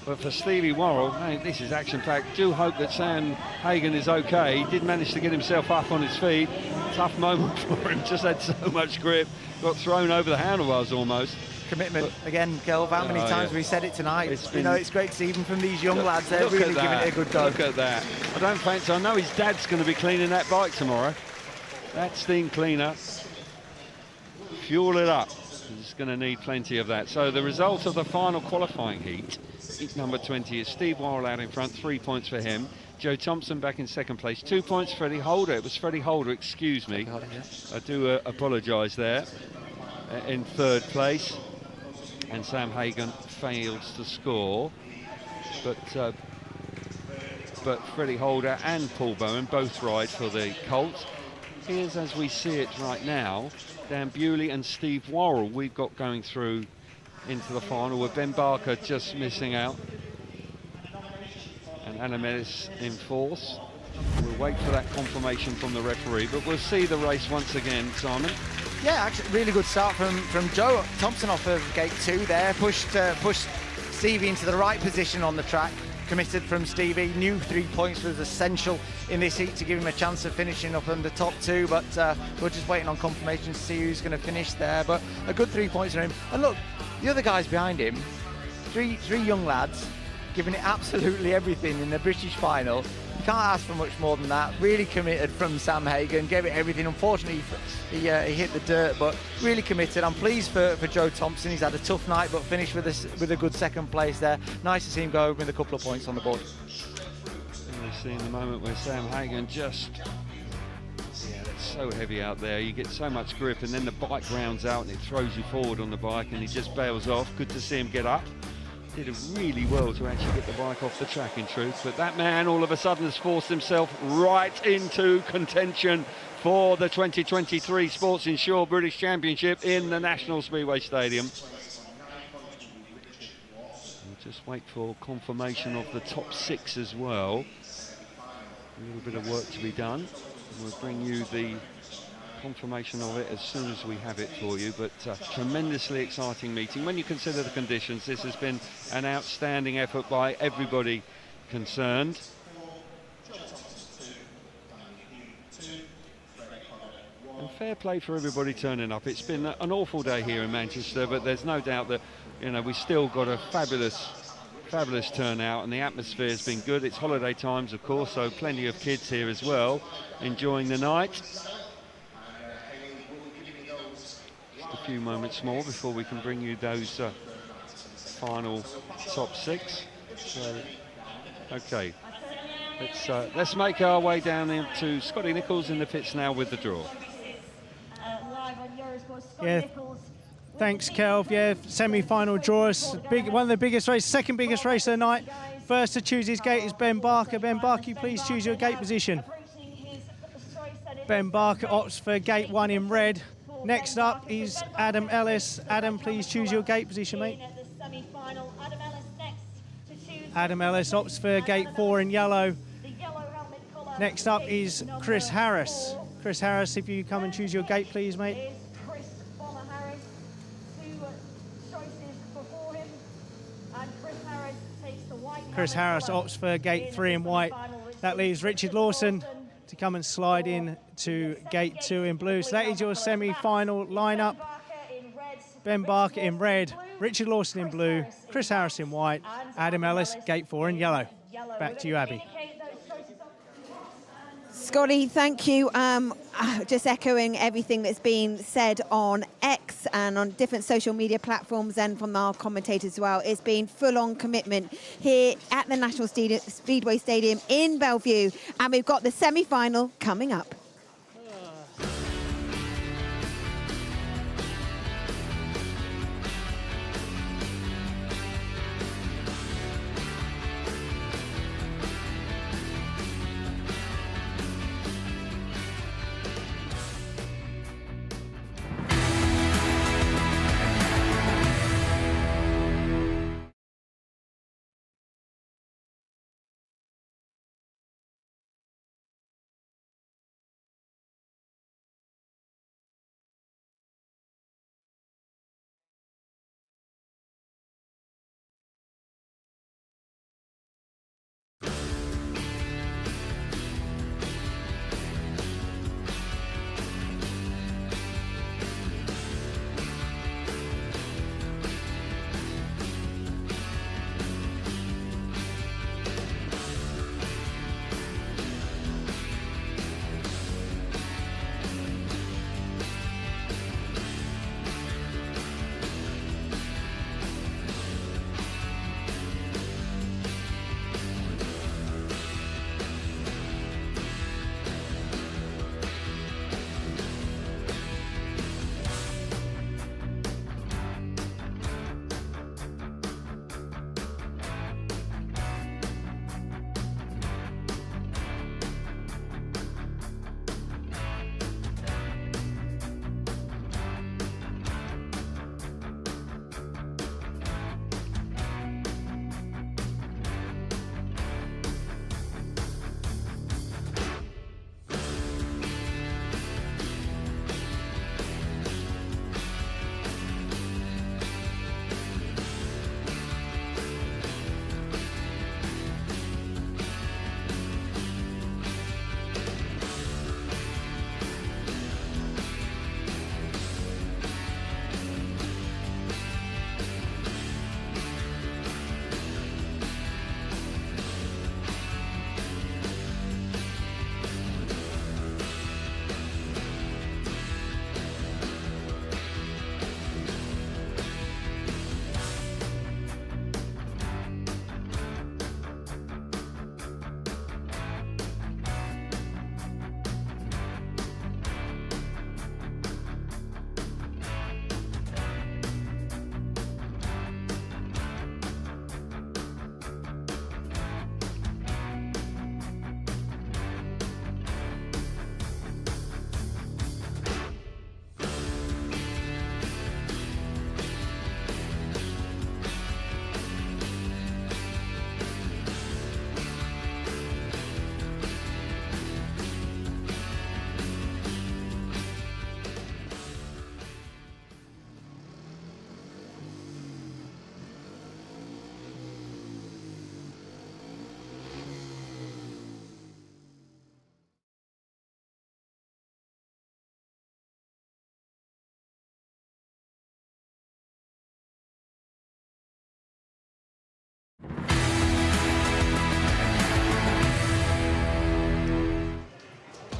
S3: But for Stevie Worrall, hey, this is action-packed. Do hope that Sam Hagan is okay. He did manage to get himself up on his feet. Tough moment for him, just had so much grip. Got thrown over the handlebars almost.
S14: Commitment again, Gelb. How many times have we said it tonight? It's great to see even from these young lads. They're really giving it a good go.
S3: Look at that. I don't fancy. I know his dad's going to be cleaning that bike tomorrow. That steam cleaner. Fuel it up. He's going to need plenty of that. So the result of the final qualifying heat number 20 is Steve Worrall out in front, 3 points for him. Joe Thompson back in second place, 2 points Freddie Holder. It was Freddie Holder, excuse me. I do apologise there. in third place, and Sam Hagan fails to score. But Freddie Holder and Paul Bowen both ride for the Colts. Here's, as we see it right now, Dan Bewley and Steve Worrall we've got going through into the final, with Ben Barker just missing out. And Adam Ellis in fourth. We'll wait for that confirmation from the referee, but we'll see the race once again, Simon.
S14: Yeah, actually, really good start from Joe Thompson off of gate 2 there. Pushed Stevie into the right position on the track. Committed from Stevie. Knew 3 points was essential in this heat to give him a chance of finishing up in the top 2, but we're just waiting on confirmation to see who's going to finish there. But a good 3 points for him. And look, the other guys behind him, three young lads, giving it absolutely everything in the British final. You can't ask for much more than that. Really committed from Sam Hagan, gave it everything. Unfortunately, he hit the dirt, but really committed. I'm pleased for Joe Thompson. He's had a tough night, but finished with a good second place there. Nice to see him go with a couple of points on the board.
S3: You see in the moment where Sam Hagan just, it's so heavy out there. You get so much grip, and then the bike rounds out and it throws you forward on the bike, and he just bails off. Good to see him get up. Did really well to actually get the bike off the track, in truth, but that man all of a sudden has forced himself right into contention for the 2023 Sports Insure British Championship in the National Speedway Stadium. We'll just wait for confirmation of the top 6 as well. A little bit of work to be done. We'll bring you the confirmation of it as soon as we have it for you, but tremendously exciting meeting. When you consider the conditions, this has been an outstanding effort by everybody concerned. And fair play for everybody turning up. It's been an awful day here in Manchester, but there's no doubt that, you know, we've still got a fabulous turnout, and the atmosphere has been good. It's holiday times, of course, so plenty of kids here as well enjoying the night. A few moments more before we can bring you those final top 6. So, okay, let's make our way down into Scotty Nichols in the pits now with the draw.
S2: Yeah, thanks, Kelv. Yeah, semi-final draw. One of the biggest races, second biggest race of the night. First to choose his gate is Ben Barker. Ben Barker, please choose your gate position. Ben Barker opts for gate 1 in red. Next up is Adam Ellis. Adam, please choose your gate position, mate. Adam Ellis opts for gate 4 in yellow. Next up is Chris Harris. Chris Harris, if you come and choose your gate, please, mate. Chris Harris opts for gate 3 in white. That leaves Richard Lawson to come and slide in to gate 2 in blue. So that is your semi-final lineup. Ben Barker in red, Richard Lawson in blue, Chris Harris in white, Adam Ellis, gate 4 in yellow. Back to you, Abby.
S1: Scotty, thank you. Just echoing everything that's been said on X and on different social media platforms and from our commentators as well. It's been full-on commitment here at the National Speedway Stadium in Bellevue, and we've got the semi-final coming up.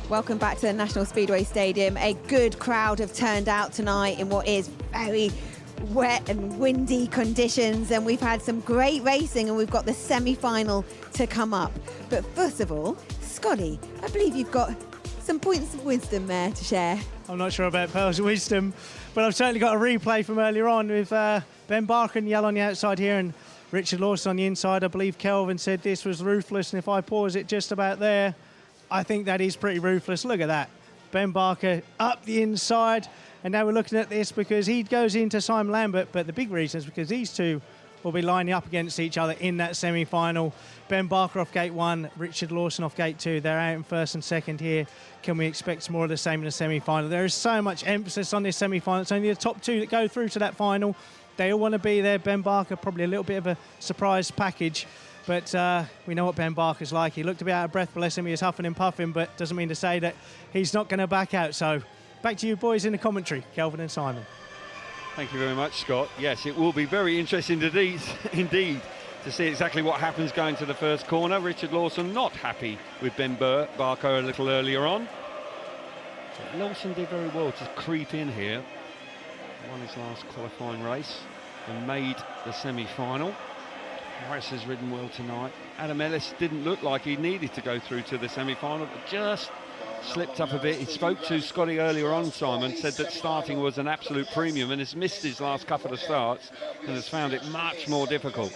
S1: Welcome back to the National Speedway Stadium. A good crowd have turned out tonight in what is very wet and windy conditions, and we've had some great racing, and we've got the semi-final to come up. But first of all, Scotty, I believe you've got some points of wisdom there to share.
S2: I'm not sure about pearls of wisdom, but I've certainly got a replay from earlier on with Ben Barker and Yell on the outside here and Richard Lawson on the inside. I believe Kelvin said this was ruthless, and if I pause it just about there, I think that is pretty ruthless. Look at that. Ben Barker up the inside, and now we're looking at this because he goes into Simon Lambert, but the big reason is because these two will be lining up against each other in that semi-final. Ben Barker off gate 1, Richard Lawson off gate 2. They're out in first and second here. Can we expect more of the same in the semi-final? There is so much emphasis on this semi-final. It's only the top 2 that go through to that final. They all want to be there. Ben Barker, probably a little bit of a surprise package. But we know what Ben Barker's like. He looked a bit out of breath, bless him. He was huffing and puffing, but doesn't mean to say that he's not going to back out. So back to you boys in the commentary, Kelvin and Simon.
S3: Thank you very much, Scott. Yes, it will be very interesting indeed to see exactly what happens going to the first corner. Richard Lawson not happy with Ben Barker a little earlier on. But Lawson did very well to creep in here. Won his last qualifying race and made the semi-final. Harris has ridden well tonight. Adam Ellis didn't look like he needed to go through to the semi-final, but just slipped up a bit. He spoke to Scotty earlier on, Simon, said that starting was an absolute premium and has missed his last couple of starts and has found it much more difficult.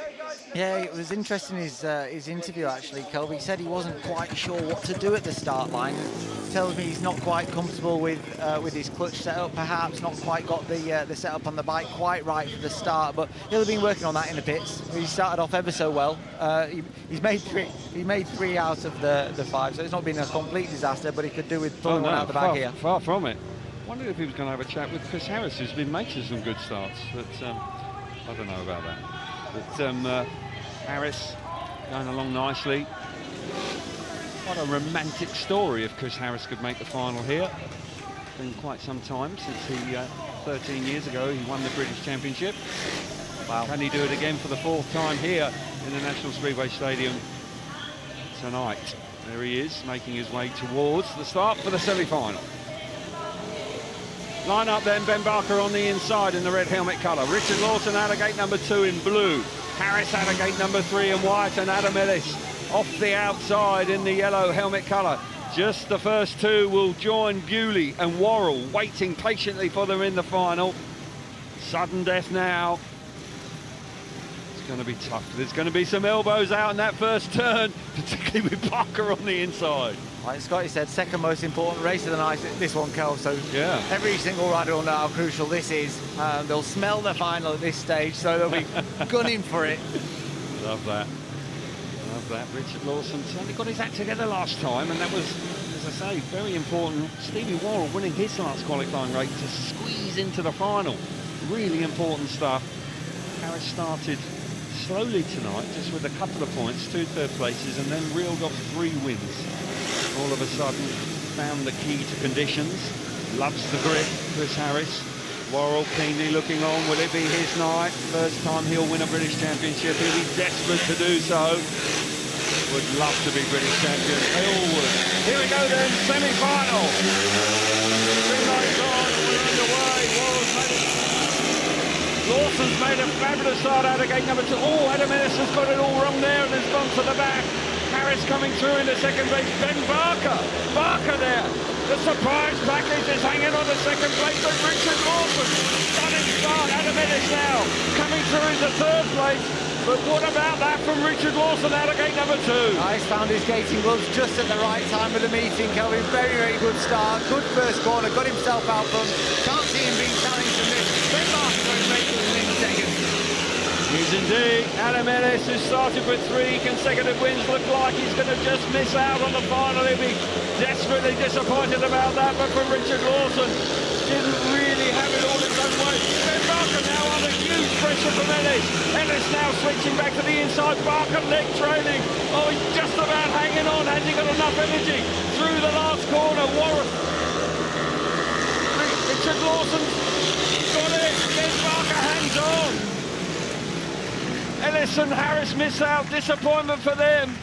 S14: Yeah, it was interesting, his interview actually, Kelby. He said he wasn't quite sure what to do at the start line. Tells me he's not quite comfortable with his clutch setup, perhaps not quite got the setup on the bike quite right for the start, but he'll have been working on that in the pits. He started off ever so well. He's made three out of the 5, so it's not been a complete disaster, but he could do with pulling one out the back here.
S3: Far from it. I wondered if he was going to have a chat with Chris Harris, who's been making some good starts, but I don't know about that. But Harris going along nicely. What a romantic story if Chris Harris could make the final here. It's been quite some time since he, 13 years ago, he won the British Championship. Wow. Can he do it again for the 4th time here in the National Speedway Stadium tonight? There he is, making his way towards the start for the semi-final. Line up then, Ben Barker on the inside in the red helmet colour. Richard Lawson out of gate number 2 in blue. Harris out of gate number 3 in white, and Adam Ellis off the outside in the yellow helmet colour. Just the first 2 will join Bewley and Worrall, waiting patiently for them in the final. Sudden death now. It's going to be tough. There's going to be some elbows out in that first turn, particularly with Barker on the inside.
S14: Like Scotty said, second most important race of the night, this one, Kel. So
S3: yeah,
S14: every single rider will know how crucial this is. They'll smell the final at this stage, so they'll be gunning for it.
S3: Love that. Love that. Richard Lawson certainly got his act together last time, and that was, as I say, very important. Stevie Worrall winning his last qualifying race to squeeze into the final. Really important stuff. Harris started slowly tonight, just with a couple of points, 2 third places, and then reeled off 3 wins. All of a sudden, found the key to conditions. Loves the grip, Chris Harris. Worrall keenly looking on. Will it be his night? First time he'll win a British Championship. He'll be desperate to do so. Would love to be British champion. They all would. Here we go then, semi-final. 2 nights on, we're underway. Lawson's made a fabulous start out of gate number 2. Oh, Adam Ellis has got it all wrong there and has gone to the back. Harris coming through into second place. Ben Barker. Barker there. The surprise package is hanging on to second place, but Richard Lawson. Stunning start. Adam Ellis now coming through into 3rd place. But what about that from Richard Lawson out of gate number 2?
S14: Nice, found his gating gloves just at the right time of the meeting, Kelvin. Very, very good start. Good first corner. Got himself out front. Can't see him being challenged from this. Ben Barker going to make it in second.
S3: Yes, indeed. Adam Ellis, who started with 3 consecutive wins, looked like he's going to just miss out on the final. He'll be desperately disappointed about that, but for Richard Lawson, didn't really have it all his own way. Ben Barker now under huge pressure from Ellis. Ellis now switching back to the inside. Barker leg trailing. Oh, he's just about hanging on. Has he got enough energy? Through the last corner, Howarth. Richard Lawson's got it. Ben Barker hangs on. Ellis and Harris miss out, disappointment for them.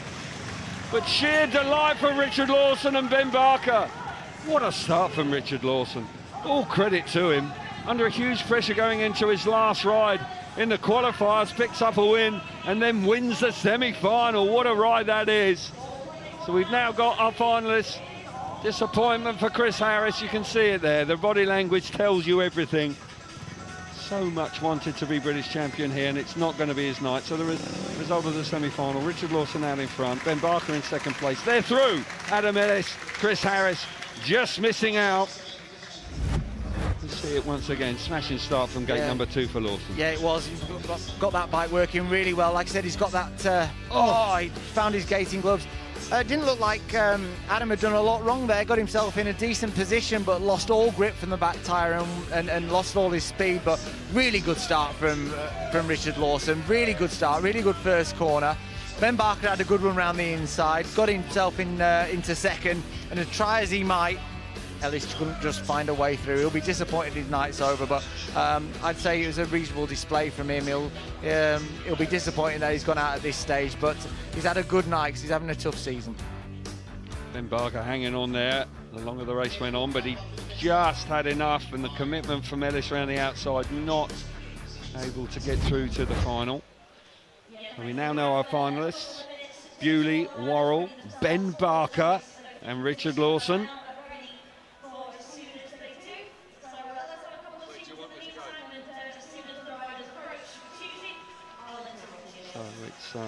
S3: But sheer delight for Richard Lawson and Ben Barker. What a start from Richard Lawson. All credit to him. Under a huge pressure going into his last ride in the qualifiers, picks up a win and then wins the semi-final. What a ride that is. So we've now got our finalists. Disappointment for Chris Harris, you can see it there. The body language tells you everything. So much wanted to be British champion here, and it's not going to be his night. So the result of the semi-final, Richard Lawson out in front, Ben Barker in second place. They're through. Adam Ellis, Chris Harris just missing out. You see it once again, smashing start from gate number 2 for Lawson.
S14: Yeah, it was. He's got that bike working really well. Like I said, he's got that... he found his gating gloves. Didn't look like Adam had done a lot wrong there. Got himself in a decent position, but lost all grip from the back tyre and lost all his speed. But really good start from Richard Lawson. Really good start. Really good first corner. Ben Barker had a good run round the inside. Got himself into second, and as try as he might, Ellis couldn't just find a way through. He'll be disappointed his night's over, but I'd say it was a reasonable display from him. He'll be disappointed that he's gone out at this stage, but he's had a good night because he's having a tough season.
S3: Ben Barker hanging on there the longer the race went on, but he just had enough, and the commitment from Ellis around the outside, not able to get through to the final. And we now know our finalists: Bewley, Worrall, Ben Barker and Richard Lawson. So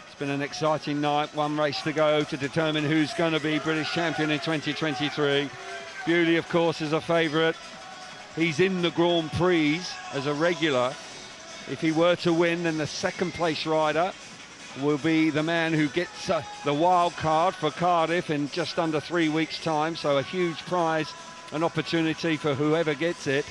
S3: it's been an exciting night. One race to go to determine who's going to be British champion in 2023. Bewley, of course, is a favourite. He's in the Grand Prix as a regular. If he were to win, then the second place rider will be the man who gets the wild card for Cardiff in just under 3 weeks' time. So a huge prize, an opportunity for whoever gets it.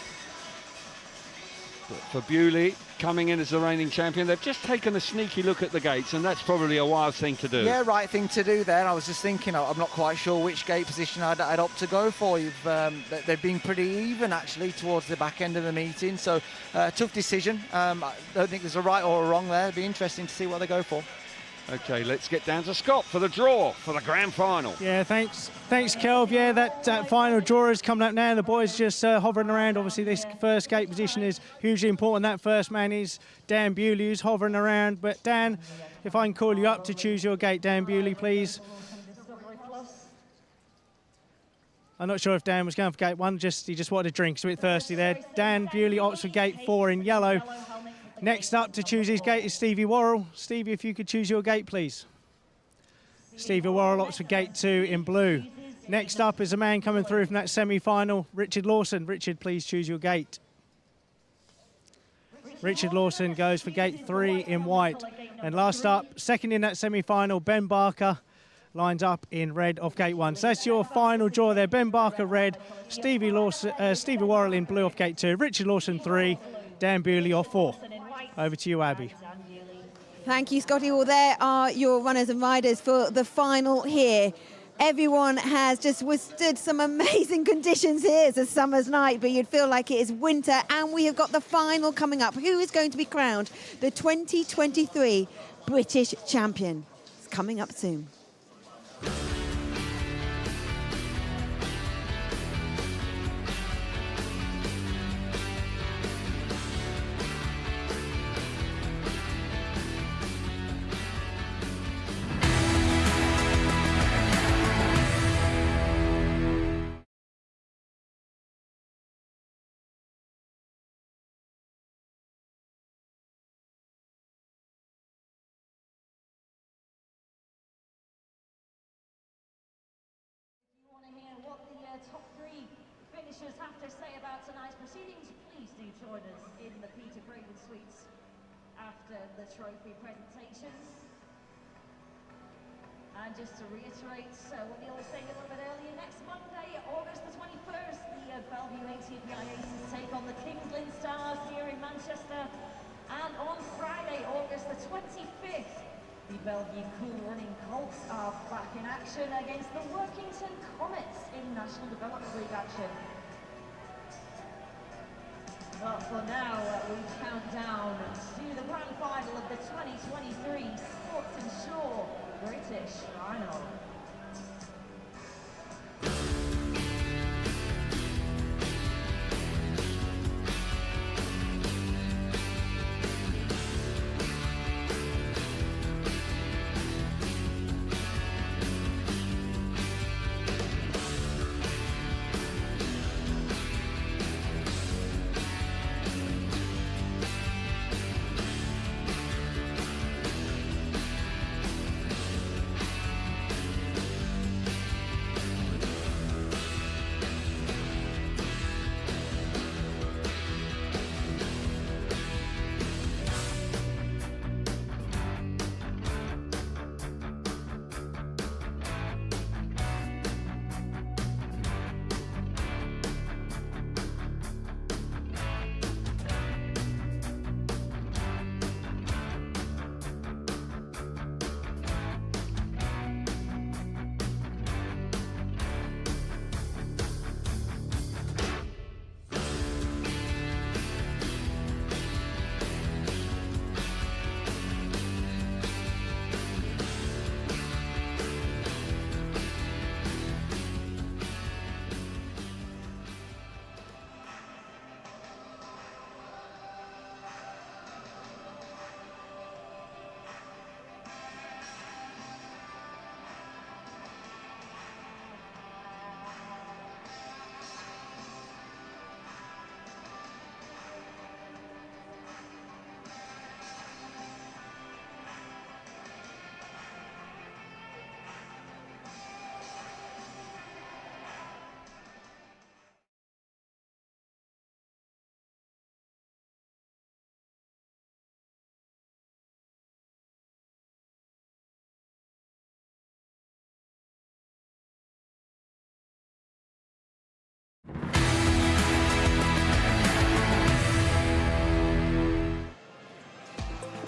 S3: But for Bewley, coming in as the reigning champion, they've just taken a sneaky look at the gates, and that's probably a wise thing to do.
S14: Yeah, right thing to do there. I was just thinking, I'm not quite sure which gate position I'd opt to go for. They've been pretty even, actually, towards the back end of the meeting, so tough decision. I don't think there's a right or a wrong there. It'll be interesting to see what they go for.
S3: OK, let's get down to Scott for the draw for the grand final.
S2: Yeah, thanks, Kelv. Yeah, that final draw is coming up now. The boys just hovering around. Obviously, this first gate position is hugely important. That first man is Dan Bewley, who's hovering around. But Dan, if I can call you up to choose your gate, Dan Bewley, please. I'm not sure if Dan was going for gate 1. He just wanted a drink. He's a bit thirsty there. Dan Bewley opts for gate 4 in yellow. Next up to choose his gate is Stevie Worrall. Stevie, if you could choose your gate, please. Stevie Worrall opts for gate 2 in blue. Next up is a man coming through from that semi-final, Richard Lawson. Richard, please choose your gate. Richard Lawson goes for gate 3 in white. And last up, second in that semi-final, Ben Barker lines up in red off gate 1. So that's your final draw there. Ben Barker red, Stevie Worrall in blue off gate 2, Richard Lawson 3, Dan Bewley off 4. Over to you, Abby.
S1: Thank you, Scotty. Well, there are your runners and riders for the final here. Everyone has just withstood some amazing conditions here. It's a summer's night, but you'd feel like it is winter. And we have got the final coming up. Who is going to be crowned the 2023 British champion? It's coming up soon.
S15: Top 3 finishers have to say about tonight's proceedings, please do join us in the Peter Braden Suites after the trophy presentations. And just to reiterate what Neil was saying a little bit earlier, next Monday, August the 21st, the Bellevue ATPI Aces take on the Kingsland Stars here in Manchester. And on Friday, August the 25th, the Bellevue Cool Running Colts are back in action against the Workington Comets in National Development League action. But for now, we count down to the grand final of the 2023 Sports Insure British Final.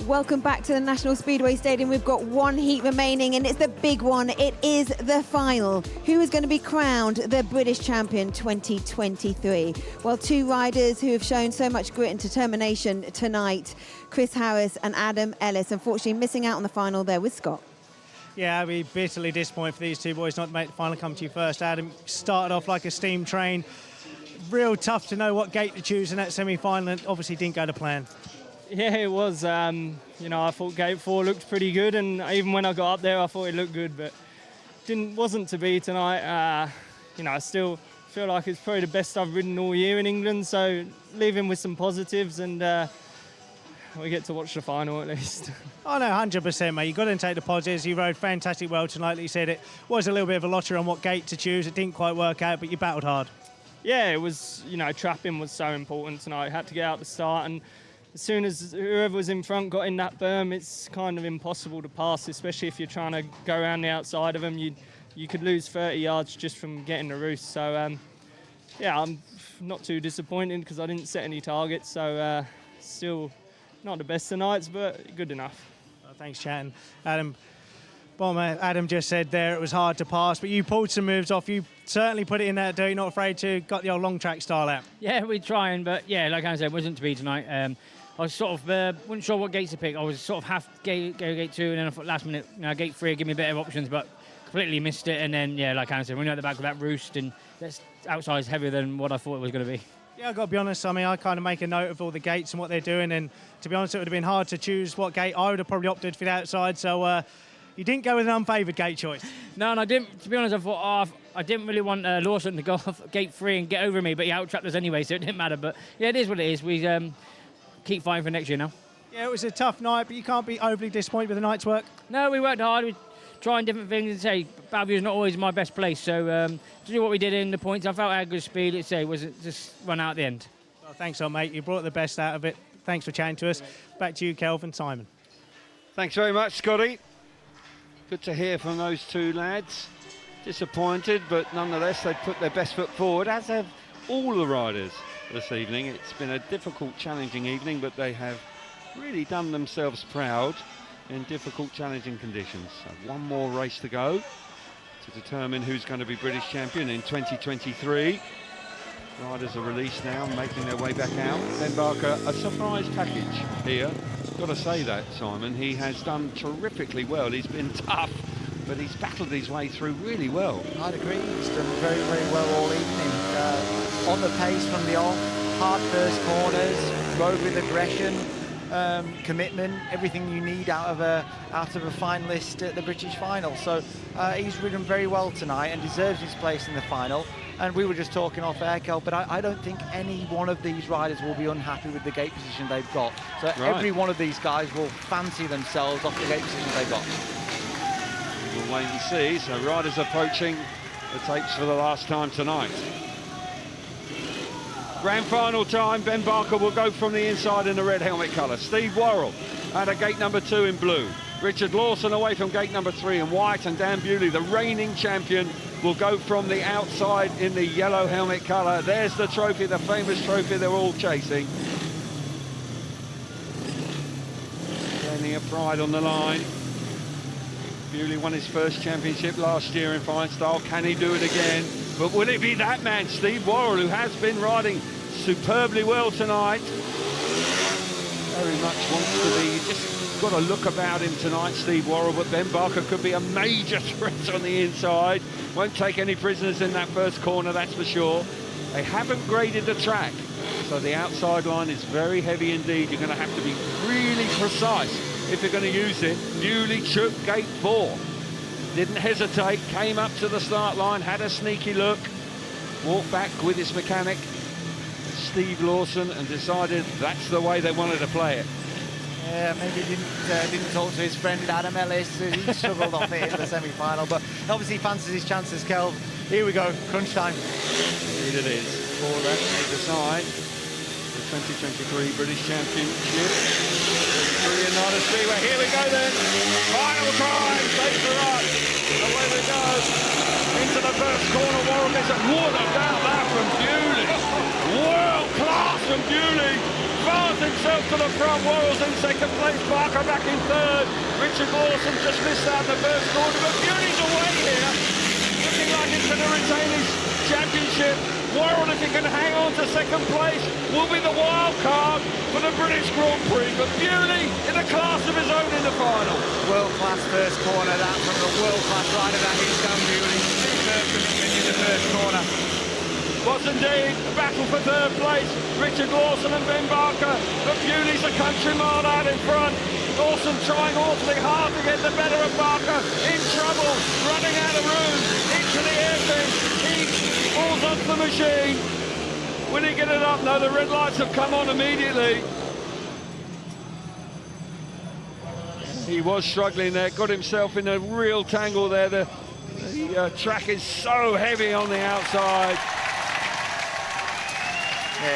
S1: Welcome back to the National Speedway Stadium. We've got one heat remaining, and it's the big one. It is the final. Who is going to be crowned the British champion 2023? Well, two riders who have shown so much grit and determination tonight, Chris Harris and Adam Ellis, unfortunately missing out on the final there with Scott.
S2: Yeah, I'd be bitterly disappointed for these two boys not to make the final. Come to you first. Adam started off like a steam train. Real tough to know what gate to choose in that semi-final, and obviously didn't go to plan.
S16: Yeah, it was. You know, I thought gate 4 looked pretty good, and even when I got up there, I thought it looked good, but wasn't to be tonight. You know, I still feel like it's probably the best I've ridden all year in England, so leaving with some positives, and we get to watch the final at least.
S2: Oh no, 100%, mate. You've got to take the positives. You rode fantastic well tonight. Like you said, it was a little bit of a lottery on what gate to choose. It didn't quite work out, but you battled hard.
S16: Yeah, it was, you know, trapping was so important tonight. Had to get out the start, and as soon as whoever was in front got in that berm, it's kind of impossible to pass, especially if you're trying to go around the outside of them. You could lose 30 yards just from getting the roost. So, yeah, I'm not too disappointed because I didn't set any targets. So, still not the best of nights, but good enough.
S2: Well, thanks, Chatton. Adam just said there it was hard to pass, but you pulled some moves off. You certainly put it in there, You're not afraid to. Got the old long track style out.
S18: Yeah, we're trying, but yeah, like I said, it wasn't to be tonight. I was sort of wasn't sure what gates to pick. I was sort of half go gate 2, and then I thought last minute, you know, gate 3 give me better options, but completely missed it. And then yeah, like I said, when you're at the back of that roost, and that's outside is heavier than what I thought it was going to be.
S2: Yeah, I've got to be honest, I mean, I kind of make a note of all the gates and what they're doing, and to be honest, it would have been hard to choose what gate. I would have probably opted for the outside, so you didn't go with an unfavoured gate choice.
S18: No, and I didn't, to be honest, I thought, I didn't really want Lawson to go off gate 3 and get over me, but he out-trapped us anyway, so it didn't matter. But yeah, it is what it is. We keep fighting for next year now. Yeah,
S2: it was a tough night, but you can't be overly disappointed with the night's work.
S18: No, we worked hard. We trying different things, and say Bellevue is not always my best place, so to do what we did in the points, I felt I had good speed. It was just run out at the end.
S2: Well, thanks, mate. You brought the best out of it. Thanks for chatting to us. Back to you, Kelvin. Simon.
S3: Thanks very much, Scotty. Good to hear from those two lads. Disappointed, but nonetheless they put their best foot forward, as have all the riders this evening. It's been a difficult, challenging evening, but they have really done themselves proud in difficult, challenging conditions. So one more race to go to determine who's going to be British champion in 2023. Riders are released now, making their way back out. Ben Barker, a surprise package here. Got to say that, Simon. He has done terrifically well. He's been tough, but he's battled his way through really well.
S14: I'd agree. He's done very, very well all evening. On the pace from the off, hard first corners, rode with aggression, commitment, everything you need out of a finalist at the British final. So he's ridden very well tonight and deserves his place in the final. And we were just talking off air, Kel, but I don't think any one of these riders will be unhappy with the gate position they've got. So
S3: right.
S14: Every one of these guys will fancy themselves off the gate position they've got.
S3: We'll wait and see. So riders approaching the tapes for the last time tonight. Grand final time. Ben Barker will go from the inside in the red helmet colour. Steve Worrall at a gate number 2 in blue. Richard Lawson away from gate number 3 in white, and Dan Bewley, the reigning champion, will go from the outside in the yellow helmet colour. There's the trophy, the famous trophy they're all chasing. Plenty of pride on the line. Bewley won his first championship last year in fine style. Can he do it again? But will it be that man, Steve Worrall, who has been riding superbly well tonight? Very much wants to be, just got a look about him tonight, Steve Worrall, but Ben Barker could be a major threat on the inside. Won't take any prisoners in that first corner, that's for sure. They haven't graded the track, so the outside line is very heavy indeed. You're going to have to be really precise if you're going to use it. Bewley took gate 4. Didn't hesitate, came up to the start line, had a sneaky look, walked back with his mechanic, Steve Lawson, and decided that's the way they wanted to play it.
S14: Yeah, maybe didn't talk to his friend Adam Ellis. He struggled off it in the semi-final, but obviously fancies his chances, Kel. Here we go, crunch time.
S3: Indeed it is. For that, they decide the 2023 British Championship. United Speedway. Here we go then. Final time. Take the right. Away we go. Into the first corner. Worrall gets it. What about that from Bewley? World class from Bewley. Fires himself to the front. Worrall's in second place. Barker back in third. Richard Lawson just missed out in the first corner, but Bewley's away here. Looking like he's going to retain his championship. Worrall, if he can hang on to second place, will be the wild card for the British Grand Prix. But Bewley in a class of his own in the final.
S4: World-class first corner, that from the world-class rider that is Dan Bewley. Superb commitment in the first corner.
S3: Was indeed a battle for third place. Richard Lawson and Ben Barker, but Bewley's a country mile out in front. Lawson trying awfully hard to get the better of Barker. In trouble, running out of room, into the airfield. He falls off the machine. Will he get it up? No, the red lights have come on immediately. He was struggling there, got himself in a real tangle there. The track is so heavy on the outside.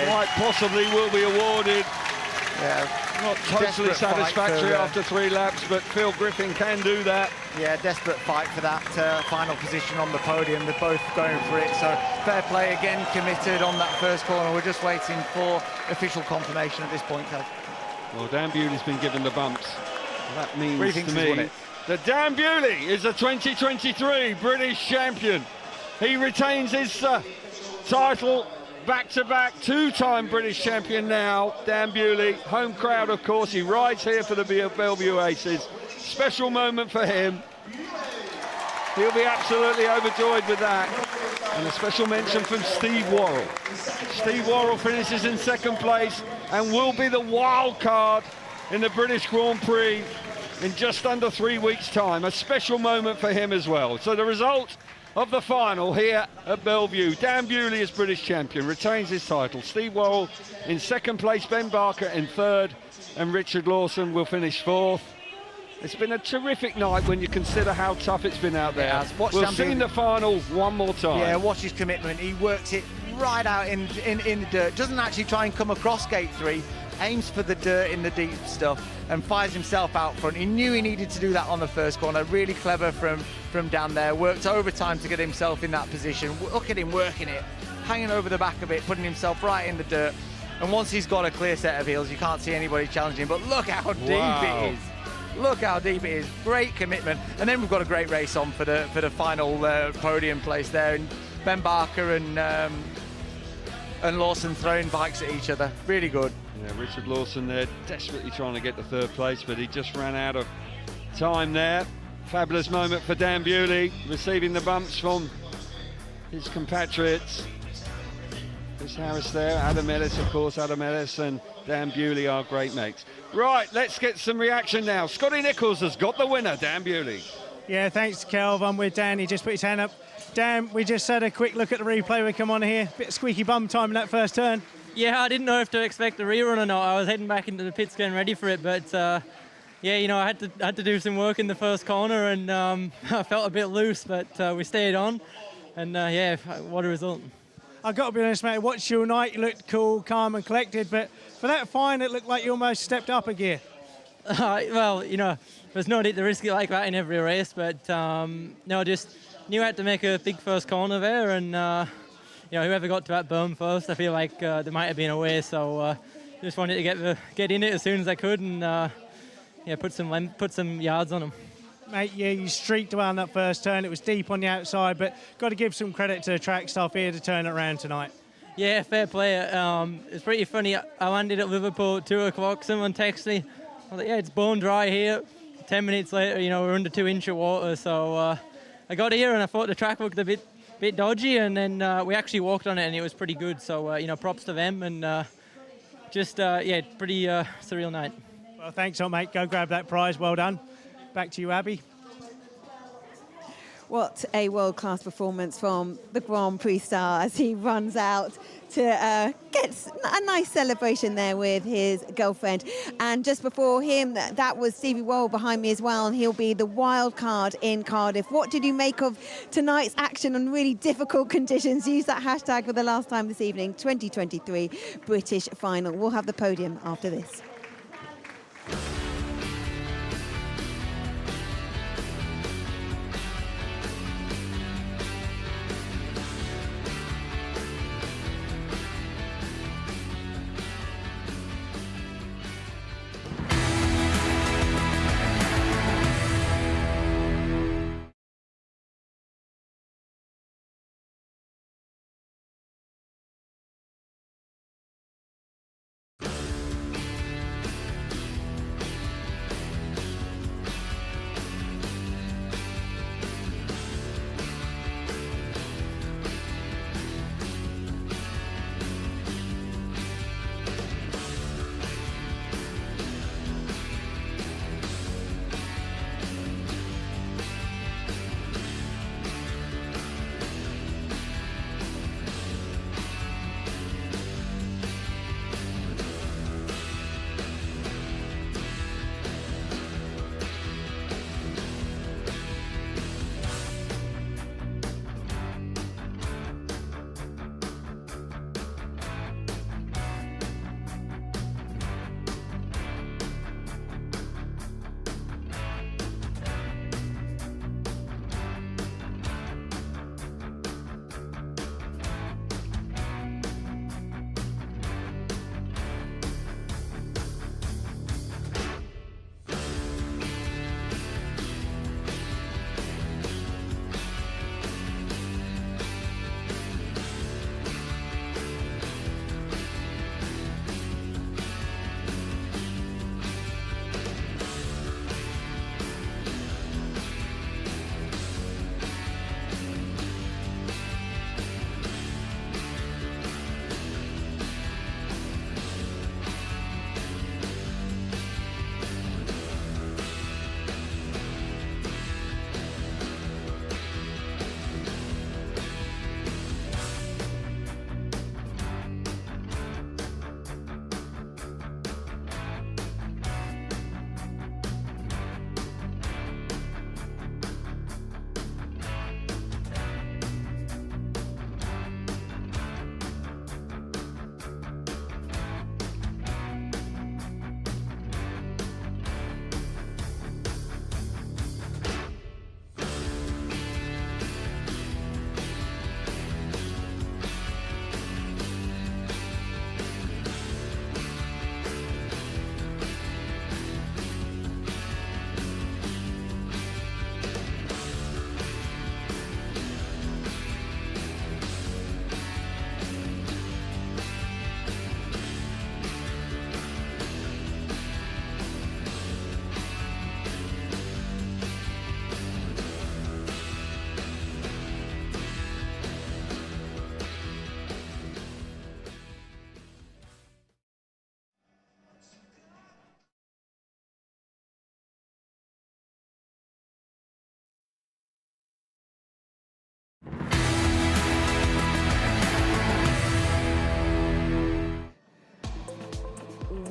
S3: Quite possibly will be awarded. Not totally satisfactory after 3 laps, but Phil Griffin can do that.
S4: Yeah, desperate fight for that final position on the podium. They're both going for it, so fair play again, committed on that first corner. We're just waiting for official confirmation at this point, Kev.
S3: Well, Dan Bewley's been given the bumps. That means to
S4: he's won
S3: me
S4: it?
S3: that Dan Bewley is the 2023 British champion. He retains his title. Back-to-back, 2-time British champion now, Dan Bewley. Home crowd, of course. He rides here for the Bellevue Aces. Special moment for him. He'll be absolutely overjoyed with that. And a special mention from Steve Worrall. Steve Worrall finishes in second place and will be the wild card in the British Grand Prix in just under 3 weeks' time. A special moment for him as well. So the result of the final here at Bellevue. Dan Bewley is British champion, retains his title. Steve Worrall in second place, Ben Barker in third, and Richard Lawson will finish fourth. It's been a terrific night when you consider how tough it's been out there. We'll see the final one more time.
S4: Yeah, watch his commitment. He works it right out in the dirt. Doesn't actually try and come across gate 3. Aims for the dirt in the deep stuff and fires himself out front. He knew he needed to do that on the first corner. Really clever from down there. Worked overtime to get himself in that position. Look at him working it, hanging over the back of it, putting himself right in the dirt. And once he's got a clear set of heels, you can't see anybody challenging him. But look how deep it is. Look how deep it is. Great commitment. And then we've got a great race on for the final podium place there. And Ben Barker and Lawson throwing bikes at each other. Really good.
S3: Yeah, Richard Lawson there desperately trying to get to third place, but he just ran out of time there. Fabulous moment for Dan Bewley, receiving the bumps from his compatriots. Chris Harris there, Adam Ellis, of course. Adam Ellis and Dan Bewley are great mates. Right, let's get some reaction now. Scotty Nichols has got the winner, Dan Bewley.
S2: Yeah, thanks, Kelv. I'm with Dan. He just put his hand up. Dan, we just had a quick look at the replay. We come on here. Bit of squeaky bum time in that first turn.
S18: Yeah, I didn't know if to expect a rerun or not. I was heading back into the pits getting ready for it, but yeah, you know, I had to do some work in the first corner, and I felt a bit loose, but we stayed on, and yeah, what a result.
S2: I've got to be honest, mate, watched you all night. You looked cool, calm and collected, but for that fine, it looked like you almost stepped up a gear.
S18: Well, you know, there's no need to risk it like that in every race, but no, just knew I had to make a big first corner there, and you know, whoever got to that berm first, I feel like there might have been a way, so just wanted to get in it as soon as I could, and yeah, put some yards on them.
S2: Mate, yeah, you streaked around that first turn. It was deep on the outside, but got to give some credit to the track staff here to turn it around tonight.
S18: Yeah, fair play. It's pretty funny. I landed at Liverpool at 2 o'clock. Someone texted me. I was like, yeah, it's bone dry here. 10 minutes later, you know, we're under 2 inch of water. So I got here and I thought the track looked a bit dodgy, and then we actually walked on it and it was pretty good. So, you know, props to them, and just, yeah, pretty surreal night.
S2: Well, thanks, mate. Go grab that prize. Well done. Back to you, Abby.
S1: What a world-class performance from the Grand Prix star as he runs out to get a nice celebration there with his girlfriend. And just before him, that was Stevie Worrall behind me as well, and he'll be the wild card in Cardiff. What did you make of tonight's action on really difficult conditions? Use that hashtag for the last time this evening, 2023 British Final. We'll have the podium after this.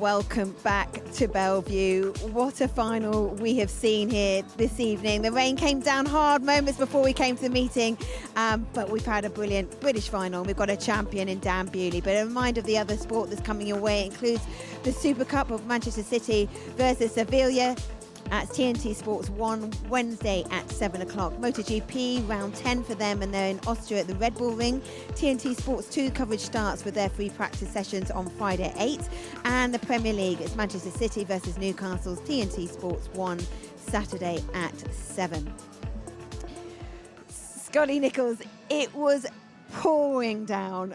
S1: welcome back to Bellevue. What a final we have seen here this evening. The rain came down hard moments before we came to the meeting, but we've had a brilliant British final. We've got a champion in Dan Bewley, but a reminder of the other sport that's coming your way includes the Super Cup of Manchester City versus Sevilla at TNT Sports 1 Wednesday at 7 o'clock. MotoGP round 10 for them, and they're in Austria at the Red Bull Ring. TNT Sports 2 coverage starts with their free practice sessions on Friday at 8. And the Premier League, it's Manchester City versus Newcastle's TNT Sports 1 Saturday at 7. Scotty Nichols, it was pouring down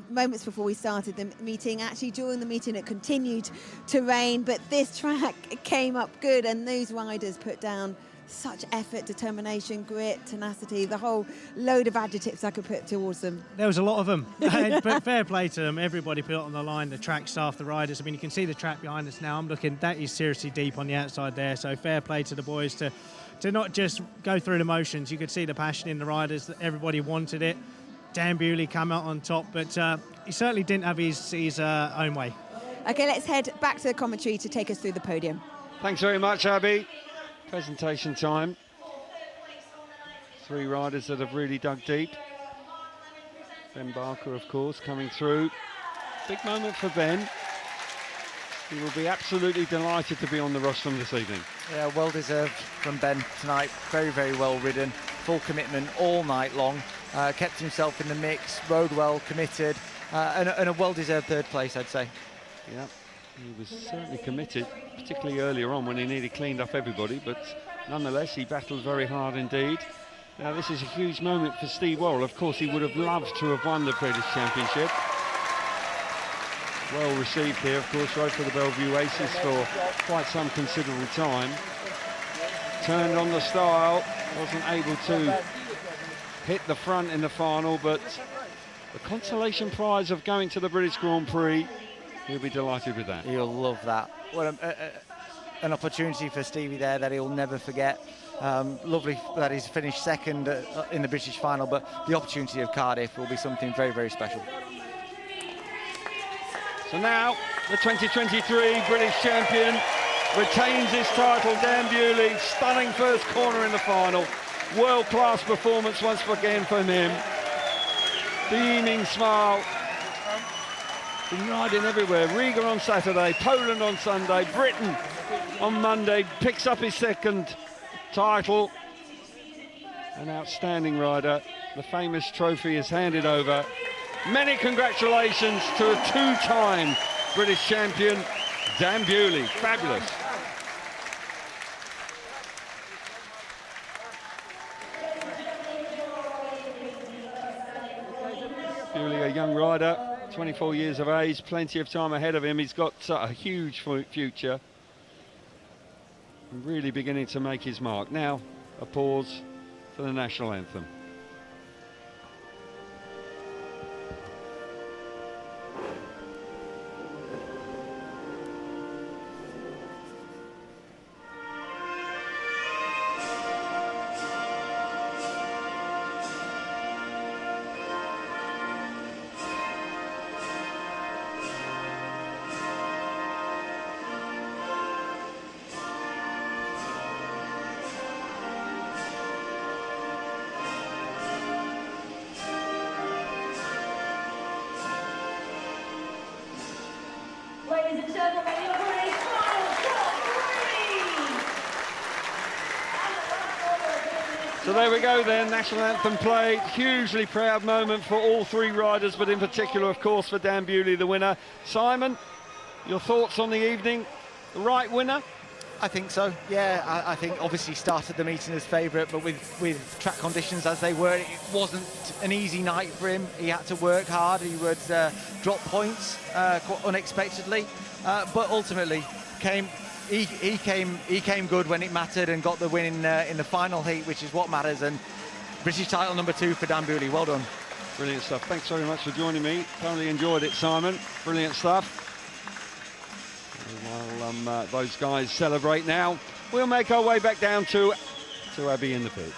S1: moments before we started the meeting. Actually, during the meeting it continued to rain, but this track came up good, and those riders put down such effort, determination, grit, tenacity, the whole load of adjectives I could put towards them.
S2: There was a lot of them, but fair play to them. Everybody put it on the line, the track staff, the riders. I mean, you can see the track behind us now. I'm looking, that is seriously deep on the outside there, so fair play to the boys to not just go through the motions. You could see the passion in the riders, that everybody wanted it. Dan Bewley come out on top, but he certainly didn't have his own way.
S1: Okay, let's head back to the commentary to take us through the podium.
S3: Thanks very much, Abby. Presentation time. 3 riders that have really dug deep. Ben Barker, of course, coming through. Big moment for Ben. He will be absolutely delighted to be on the rostrum this evening.
S4: Yeah, well deserved from Ben tonight. Very, very well ridden. Full commitment all night long. Kept himself in the mix, rode well, committed, and a well-deserved 3rd place, I'd say.
S3: Yeah, he was certainly committed, particularly earlier on when he nearly cleaned up everybody, but nonetheless he battled very hard indeed. Now this is a huge moment for Steve Worrall. Of course he would have loved to have won the British Championship. Well received here, of course, rode for the Bellevue Aces for quite some considerable time. Turned on the style, wasn't able to hit the front in the final, but the consolation prize of going to the British Grand Prix, he'll be delighted with that.
S4: He'll love that. What an opportunity for Stevie there that he'll never forget. Lovely that he's finished 2nd in the British final, but the opportunity of Cardiff will be something very, very special.
S3: So now, the 2023 British champion retains his title, Dan Bewley. Stunning first corner in the final. World-class performance once again from him. Beaming smile. Been riding everywhere. Riga on Saturday, Poland on Sunday, Britain on Monday. Picks up his 2nd title. An outstanding rider. The famous trophy is handed over. Many congratulations to a 2-time British champion, Dan Bewley. Fabulous. Bewley, a young rider, 24 years of age, plenty of time ahead of him. He's got a huge future. Really beginning to make his mark. Now, a pause for the national anthem.
S15: Ladies and gentlemen, your British Final Top 3!
S3: So there we go then, national anthem played. Hugely proud moment for all 3 riders, but in particular, of course, for Dan Bewley, the winner. Simon, your thoughts on the evening? The right winner?
S4: I think so, yeah. I think obviously started the meeting as favourite, but with track conditions as they were, it wasn't an easy night for him. He had to work hard. He would drop points quite unexpectedly, but ultimately he came good when it mattered and got the win in the final heat, which is what matters. And British title number 2 for Dan Bewley. Well done.
S3: Brilliant stuff. Thanks very much for joining me. Thoroughly enjoyed it, Simon. Brilliant stuff. While those guys celebrate now, we'll make our way back down to Abby in the pits.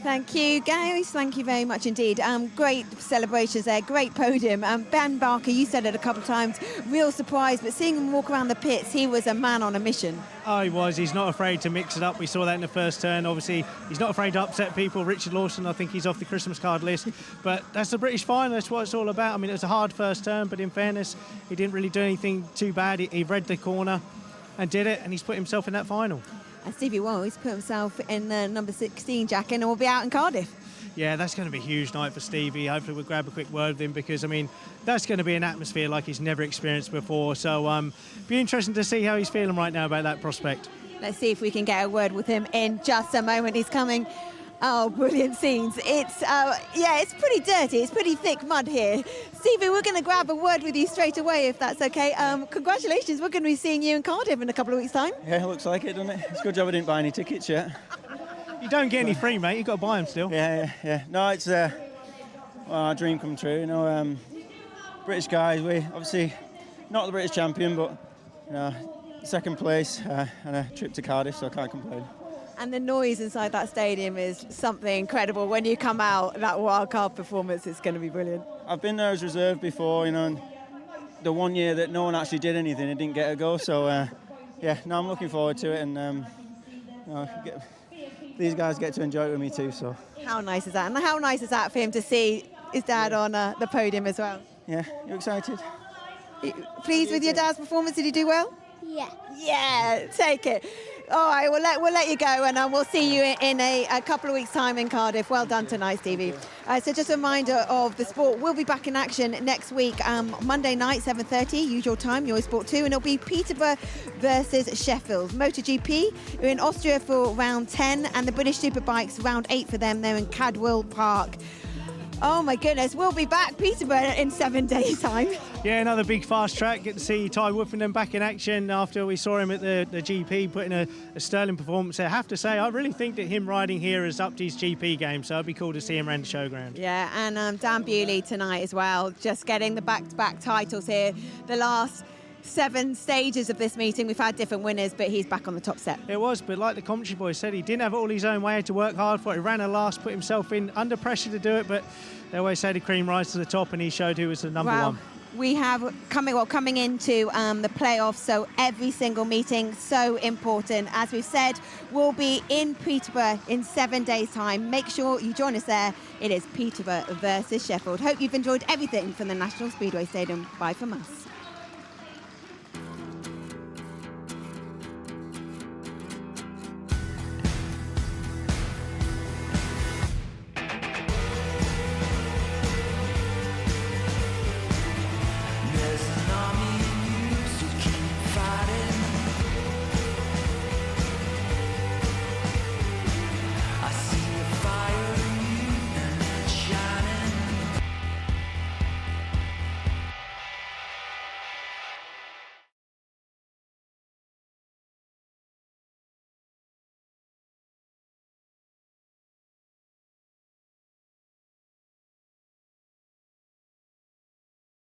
S1: Thank you, guys. Thank you very much indeed. Great celebrations there, great podium. Ben Barker, you said it a couple of times, real surprise, but seeing him walk around the pits, he was a man on a mission.
S2: Oh, he was. He's not afraid to mix it up. We saw that in the first turn. Obviously, he's not afraid to upset people. Richard Lawson, I think he's off the Christmas card list. But that's the British final. That's what it's all about. I mean, it was a hard first turn, but in fairness, he didn't really do anything too bad. He read the corner and did it, and he's put himself in that final.
S1: And Stevie Worrall, he's put himself in the number 16 jacket and will be out in Cardiff.
S2: Yeah, that's going to be a huge night for Stevie. Hopefully we'll grab a quick word with him because, I mean, that's going to be an atmosphere like he's never experienced before. So be interesting to see how he's feeling right now about that prospect.
S1: Let's see if we can get a word with him in just a moment. He's coming. Oh, brilliant scenes. It's, it's pretty dirty. It's pretty thick mud here. Stevie, we're going to grab a word with you straight away, if that's okay. Congratulations. We're going to be seeing you in Cardiff in a couple of weeks' time.
S19: Yeah, it looks like it, doesn't it? It's a good job I didn't buy any tickets yet.
S2: You don't get any free, mate. You've got to buy them still.
S19: Yeah. No, it's our dream come true. You know, British guys, we obviously not the British champion, but, you know, second place and a trip to Cardiff, so I can't complain.
S1: And the noise inside that stadium is something incredible. When you come out, that wild card performance is going to be brilliant.
S19: I've been there as reserve before, you know, and the one year that no one actually did anything, it didn't get a go. So, I'm looking forward to it, and these guys get to enjoy it with me too. So.
S1: How nice is that? And how nice is that for him to see his dad on the podium as well?
S19: Yeah, you excited?
S1: Pleased with your dad's performance? Did he do well?
S20: Yeah.
S1: Yeah, take it. All right, we'll let you go, and we'll see you in a couple of weeks' time in Cardiff. Well done tonight, Stevie. So just a reminder of the sport. We'll be back in action next week, Monday night, 7:30, usual time, Eurosport 2, and it'll be Peterborough versus Sheffield. MotoGP, we're in Austria for round 10, and the British Superbikes, round 8 for them. They're in Cadwell Park. Oh my goodness, we'll be back, Peterborough, in 7 days' time.
S2: Yeah, another big fast track. Get to see Ty Woofenden back in action after we saw him at the GP putting a sterling performance. I have to say, I really think that him riding here has upped his GP game, so it'd be cool to see him around the showground.
S1: Yeah, and Dan Bewley tonight as well, just getting the back-to-back titles here. The last 7 stages of this meeting, we've had different winners, but he's back on the top step.
S2: It was, but like the commentary boy said, he didn't have it all his own way. He had to work hard for it. He ran a last, put himself in under pressure to do it, but they always say the cream rises to the top, and he showed who was the number one.
S1: We have coming into the playoffs, so every single meeting so important. As we've said, we'll be in Peterborough in 7 days' time. Make sure you join us there. It is Peterborough versus Sheffield. Hope you've enjoyed everything from the National Speedway Stadium. Bye from us.